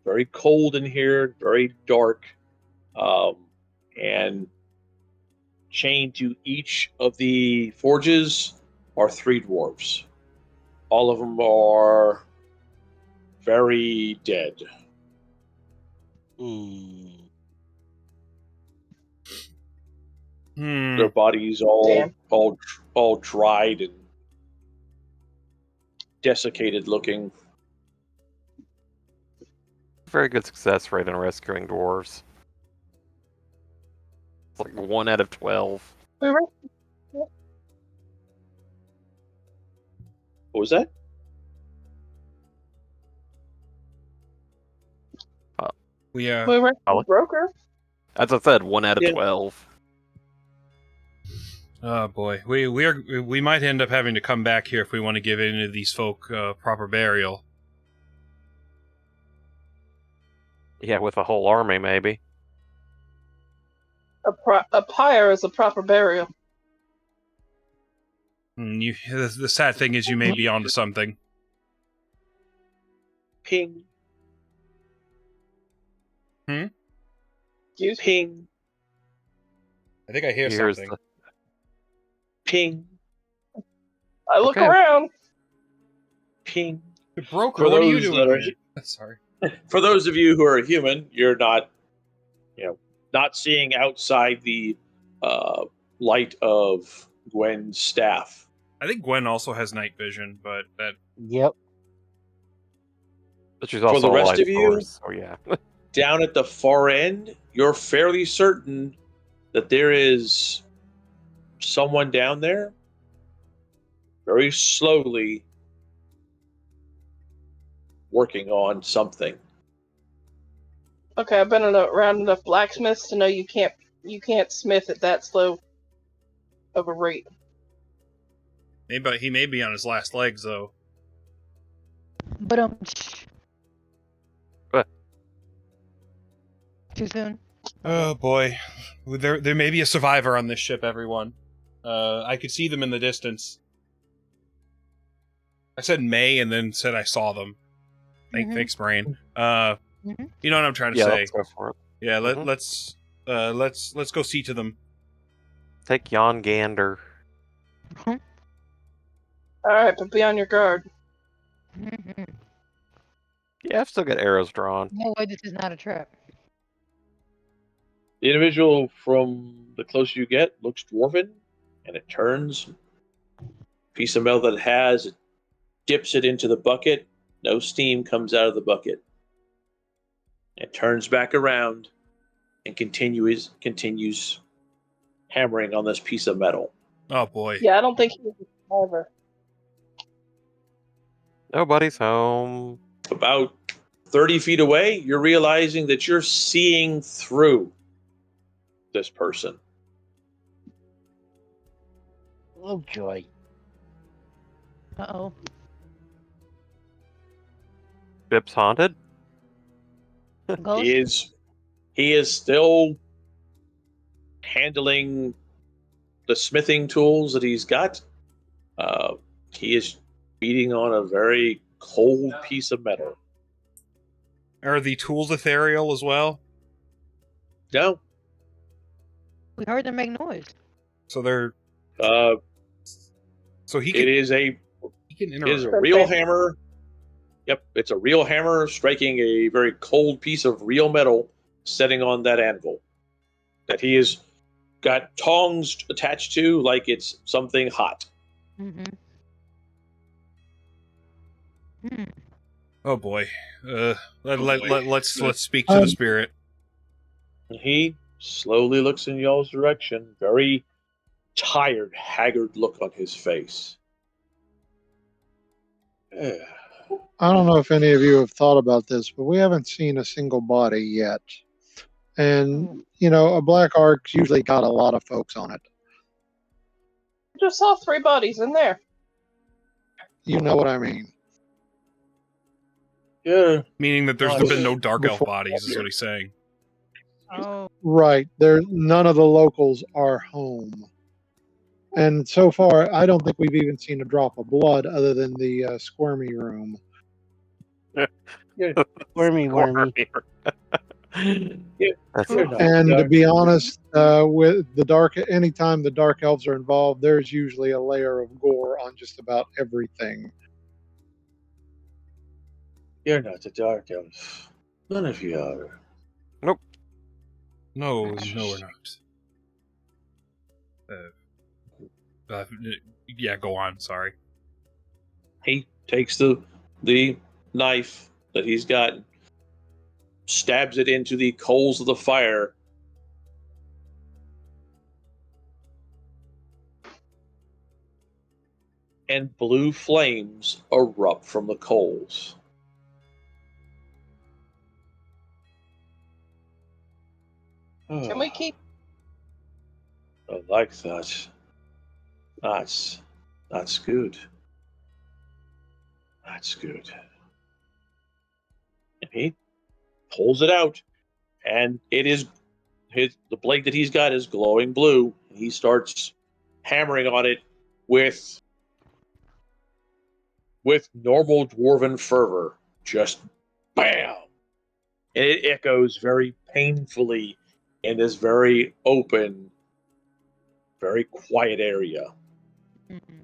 very cold in here, very dark, and chained to each of the forges are 3 dwarves. All of them are very dead. Their bodies all dried and desiccated looking. Very good success rate in rescuing dwarves. It's like 1 out of 12. What was that? We were broker. As I said, 1 out of Yeah. 12. Oh boy, we might end up having to come back here if we want to give any of these folk proper burial. Yeah, with a whole army, maybe. A pyre is a proper burial. The sad thing is you may be onto something. Ping. Ping. I think I hear something. Ping. I look around. Ping. The broker, what are you doing here? Sorry. For those of you who are human, you're not, not seeing outside the light of Gwen's staff. I think Gwen also has night vision, but that. Yep. But she's also For the rest light of you, source, so yeah. down at the far end, you're fairly certain that there is someone down there very slowly working on something. Okay, I've been around enough blacksmiths to know you can't smith at that slow of a rate. Maybe he may be on his last legs though. But What? Too soon. Oh boy, there may be a survivor on this ship. Everyone, I could see them in the distance. I said may and then said I saw them. Thanks, brain. You know what I'm trying to say. Let's go for it. Yeah, let's go see to them. Take Jan Gander. All right, but be on your guard. Yeah, I've still got arrows drawn. No way, this is not a trap. The individual from the closer you get looks dwarven, and it turns. Piece of metal that it has, it dips it into the bucket. No steam comes out of the bucket. It turns back around and continues hammering on this piece of metal. Oh boy. Yeah, I don't think he was a survivor. Nobody's home. About 30 feet away, you're realizing that you're seeing through this person. Oh, joy. Uh-oh. Bip's haunted? Ghost? He is still handling the smithing tools that he's got. He is beating on a very cold piece of metal. Are the tools ethereal as well? No. We heard them make noise. So they're. So he can. It is a real hammer. Yep, it's a real hammer striking a very cold piece of real metal, setting on that anvil that he has got tongs attached to, like it's something hot. Oh boy. Let's speak to the spirit. He slowly looks in y'all's direction, very tired, haggard look on his face. I don't know if any of you have thought about this, but we haven't seen a single body yet. And, a black ark's usually got a lot of folks on it. I just saw 3 bodies in there. You know what I mean. Yeah. Meaning that there's been no dark elf bodies, is what he's saying. Oh. Right. None of the locals are home. And so far, I don't think we've even seen a drop of blood other than the squirmy room. Wormy. That's You're not And to dark. be honest, with the dark, anytime the dark elves are involved, there's usually a layer of gore on just about everything. You're not a dark elf. None of you are. No, we're not. Yeah, go on. Sorry. He takes the knife that he's got, stabs it into the coals of the fire. And blue flames erupt from the coals. Can we keep? I like that. That's good. That's good. And he pulls it out, and it is the blade that he's got is glowing blue. He starts hammering on it with normal dwarven fervor. Just bam! And it echoes very painfully in this very open, very quiet area. Mhm.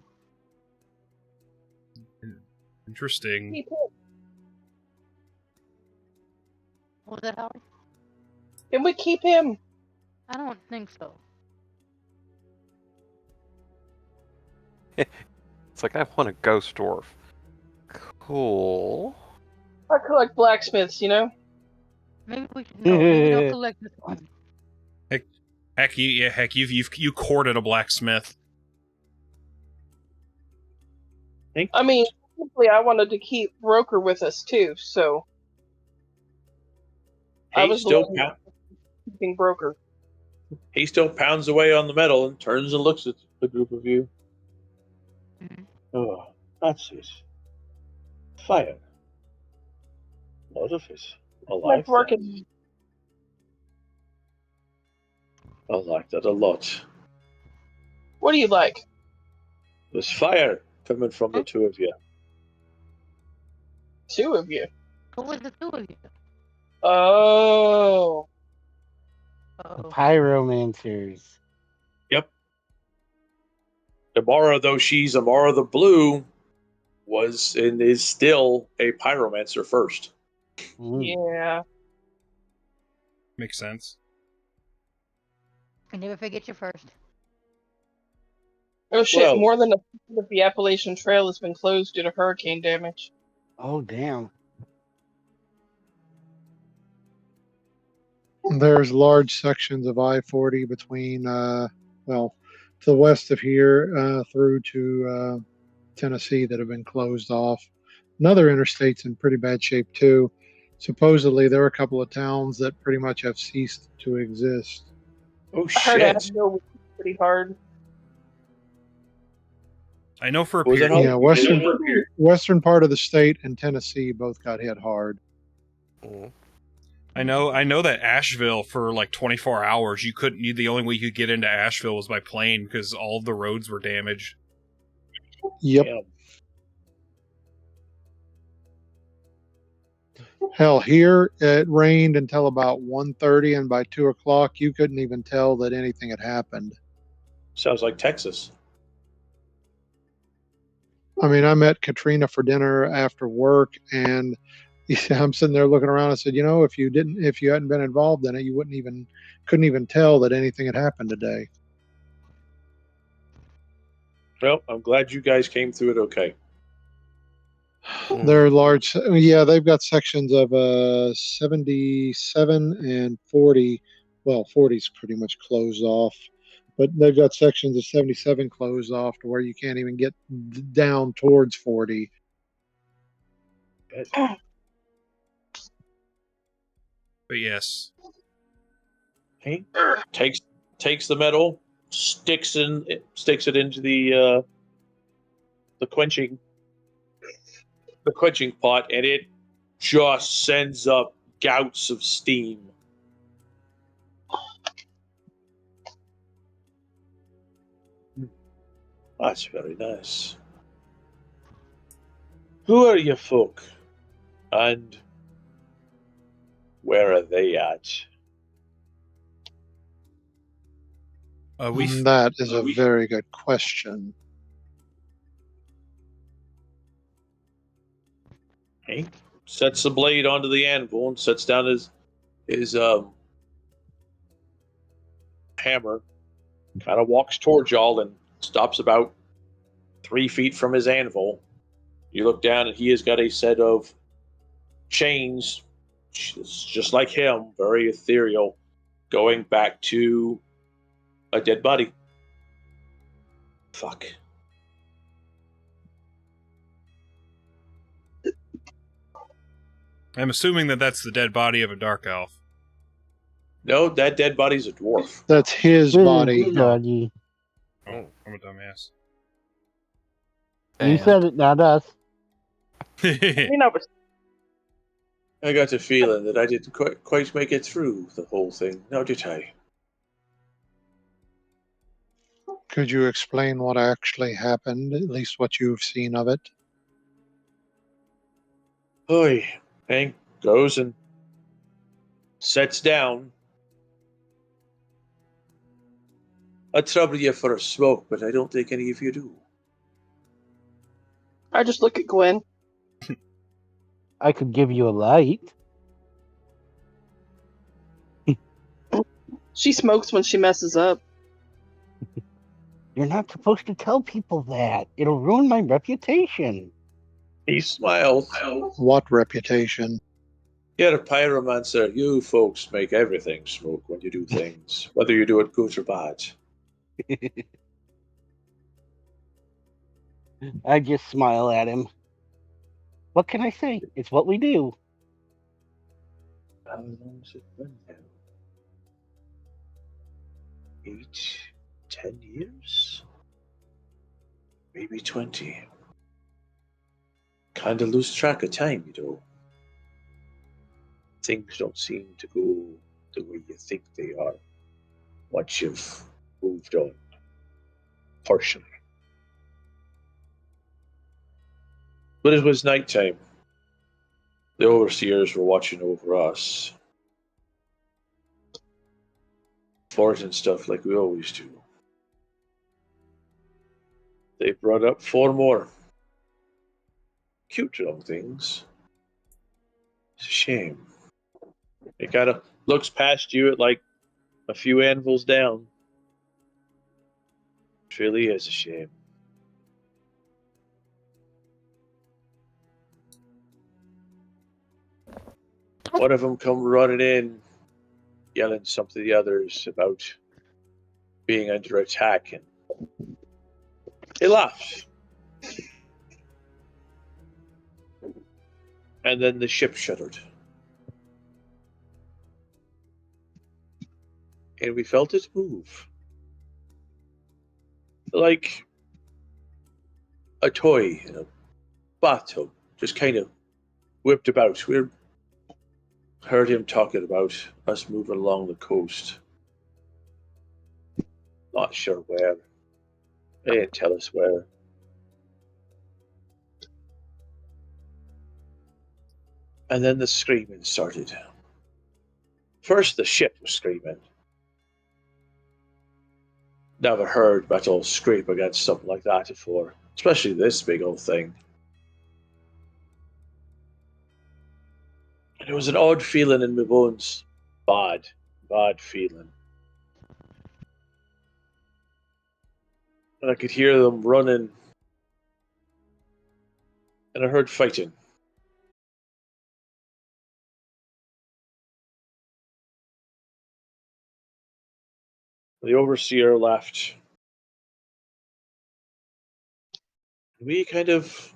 Interesting. Keep him. What was that, Howard? Can we keep him? I don't think so. It's like, I want a ghost dwarf. Cool. I collect blacksmiths, you know. Maybe we should. No, maybe don't collect this one. Heck, you courted a blacksmith. I mean, simply, I wanted to keep Broker with us too, so I was keeping Broker. He still pounds away on the metal and turns and looks at the group of you. Mhm. Oh, that's it. Fire. A lot of it. I like that. Working. I like that a lot. What do you like? There's fire coming from the two of you. Two of you. Who was the two of you? Oh. The pyromancers. Yep. Amara, though she's Amara the Blue, was and is still a pyromancer first. Yeah. Makes sense. I never forget your first. Oh shit! Well- More than a third of the Appalachian Trail has been closed due to hurricane damage. Oh, damn. There's large sections of I-40 between, well, to the west of here through to Tennessee that have been closed off. Another interstate's in pretty bad shape too. Supposedly, there are a couple of towns that pretty much have ceased to exist. Oh I heard shit! Asheville was pretty hard. I know for a Was that period. all? Yeah, western part of the state and Tennessee both got hit hard. Mm. I know that Asheville for like 24 hours, the only way you could get into Asheville was by plane because all of the roads were damaged. Yep. Yeah. Hell, here it rained until about 1:30, and by 2 o'clock, you couldn't even tell that anything had happened. Sounds like Texas. I mean, I met Katrina for dinner after work, and I'm sitting there looking around. I said, if you hadn't been involved in it, you couldn't even tell that anything had happened today. Well, I'm glad you guys came through it okay. They're large. Yeah, they've got sections of 77 and 40. Well, 40's pretty much closed off, but they've got sections of 77 closed off to where you can't even get down towards 40. But yes, He takes the metal, sticks it into the quenching pot, and it just sends up gouts of steam. That's very nice. Who are you folk? And where are they at? That is a very good question. He sets the blade onto the anvil and sets down his hammer. Kind of walks towards y'all and stops about 3 feet from his anvil. You look down and he has got a set of chains, just like him, very ethereal, going back to a dead body. Fuck. I'm assuming that that's the dead body of a dark elf. No, that dead body's a dwarf. That's his body. Doggy. Oh, I'm a dumbass. You said it, not us. I mean, I was I got the feeling that I didn't quite make it through the whole thing. Now did I? Could you explain what actually happened, at least what you've seen of it? Oi, Hank goes and sets down. I'd trouble you for a smoke, but I don't think any of you do. I just look at Gwen. I could give you a light. She smokes when she messes up. You're not supposed to tell people that. It'll ruin my reputation. He smiles. What reputation? You're a pyromancer. You folks make everything smoke when you do things, whether you do it good or bad. I just smile at him. What can I say? It's what we do. How long's it been now? 8, 10 years? Maybe 20. Kinda lose track of time, you know. Things don't seem to go the way you think they are once you've moved on. Partially. But it was nighttime. The overseers were watching over us. Foraging stuff like we always do. They brought up 4 more. Cute young things. It's a shame. It kind of looks past you at like a few anvils down. It really is a shame. One of them come running in, yelling something to the others about being under attack, and they laughed. And then the ship shuddered. And we felt it move. Like a toy in a bathtub, just kind of whipped about. We heard him talking about us moving along the coast. Not sure where. They didn't tell us where. And then the screaming started. First, the ship was screaming. Never heard metal scrape against something like that before, especially this big old thing. And it was an odd feeling in my bones. Bad feeling. And I could hear them running. And I heard fighting. The overseer left. We kind of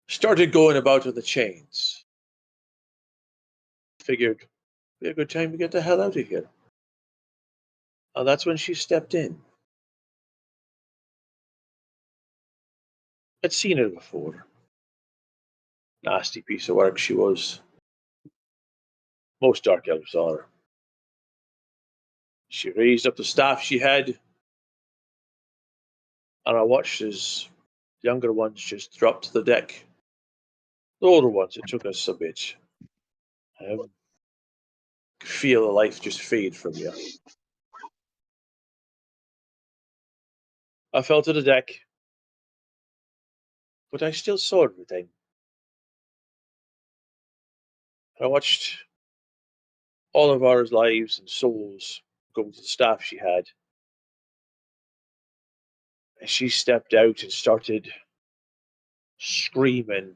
started going about with the chains. Figured it'd be a good time to get the hell out of here. And that's when she stepped in. I'd seen her before. Nasty piece of work she was. Most dark elves are. She raised up the staff she had, and I watched as younger ones just dropped to the deck The older ones, it took us a bit. Feel the life just fade from you. I fell to the deck, but I still saw everything. I watched all of our lives and souls go to the staff she had. And she stepped out and started screaming,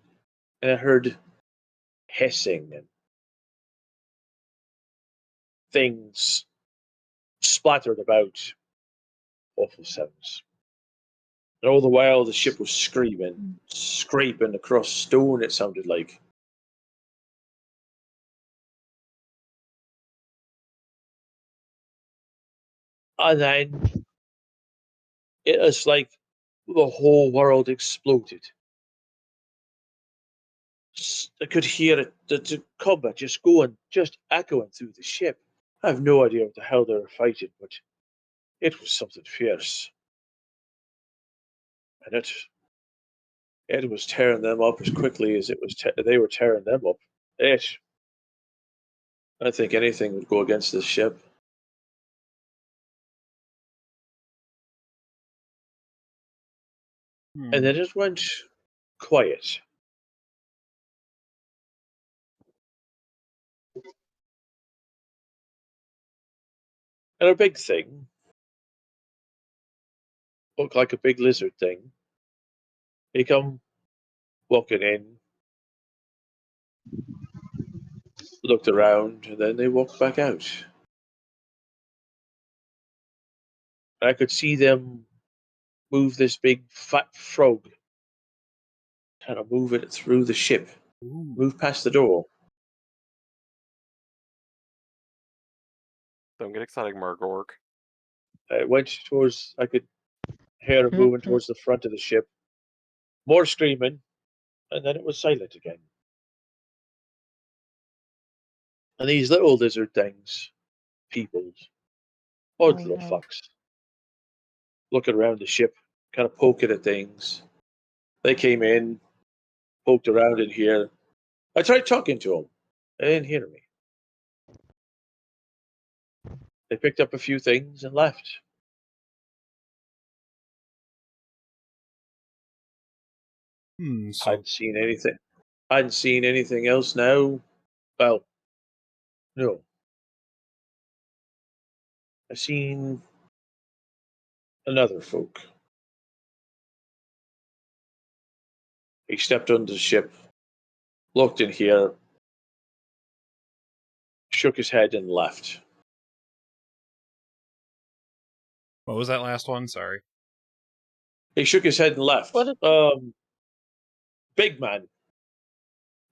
and I heard hissing and things splattered about. Awful sounds. And all the while, the ship was screaming, scraping across stone, it sounded like. And then it was like the whole world exploded. I could hear it, the combat just going, just echoing through the ship. I have no idea what the hell they were fighting, but it was something fierce. And it was tearing them up as quickly as they were tearing them up. I think anything would go against this ship. And then it went quiet. And a big thing, looked like a big lizard thing, they come walking in, looked around, and then they walked back out. And I could see them move this big fat frog, kind of move it through the ship, move past the door. Don't get excited, Margork. It went towards, I could hear it moving towards the front of the ship. More screaming, and then it was silent again. And these little lizard things, peoples, odd little fucks, looking around the ship, kind of poking at things. They came in, poked around in here. I tried talking to them. They didn't hear me. They picked up a few things and left. So Hadn't seen anything. Hadn't seen anything else now. Well, no. I seen another folk. He stepped onto the ship, looked in here, shook his head and left. what was that last one? Sorry. He shook his head and left. What Big man.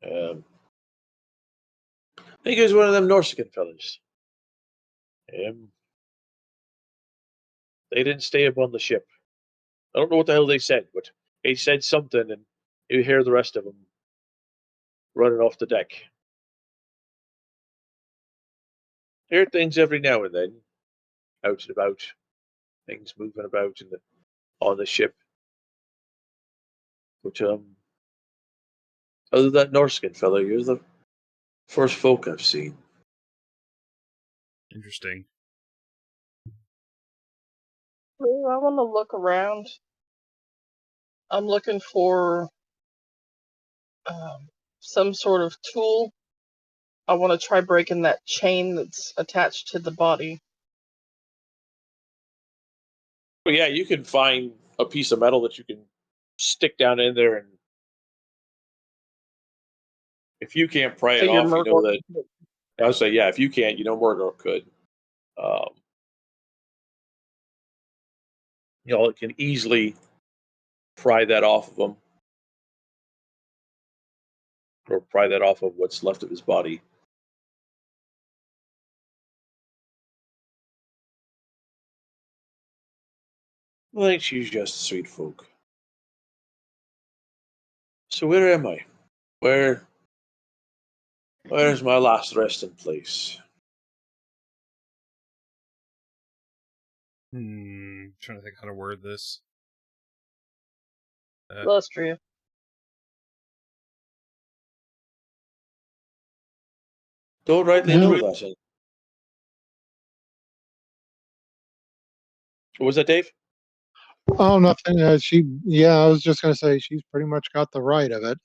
I think he was one of them Norsican fellas. They didn't stay up on the ship. I don't know what the hell they said, but he said something, and you hear the rest of them running off the deck. Hear things every now and then, out and about, things moving about on the ship. But other than that Norskin fella, you're the first folk I've seen. Interesting. I want to look around. I'm looking for some sort of tool. I want to try breaking that chain that's attached to the body. But yeah, you can find a piece of metal that you can stick down in there, and if you can't pry it Figure off, you know Murgor. that. I would say, yeah, if you can't, you know Mordor could. It can easily pry that off of him, or pry that off of what's left of his body. I think she's just sweet folk. So where am I? Where's my last resting place? Trying to think how to word this. Lustria. Don't rightly Yeah. know that. What was that, Dave? Oh, nothing. I was just going to say she's pretty much got the right of it.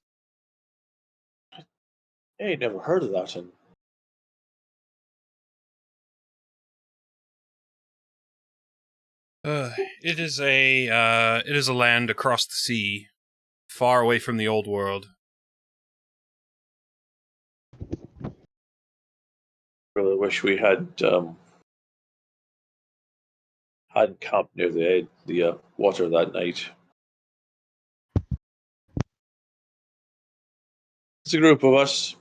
I ain't never heard of that. It is a land across the sea, far away from the old world. Really wish we had camped near the water that night. It's a group of us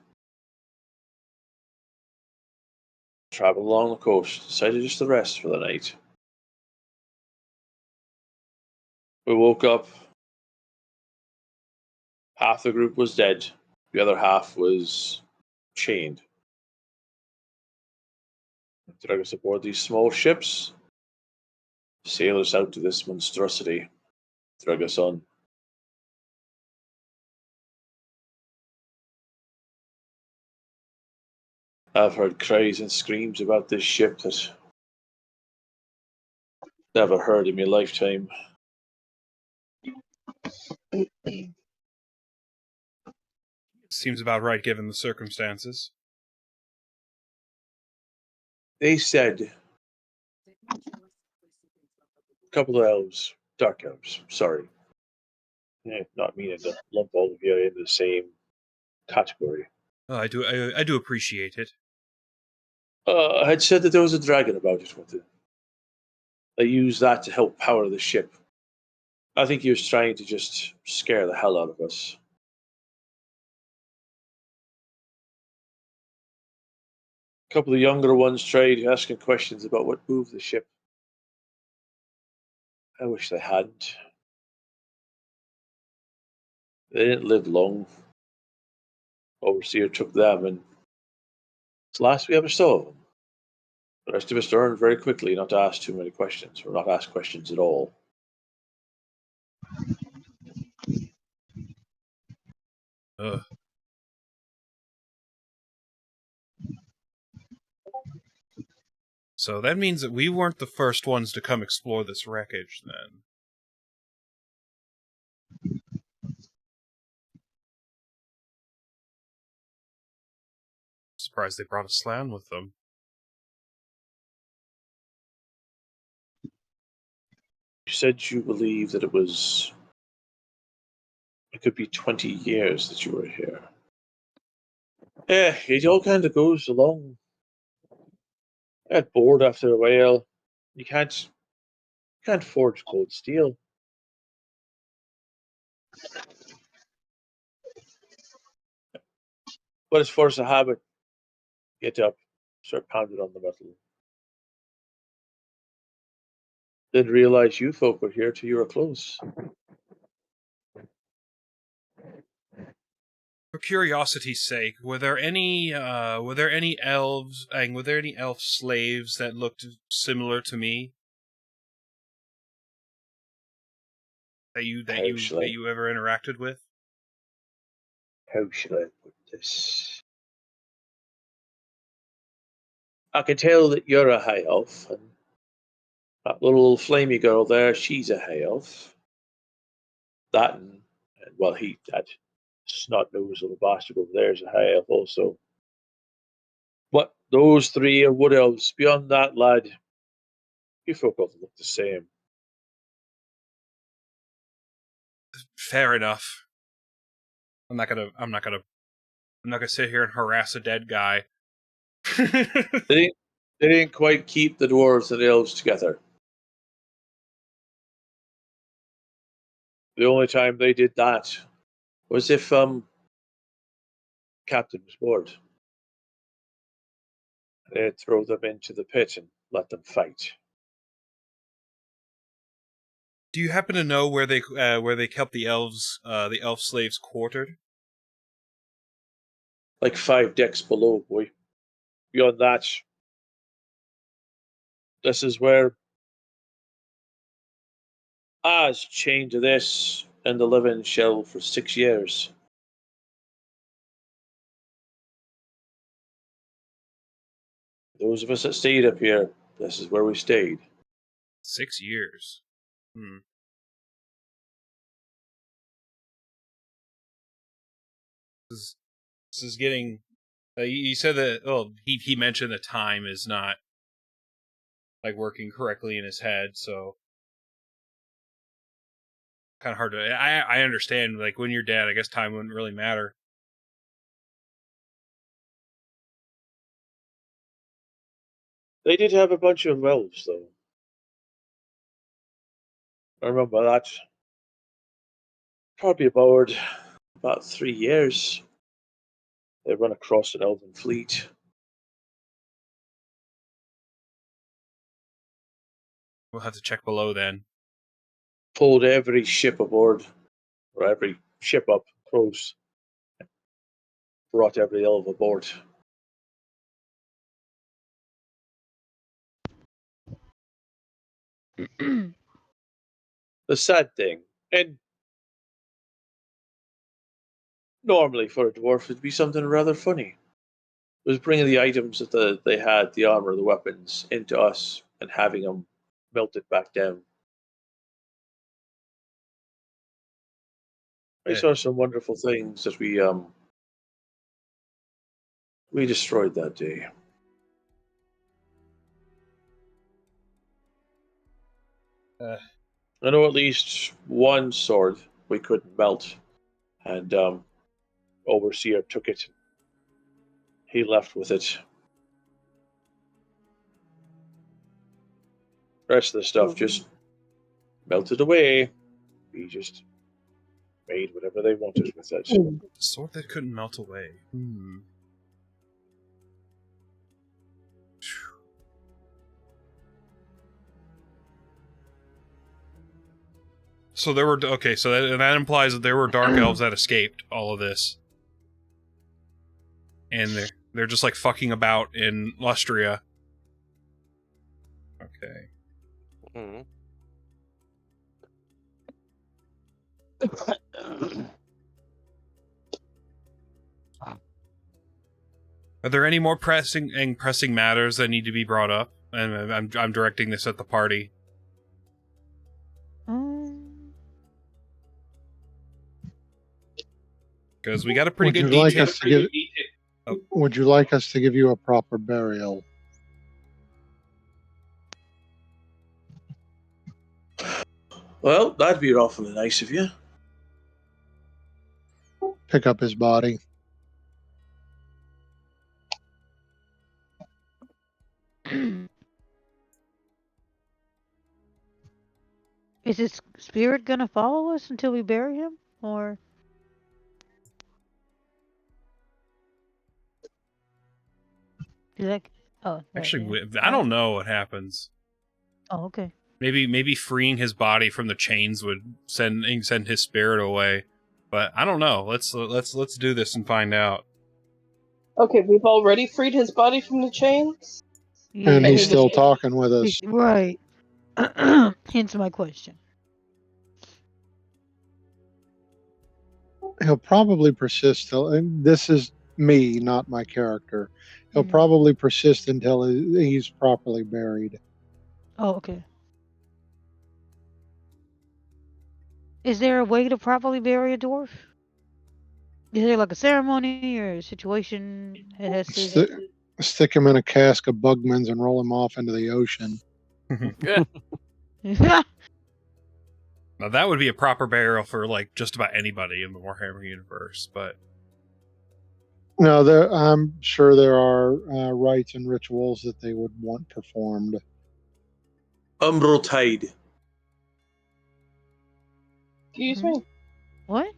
traveled along the coast, decided just to rest for the night. We woke up. Half the group was dead. The other half was chained. They drag us aboard these small ships, sail us out to this monstrosity, drag us on. I've heard cries and screams about this ship that never heard in my lifetime. Seems about right given the circumstances. They said a couple of elves, dark elves, sorry. Not meaning to lump all of you in the same category. Oh, I do appreciate it. Had said that there was a dragon about it with it. They used that to help power the ship. I think he was trying to just scare the hell out of us. A couple of younger ones tried asking questions about what moved the ship. I wish they hadn't. They didn't live long. Overseer took them, and it's the last we ever saw of them. The rest of us learned very quickly not to ask too many questions, or not ask questions at all. Ugh. So that means that we weren't the first ones to come explore this wreckage, then. Surprised they brought a slan with them. You said you believe that it could be 20 years that you were here. Yeah, it all kind of goes along. I got bored after a while. You can't forge cold steel. But it's force of habit. Get up, start pounding on the metal. Didn't realize you folk were here till you were close. For curiosity's sake, were there any elves, and were there any elf slaves that looked similar to me? That you ever interacted with? How should I put this? I can tell that you're a high elf, and that little flamey girl there, she's a high elf. That that snot nose little bastard over there is a high elf also. But those three are wood elves. Beyond that, lad, you folk all look the same. Fair enough. I'm not gonna sit here and harass a dead guy. They didn't quite keep the dwarves and the elves together. The only time they did that was if captain was bored. They'd throw them into the pit and let them fight. Do you happen to know where they kept the elf slaves quartered? Like 5 decks below, boy. Beyond that, this is where I was chained to this and the living shell for 6 years. those of us that stayed up here, this is where we stayed. 6 years. This is getting. You said that. Well, he mentioned the time is not like working correctly in his head, so kind of hard to. I understand. Like when you're dead, I guess time wouldn't really matter. They did have a bunch of elves, though. I remember that. Probably about 3 years. They run across an elven fleet. We'll have to check below then. Pulled every ship aboard, or every ship up close. Brought every elf aboard. The sad thing, and normally for a dwarf it'd be something rather funny, was bringing the items that they had, the armor, the weapons, into us and having them melted back down. I saw some wonderful things that we destroyed that day. I know at least one sword we couldn't melt, and Overseer took it. He left with it. The rest of the stuff just melted away. We just made whatever they wanted with it. A sword that couldn't melt away. So there were so that implies that there were dark elves that escaped all of this, and they're just like fucking about in Lustria. Okay. Are there any more pressing matters that need to be brought up? And I'm directing this at the party. Because we got a pretty good detail. Would you like us to give you a proper burial? Well, that'd be awfully nice of you. Pick up his body. Is his spirit gonna follow us until we bury him, or? Actually, I don't know what happens. Oh, okay. Maybe freeing his body from the chains would send his spirit away, but I don't know. Let's do this and find out. Okay, we've already freed his body from the chains. And he's still talking with us. Right. Hence my question. He'll probably persist till, and this is me, not my character. He'll probably persist until he's properly buried. Oh, okay. Is there a way to properly bury a dwarf? Is there like a ceremony or a situation it has to stick him in a cask of Bugmans and roll him off into the ocean. Now that would be a proper burial for like just about anybody in the Warhammer universe, but no, I'm sure there are rites and rituals that they would want performed. Umbral Tide. Excuse me. What?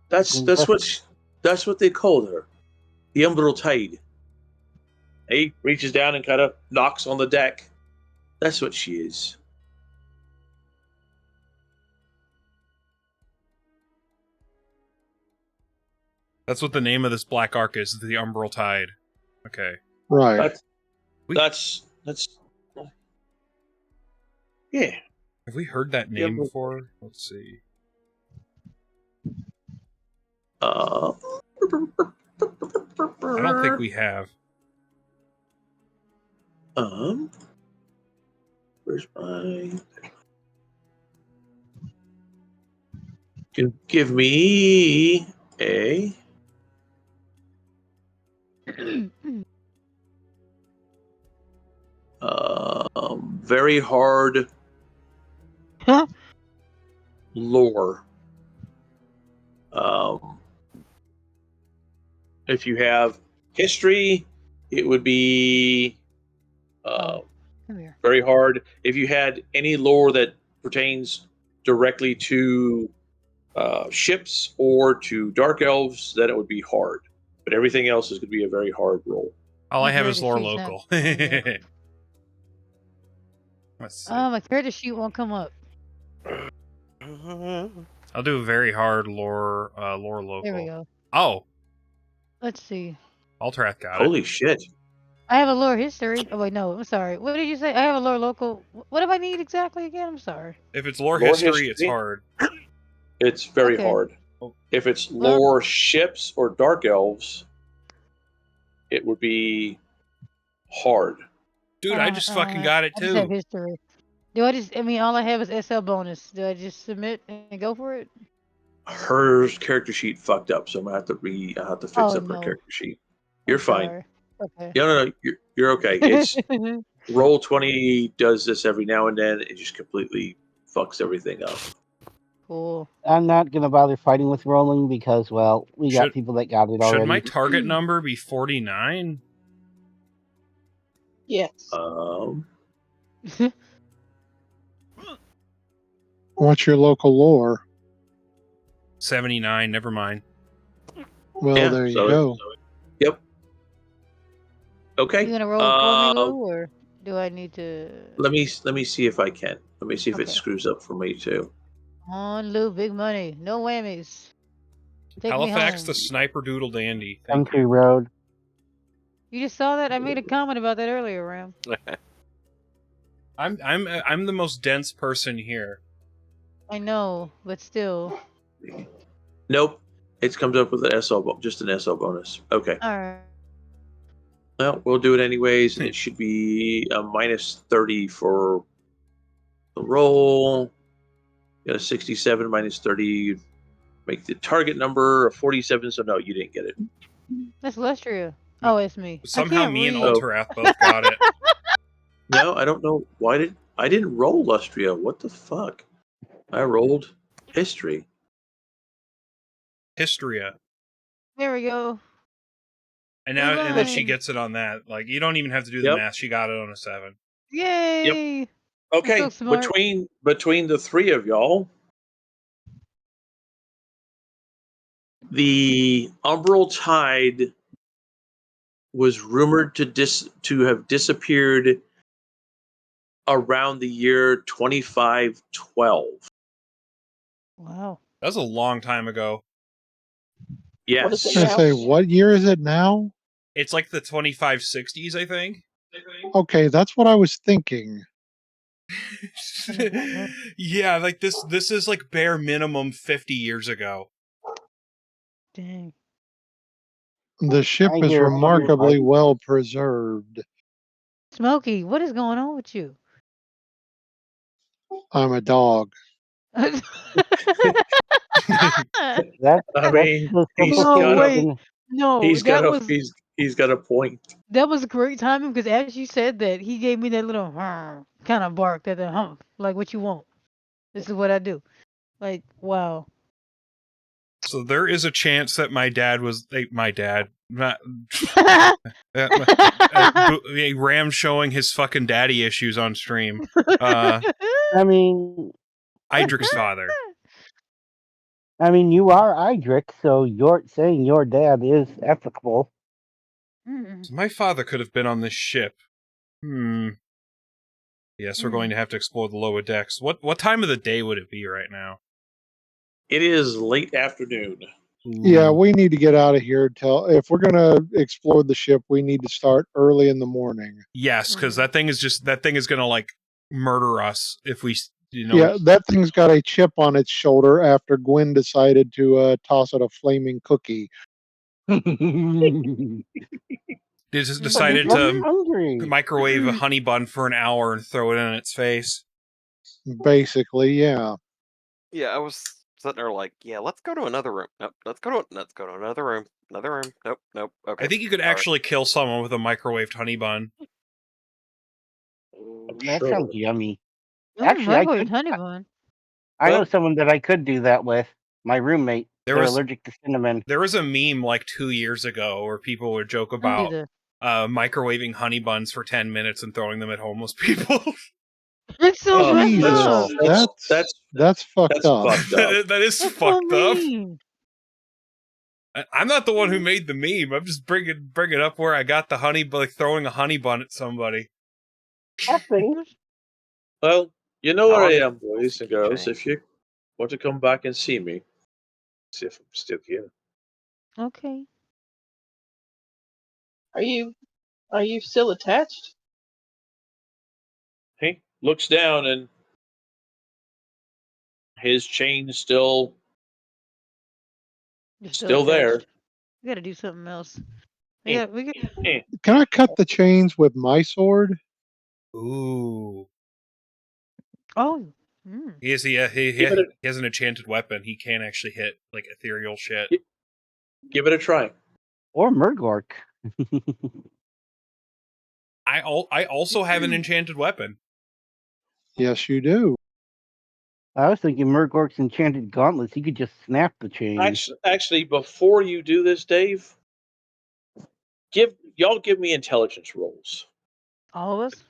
That's what they called her. The Umbral Tide. He reaches down and kind of knocks on the deck. That's what she is. That's what the name of this black arc is, the Umbral Tide. Okay. Right. That's yeah. Have we heard that name before? Let's see. I don't think we have. Where's my? Give me a very hard Huh? lore. If you have history, it would be Come here. very hard. If you had any lore that pertains directly to ships or to dark elves, then it would be hard. But everything else is going to be a very hard roll. All I have is character lore sheet's not local. coming up. Let's see. My character sheet won't come up. I'll do a very hard lore local. There we go. Oh, Let's see. Altrath got it. Holy shit. I have a lore history. Oh wait, no, I'm sorry. What did you say? I have a lore local. What do I need exactly again? I'm sorry. If it's lore Lore history, it's history? hard. It's very Okay. hard. If it's lore ships or dark elves, it would be hard. Dude, I just fucking got it I just have too. history. Do I just? I mean, all I have is SL bonus. Do I just submit and go for it? Her character sheet fucked up, so I'm gonna have to I have to fix Oh, up her no. character sheet. You're fine. Sorry. Okay. No, you're okay. It's Roll20 does this every now and then. It just completely fucks everything up. Cool. I'm not going to bother fighting with rolling because, well, we got people that got it already. Should my target number be 49? Yes. What's your local lore? 79, never mind. Well, Yeah, there you so- go. Yep. Okay. You gonna roll for me, Lou, or do I need to? Let me see if I can. Let me see if it Okay. screws up for me too. Come on, Lou, big money, no whammies. Take Halifax, me home. the sniper doodle dandy. Country Road. You just saw that? I made a comment about that earlier, Ram. I'm the most dense person here. I know, but still. Nope. It comes up with an just an SL bonus. Okay. All right. Well, we'll do it anyways, and it should be a minus 30 for the roll. You got a 67 minus 30. Make the target number a 47. So no, you didn't get it. That's Lustria. Oh, it's me. Somehow me and read. Alterath both got it. No, I don't know why I didn't roll Lustria. What the fuck? I rolled history. Histria. There we go. And then she Right. gets it on that. Like, you don't even have to do the Yep. math. She got it on a 7. Yay! Okay, so smart. between the three of y'all, the Umbral Tide was rumored to have disappeared around the year 2512. Wow. That was a long time ago. Yes. What is it I now? say, what year is it now? It's like the 2560s, I think. Okay, that's what I was thinking. Yeah, like this is like bare minimum 50 years ago. Dang. The ship I is hear remarkably everybody. well preserved. Smokey, what is going on with you? I'm a dog. That's I mean, just he's No, got wait. a No, he's that got a was he's got a point. that was great timing because as you said that, he gave me that little kind of bark, that hump, like what you want. This is what I do. Like, wow. So there is a chance that my dad was Ram showing his fucking daddy issues on stream. I mean, Idric's father. you are Idric, so you're saying your dad is ethical. So my father could have been on this ship. Yes, we're going to have to explore the lower decks. What time of the day would it be right now? It is late afternoon. Yeah, we need to get out of here. If we're gonna explore the ship, we need to start early in the morning. Yes, because that thing is gonna like murder us if we, Yeah, that thing's got a chip on its shoulder after Gwen decided to toss it a flaming cookie. They just decided to hungry. microwave a honey bun for an hour and throw it in its face. Basically, yeah. Yeah, I was sitting there like, yeah, let's go to another room. Nope, let's go to another room. Another room. Nope. Okay. I think you could actually kill someone with a microwaved honey bun. That sounds yummy. Oh, Actually, I microwave could. honey bun. I know someone that I could do that with. My roommate. They're allergic to cinnamon. There was a meme like 2 years ago where people would joke about microwaving honey buns for 10 minutes and throwing them at homeless people. It's so messed Jesus, up. that's fucked up. That is That's fucked so up. mean. I'm not the one who made the meme. I'm just bringing up where I got the honey, like throwing a honey bun at somebody. Well, you know where Oh, I okay. am, boys and girls. If you want to come back and see me, see if I'm still here. Okay. Are you still attached? He looks down and his chain's still You're still there. attached. We gotta do something else. Eh, We got. eh. Can I cut the chains with my sword? Ooh. Oh. He has an enchanted weapon. He can't actually hit like ethereal shit. Give it a try. Or Murgork. I also have an enchanted weapon. Yes, you do. I was thinking Murgork's enchanted gauntlets. He could just snap the chain. Actually, before you do this, Dave, give me intelligence rolls. All of us?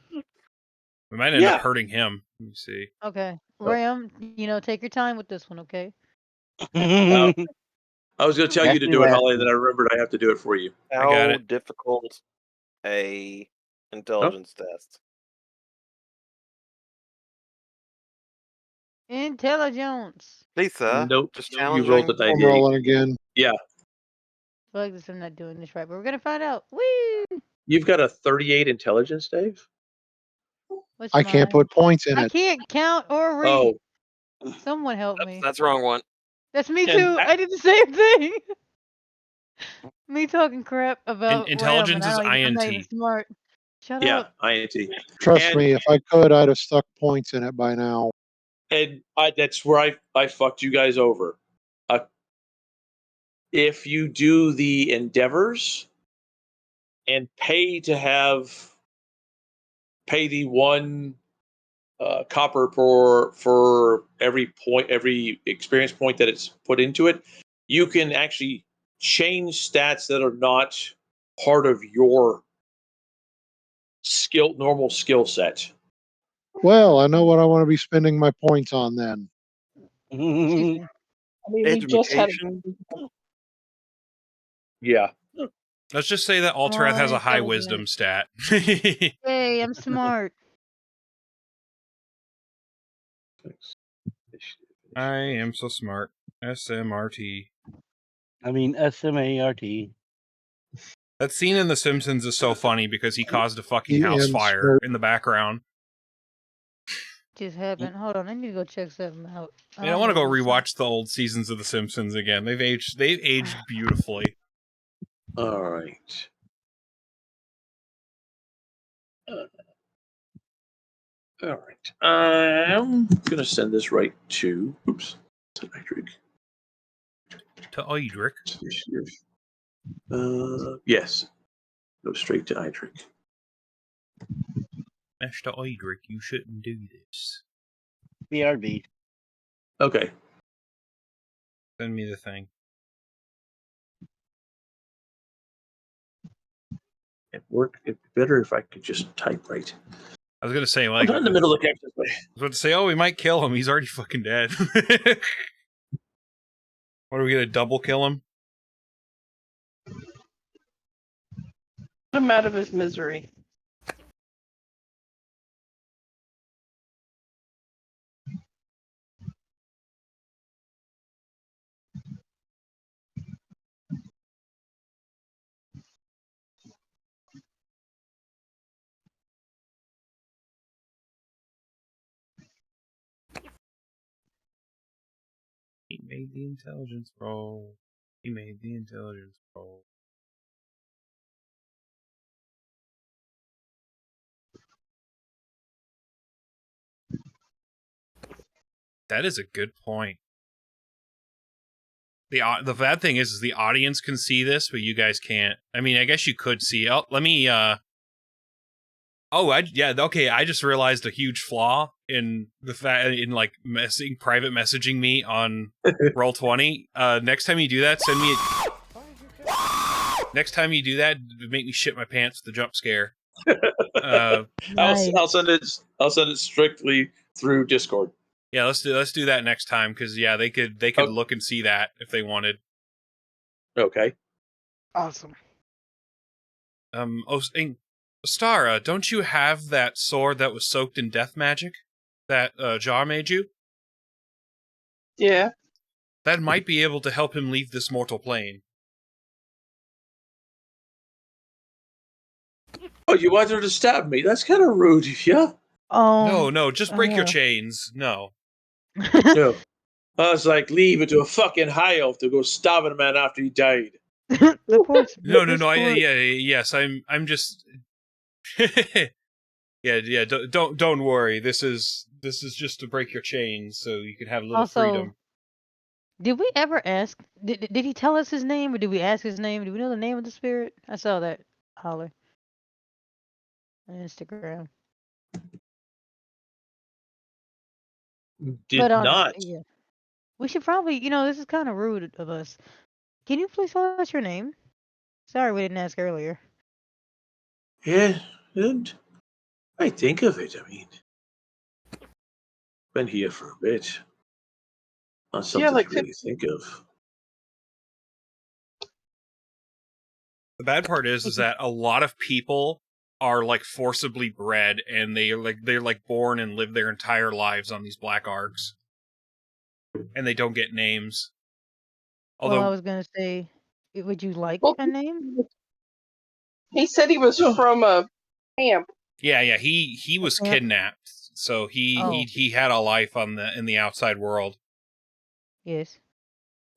We might end up hurting him. Let me see. Okay. Ram, take your time with this one, okay? I was going to tell you to do it, Holly, and then I remembered I have to do it for you. I got How it. difficult a intelligence test? Intelligence. Lisa, Nope. just You challenging. rolled a I'm 98. rolling again. Yeah. I feel like this, I'm not doing this right, but we're gonna find out. Woo! You've got a 38 intelligence, Dave? What's I can't put points in I it. can't count or read. Someone help me. That's the wrong one. That's me And too. I did the same thing. Me talking crap about intelligence Ram, and is I'm not even INT. smart. Shut Yeah, up. INT. Trust me, if I could, I'd have stuck points in it by now. And that's where I fucked you guys over. If you do the endeavors and pay the one copper for every experience point that it's put into it, you can actually change stats that are not part of your normal skill set. Well, I know what I want to be spending my points on then. I mean, we just had. Yeah. Let's just say that Alterath has a high wisdom stat. Hey, I'm smart. I am so smart. SMRT. I mean, SMART. That scene in The Simpsons is so funny because he caused a fucking house EM fire smart. in the background. Just happened. Hold on, I need to go check something out. I want to go rewatch the old seasons of The Simpsons again. They've aged beautifully. All right. All right. I'm gonna send this right to. Oops. To Idric. To Idric. Yes. Go straight to Idric. Master Idric, you shouldn't do this. BRB. Okay. Send me the thing. It'd be better if I could just type right. I was gonna say, like, I'm in the middle of the way. I was about to say, oh, we might kill him. He's already fucking dead. What are we gonna double kill him? Put him out of his misery. He made the intelligence roll. He made the intelligence roll. That is a good point. The bad thing is the audience can see this, but you guys can't. I mean, I guess you could see. Oh, let me. Okay. I just realized a huge flaw in the fact in like private messaging me on Roll20. Next time you do that, send me. Next time you do that, make me shit my pants with the jump scare. Nice. I'll send it. I'll send it strictly through Discord. Yeah, let's do that next time because they could look and see that if they wanted. Okay. Awesome. Stara, don't you have that sword that was soaked in death magic that Jar made you? Yeah. That might be able to help him leave this mortal plane. Oh, you wanted her to stab me? That's kind of rude, yeah. No, just break your chains. No. No. I was like, leave it to a fucking high elf to go stabbing a man after he died. No. Yes, I'm just. yeah. Don't worry. This is just to break your chains so you can have a little freedom. Did we ever ask? Did he tell us his name, or did we ask his name? Do we know the name of the spirit? I saw that holler on Instagram. Did not. Yeah. We should probably, this is kind of rude of us. Can you please tell us your name? Sorry we didn't ask earlier. Yeah, and I think of it. I mean, been here for a bit. Not something to really think of. The bad part is that a lot of people are like forcibly bred, and they're born and live their entire lives on these black arcs, and they don't get names. Although I was gonna say, would you like a name? He said he was from a camp. Yeah. He was kidnapped, so he had a life in the outside world. Yes.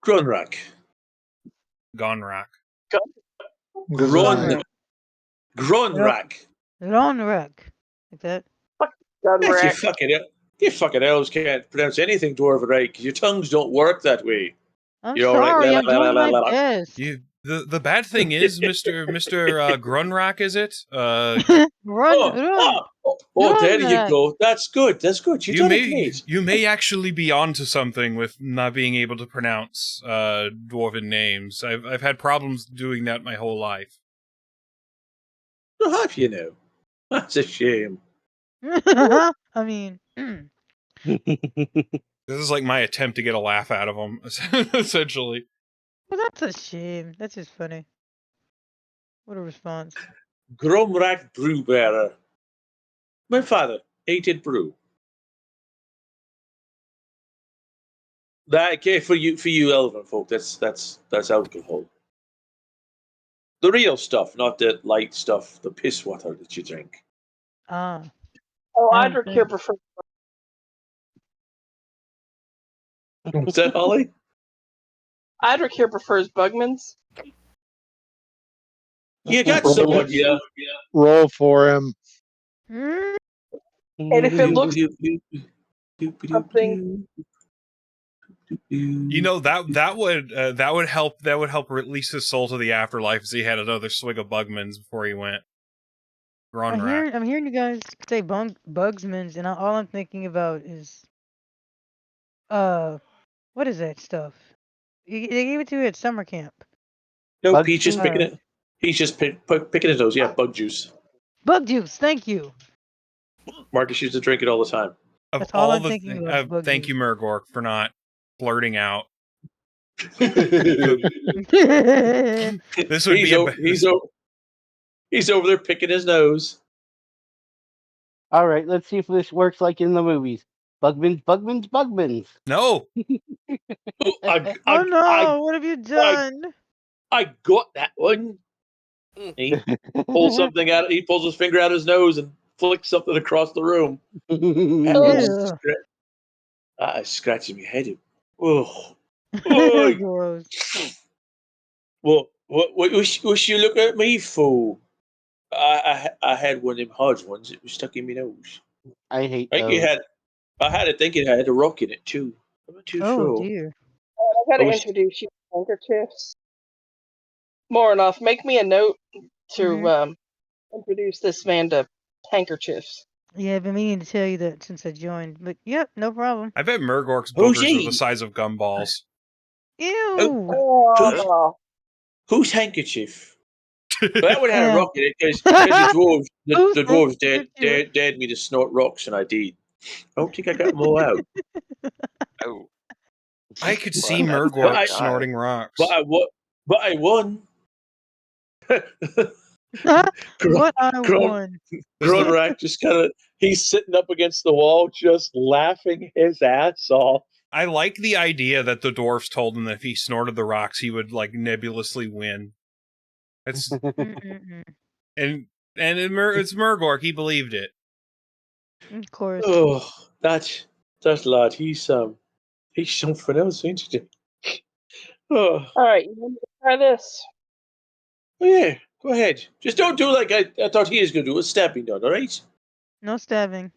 Grunrak. Gonrak. Grunrak. Ronrak. Like that. You fucking elves can't pronounce anything dwarven right because your tongues don't work that way. I'm sorry, I'm doing my best. The bad thing is, Mr. Grunrak, is it? Run. There you go. That's good. You may actually be onto something with not being able to pronounce dwarven names. I've had problems doing that my whole life. Well, have you know? That's a shame. I mean, this is like my attempt to get a laugh out of them, essentially. Well, that's a shame. That's just funny. What a response. Gromrak Brewbearer. My father hated brew. That okay for you elven folk. That's alcohol. The real stuff, not the light stuff, the piss water that you drink. Ah. Oh, Idric here prefers. What's that, Holly? Idric here prefers Bugman's. You got someone, yeah. Roll for him. And if it looks something, you know that would help release his soul to the afterlife as he had another swig of Bugman's before he went. I'm hearing you guys say Bugsman's, and all I'm thinking about is what is that stuff? They gave it to you at summer camp. No, he's just picking it. He's just picking his nose. Yeah, bug juice. Bug juice. Thank you. Marcus used to drink it all the time. That's all I'm thinking about. Thank you, Murgork, for not blurting out. This would he's over there picking his nose. All right, let's see if this works like in the movies. Bugman's. No. What have you done? I got that one. He pulls something out. He pulls his finger out of his nose and flicks something across the room. That is scratching my head. Oh. Gross. Well, what was you looking at me for? I had one of them Hodge ones. It was stuck in my nose. I hate those. I had it thinking I had a rock in it too. I'm not too Oh sure. dear. I gotta I was- introduce you to handkerchiefs. More enough, make me a note to introduce this man to handkerchiefs. Yeah, I've been meaning to tell you that since I joined, but yep, no problem. I bet Murgork's Who's boogers are he? the size of gumballs. Ew. Oh, Whose handkerchief? Well, that would have had a Yeah. rock in it because the Whose dwarves handkerchief? dared me to snort rocks, and I did. I don't think I got them all out. Oh, I could well, see that's Murgork I- snorting rocks. But I won. What I Gron- won. Gronrak just he's sitting up against the wall, just laughing his ass off. I like the idea that the dwarfs told him that if he snorted the rocks, he would like nebulously win. It's Mm-mm-mm. and it's Murgork. He believed it. Of course. Oh, that lad, he's something else, ain't he? Oh, all right. You want me to try this? yeah, go ahead. Just don't do like I thought he was going to do a stabbing done, all right? No stabbing.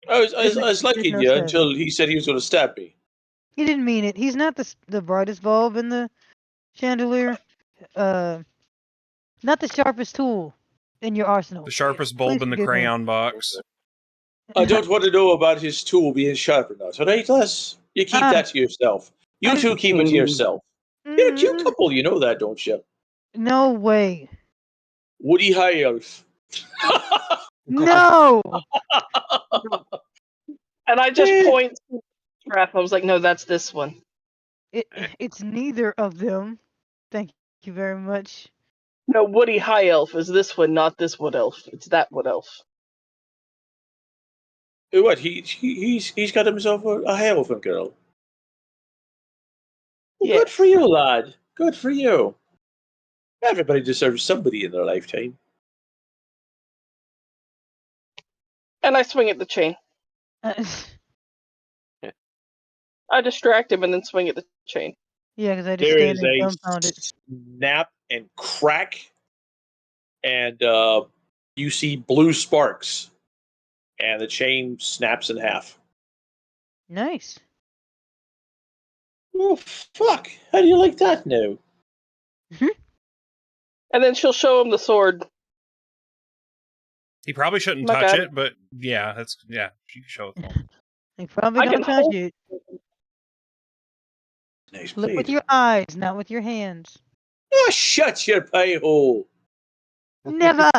I was There's liking no you stabbing. until he said he was going to stab me. He didn't mean it. He's not the brightest bulb in the chandelier. Not the sharpest tool in your arsenal. The sharpest bulb Please in the forgive me. crayon box. I don't want to know about his tool being sharp or not, all right, Les? You keep that to yourself. You I- two keep it to yourself. You're a cute Mm, couple, you know that, don't you? no way. Woody High Elf. No. And I just point to the trap. I was like, no, that's this one. It's neither of them. Thank you very much. No, Woody High Elf is this one, not this Wood Elf. It's that Wood Elf. What? He's got himself a high elfin girl. Well, Yes. good for you, lad. Good for you. Everybody deserves somebody in their lifetime. And I swing at the chain. I distract him and then swing at the chain. Yeah, because I just There stand is there a dumbfounded. snap and crack, and you see blue sparks, and the chain snaps in half. Nice. Oh, fuck. How do you like that now? And then she'll show him the sword. He probably shouldn't My touch God. it, but yeah, you can show it to him. You probably I don't can touch hold it. Nice Look with blade. your eyes, not with your hands. Oh, shut your pie hole. Never.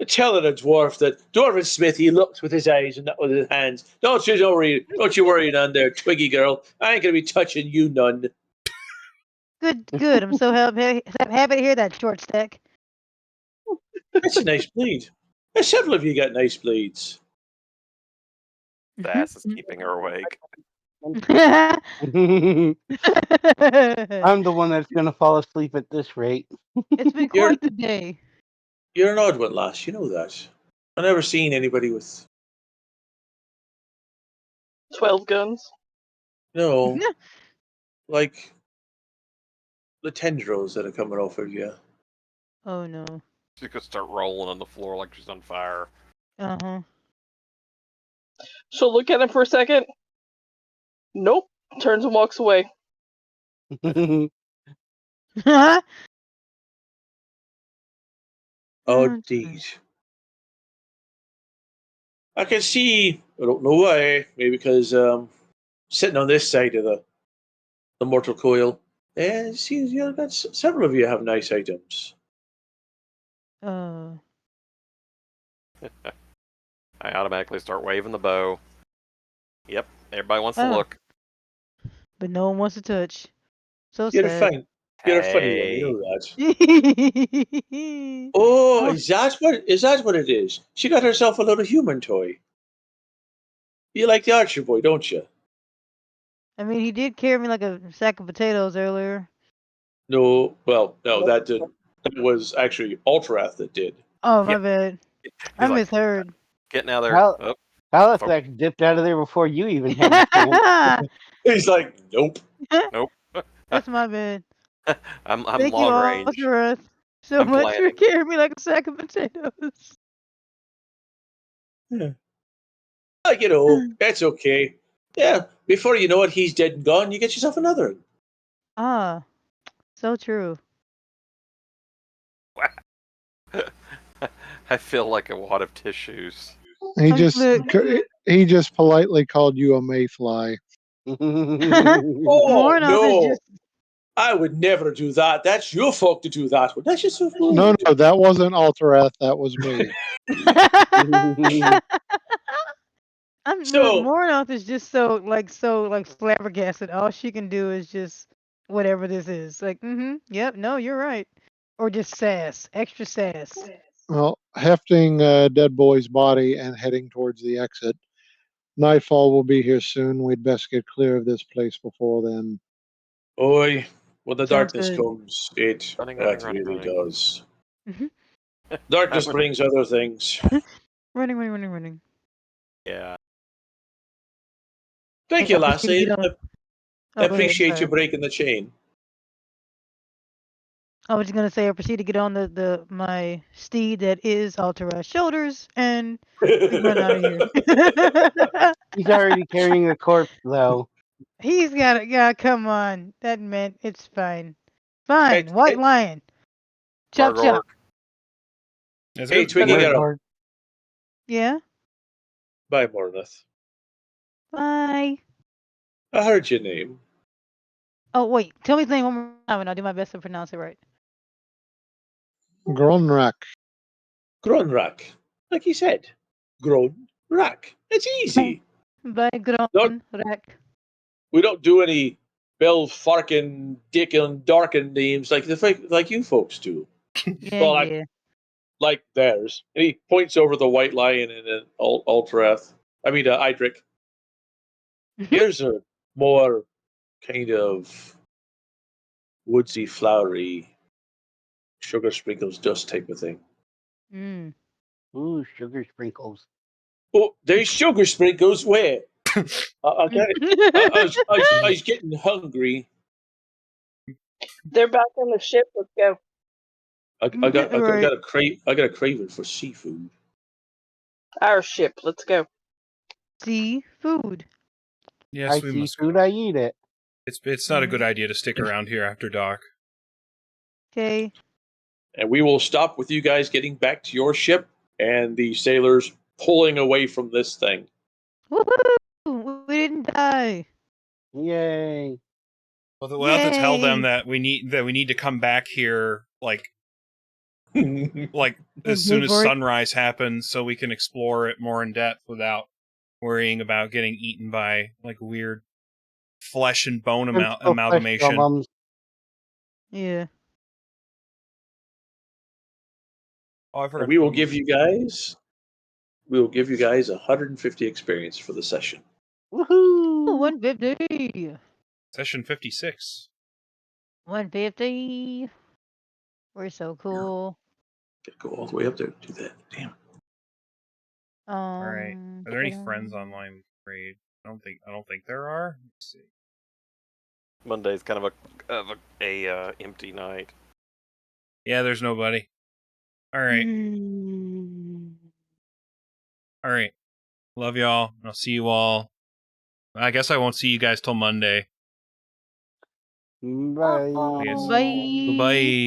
Telling a dwarf that Dwarven Smith, he looks with his eyes and not with his hands. Don't you worry, none there, Twiggy girl. I ain't gonna be touching you none. Good. I'm so happy to hear that, short stack. That's a nice blade. Several of you got nice blades. the ass is keeping her awake. I'm the one that's going to fall asleep at this rate. It's been You're- quite the day. You're an odd one, lass. You know that. I've never seen anybody with 12 guns. no, like the tendrils that are coming off of you. Oh no. She could start rolling on the floor like she's on fire. Uh-huh. She'll look at him for a second. Nope. Turns and walks away. Oh, Okay. indeed. I can see. I don't know why. Maybe because sitting on this side of the mortal coil. See, got several of you have nice items. Uh, I automatically start waving the bow. Yep, everybody wants to Oh. look. but no one wants to touch. So You're a sad. fine. You're a funny one. You know that. Oh. Oh, is that what it is? She got herself a little human toy. You like the Archer boy, don't you? I mean, he did carry me like a sack of potatoes earlier. No, well, no, that didn't. That was actually Ultrath that did. Oh, my Yep. bad. I He's like, misheard. getting out there. How- Oh, Halifax dipped out of there before you even had the chance. He's like, nope. That's my bad. I'm Thank long you, range. Osrath, so I'm much for planning. carrying me like a sack of potatoes. That's okay. Yeah, before you know it, he's dead and gone. You get yourself another. Ah, so true. I feel like a wad of tissues. He I'm just look. he just politely called you a mayfly. Oh, Mornoth is no. just I would never do that. That's your folk to do that. That's just so rude. No, that wasn't Alterath. That was me. look, So, Mornoth is just so flabbergasted. All she can do is just whatever this is. Like, yep, no, you're right. Or just sass, extra sass. Well, hefting dead boy's body and heading towards the exit. Nightfall will be here soon. We'd best get clear of this place before then. oi, when the Sounds darkness good. comes, it Running. really does. Mhm. Darkness brings other things. Running. Yeah. Thank Okay, you, I proceed to Lassie. get on. I Oh, go ahead. appreciate you Sorry. breaking the chain. I was just gonna say I proceed to get on my steed that is Altera's shoulders, and we run out of here. He's already carrying a corpse, though. He's got it. Yeah, come on. That meant it's fine. Fine. Hey, White hey, lion. Chop chop. Is hey, it? Twiggy, Good got a Lord. Yeah. bye, Morneth. Bye. I heard your name. Oh wait. Tell me the name one more time, and I'll do my best to pronounce it right. Gronrak. Gronrak. Like he said. Gronrak. It's easy. Bye, Not, Gron Rack. we don't do any Bill Farkin, Dick and Darkin names like you folks do. Yeah, Well, yeah. like theirs. And he points over the white lion and an Ultrath. Idric. Here's a more kind of woodsy, flowery, sugar sprinkles dust type of thing. Mm. Ooh, sugar sprinkles. Oh, there's sugar sprinkles. Where? I got it. I was getting hungry. They're back on the ship. Let's go. I Right. got a craving for seafood. Our ship. Let's go. Seafood. Yes, I we see must food, go. I eat it. It's not a good idea to stick around here after dark. Okay. And we will stop with you guys getting back to your ship and the sailors pulling away from this thing. Woohoo! We didn't die. Yay. Well, we'll have to tell them Yay. that we need to come back here like Well, as soon as Before it- sunrise happens, so we can explore it more in depth without worrying about getting eaten by like weird flesh and bone Sensible flesh amalgamation. golems. Yeah. Oh, I forgot. we will give you guys 150 experience for the session. Woohoo! 150. Session 56. 150. We're so cool. Gotta go all the way up there to do that. Damn. All right. Are there any friends ta-da. online raid? I don't think there are. Let's see. Monday's kind of a empty night. Yeah, there's nobody. All right. Mm. All right. Love y'all. I'll see you all. I guess I won't see you guys till Monday. Bye. Yes. Bye. Bye.